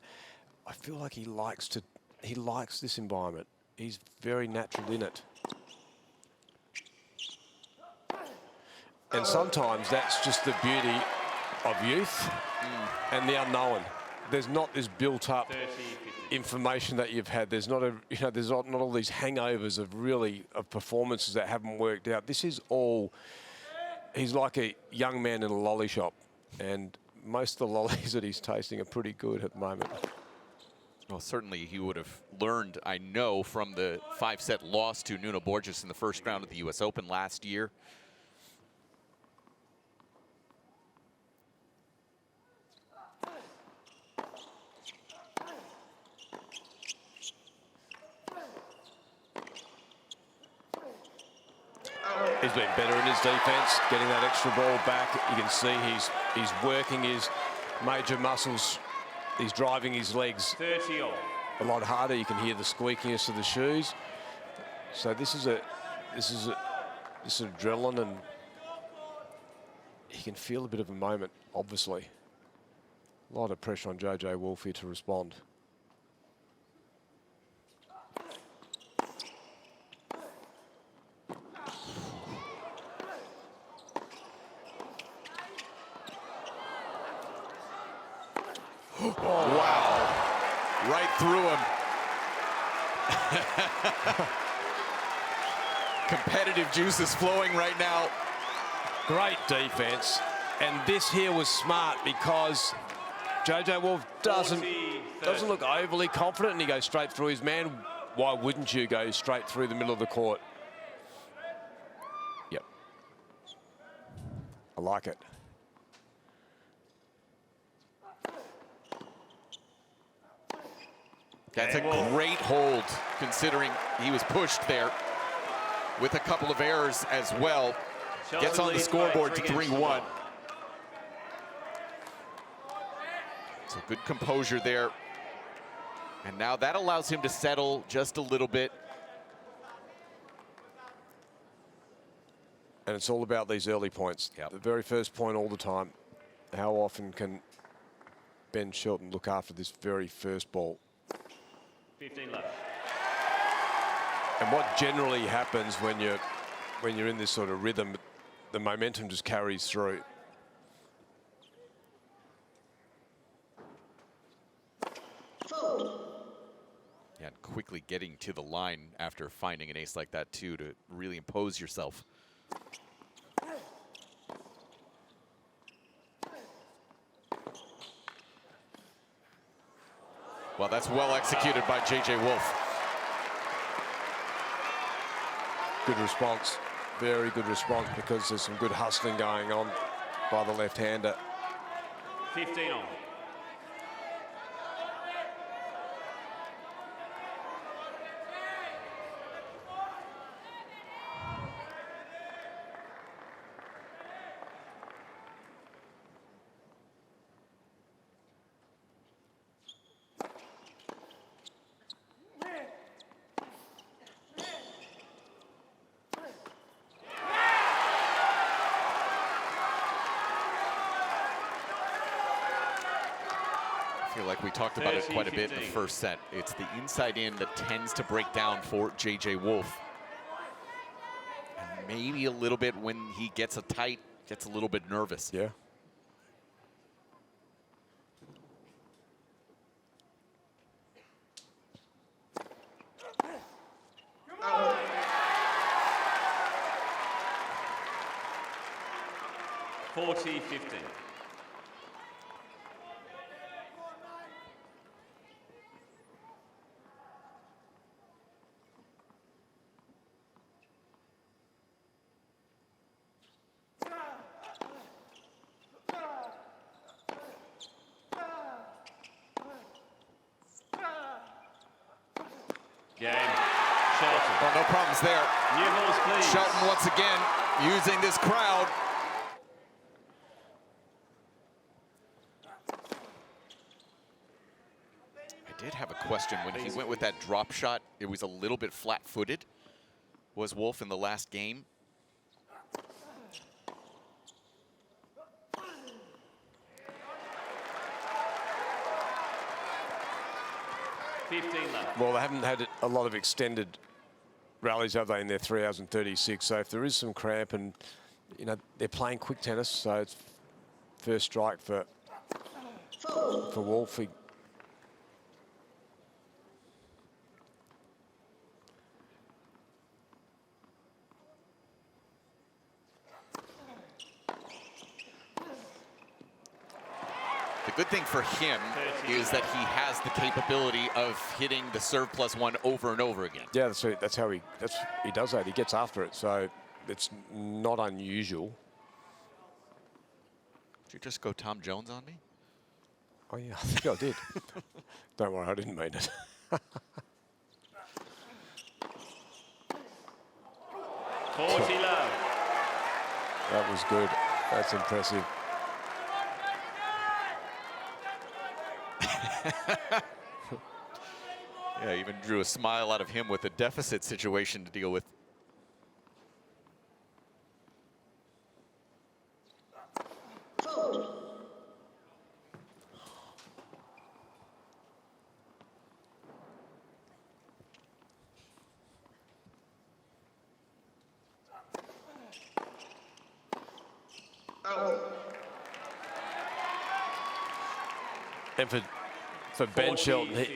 I feel like he likes to he likes this environment. He's very natural in it. And sometimes that's just the beauty of youth and the unknown. There's not this built-up information that you've had. There's not there's not all these hangovers of performances that haven't worked out. This is all. He's like a young man in a lolly shop, and most of the lollies that he's tasting are pretty good at the moment. Well, certainly he would have learned, I know, from the 5-set loss to Nuno Borges in the first round of the U.S. Open last year. He's been better in his defence, getting that extra ball back. You can see he's working his major muscles. He's driving his legs 30 all. a lot harder. You can hear the squeakiness of the shoes. So this is adrenaline, and he can feel a bit of a moment, obviously. A lot of pressure on JJ Wolf here to respond. Oh, wow. Right through him. Competitive juices flowing right now. Great defense. And this here was smart because JJ Wolf doesn't look overly confident, and he goes straight through his man. Why wouldn't you go straight through the middle of the court? Yep. I like it. That's a great hold, considering he was pushed there with a couple of errors as well. Gets on the scoreboard to 3-1. So good composure there. And now that allows him to settle just a little bit. And it's all about these early points. Yep. The very first point all the time. How often can Ben Shelton look after this very first ball? 15 left. And what generally happens when you're in this sort of rhythm, the momentum just carries through. Yeah, and quickly getting to the line after finding an ace like that too, to really impose yourself. Well, that's well executed by JJ Wolf. Good response, very good response, because there's some good hustling going on by the left-hander. 15 on. I feel like we talked about it quite a bit in the first set. It's the inside in that tends to break down for JJ Wolf. And maybe a little bit when he gets a tight, gets a little bit nervous. Yeah. Oh. 40-15. Game. Shelton. Well, no problems there. New balls, please. Shelton once again using this crowd. I did have a question when he went with that drop shot. It was a little bit flat-footed. Was Wolf in the last game? 15 love. Well, they haven't had a lot of extended rallies, have they, in their 3 hours and 36. So if there is some cramp, and you know they're playing quick tennis, so it's first strike for Wolf. The good thing for him is that he has the capability of hitting the serve +1 over and over again. Yeah, that's how he does that. He gets after it, so it's not unusual. Did you just go Tom Jones on me? Oh yeah, I think I did. Don't worry, I didn't mean it. 40 love. That was good. That's impressive. Yeah, even drew a smile out of him with a deficit situation to deal with. And for Ben Shelton,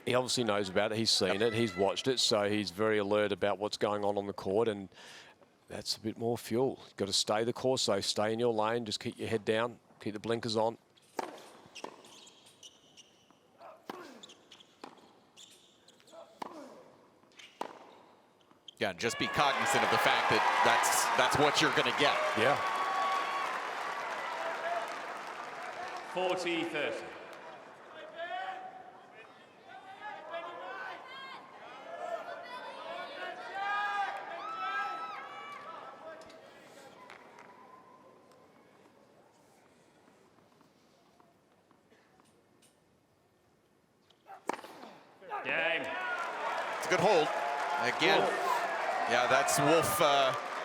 he obviously knows about it. He's seen it. He's watched it. So he's very alert about what's going on the court. And that's a bit more fuel. You've got to stay the course, so stay in your lane. Just keep your head down. Keep the blinkers on. Yeah, just be cognizant of the fact that that's what you're going to get. Yeah. 40-30. Game. It's a good hold. Again, yeah, that's Wolf.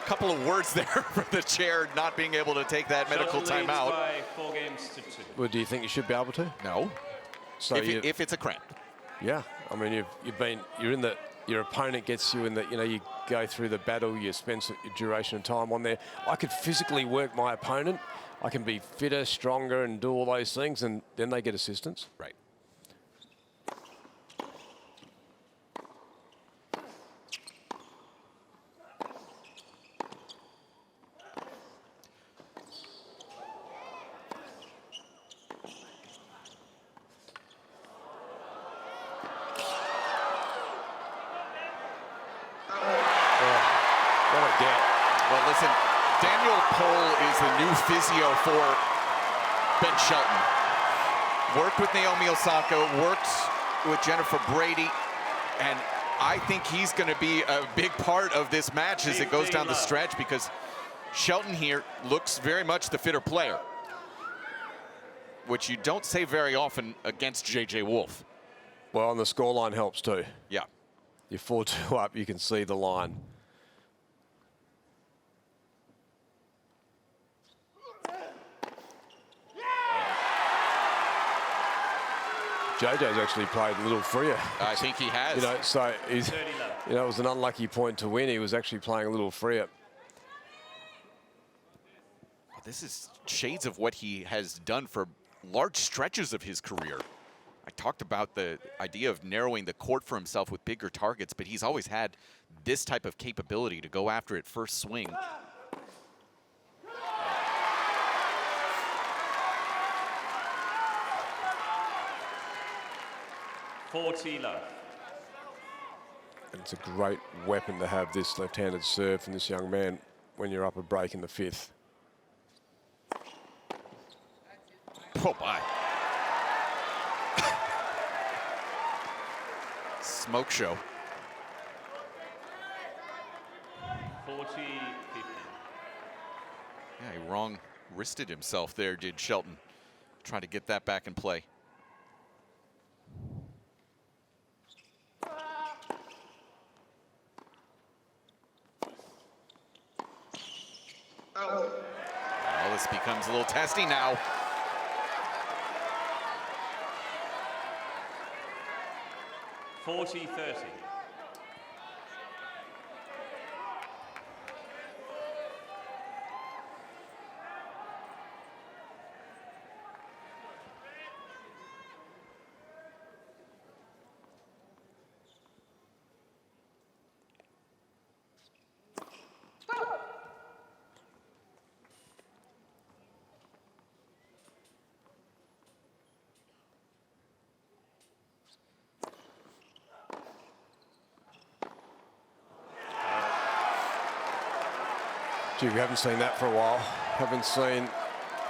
Couple of words there for the chair not being able to take that medical Shelton leads timeout. by 4 games to 2. Well, do you think you should be able to? No. So if it's a cramp. yeah, I mean, your opponent gets you in the, you go through the battle, you spend some duration of time on there. I could physically work my opponent. I can be fitter, stronger, and do all those things, and then they get assistance. Right. Well, listen, Daniel Pohl is the new physio for Ben Shelton. Worked with Naomi Osaka, worked with Jennifer Brady, and I think he's going to be a big part of this match as it goes down the stretch, because Shelton here looks very much the fitter player, which you don't say very often against J.J. Wolf. Well, and the scoreline helps too. Yeah. You're 4-2 up, you can see the line. JJ's actually played a little freer. I think he has. So he's, it was an unlucky point to win. He was actually playing a little freer. This is shades of what he has done for large stretches of his career. I talked about the idea of narrowing the court for himself with bigger targets, but he's always had this type of capability to go after it first swing. love. And it's a great weapon to have, this left-handed serve from this young man when you're up a break in the 5th. Oh, my. Smoke show. 40-50. Yeah, he wrong wristed himself there, did Shelton. Try to get that back in play. Well, this becomes a little testy now. 40-30. Gee, we haven't seen that for a while. Haven't seen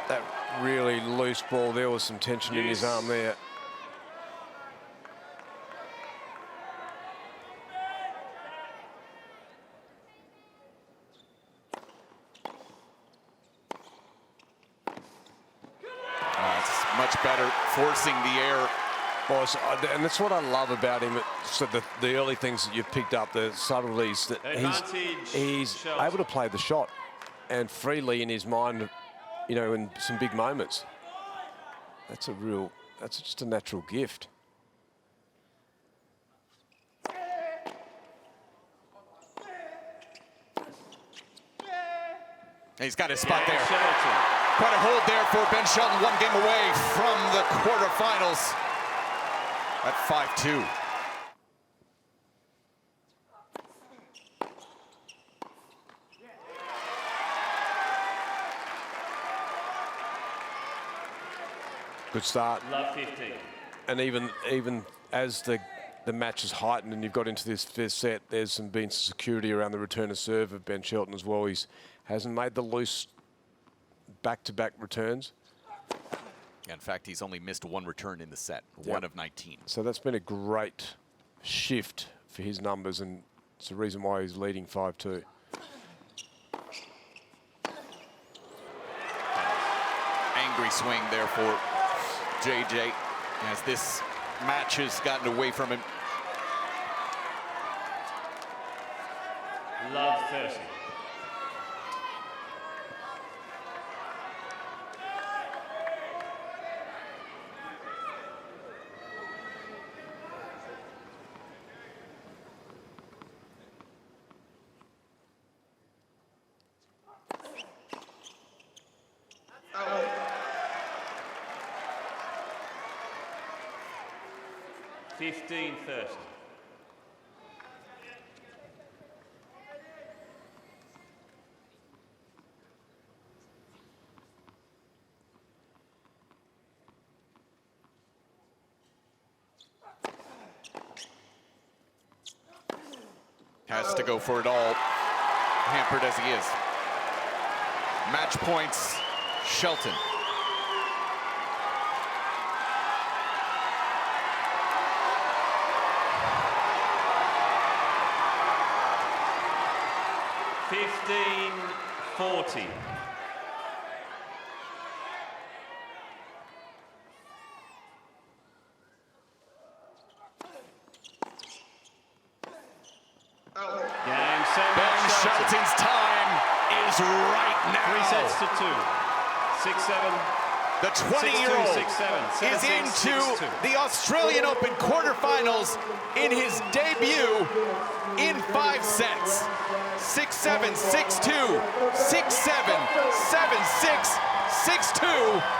that really loose ball. There was some tension in his arm there. It's much better forcing the air. Well, and that's what I love about him. So the early things that you've picked up, the subtleties, that he's Shelton. able to play the shot and freely in his mind, you know, in some big moments. That's just a natural gift. He's got his spot there. Shelton. Quite a hold there for Ben Shelton. One game away from the quarterfinals at 5-2. Good start. Love 15. And even as the match has heightened and you've got into this fifth set, there's been some security around the return of serve of Ben Shelton as well. He hasn't made the loose back-to-back returns. In fact, he's only missed one return in the set, Yep. 1 of 19. So that's been a great shift for his numbers, and it's the reason why he's leading 5-2. Angry swing there for JJ as this match has gotten away from him. Love 30. Out. 15-30. Has to go for it all, hampered as he is. Match points, Shelton. $15-40. Out. Game, set, Ben match, Shelton. Shelton's time is right now. 3 sets to 2. 6-7. The 20-year-old 6-2, 6-7. is 7-6, into 6-2. the Australian Open quarterfinals in his debut in 5 sets. 6-7, 6-2, 6-7, 7-6, 6-2.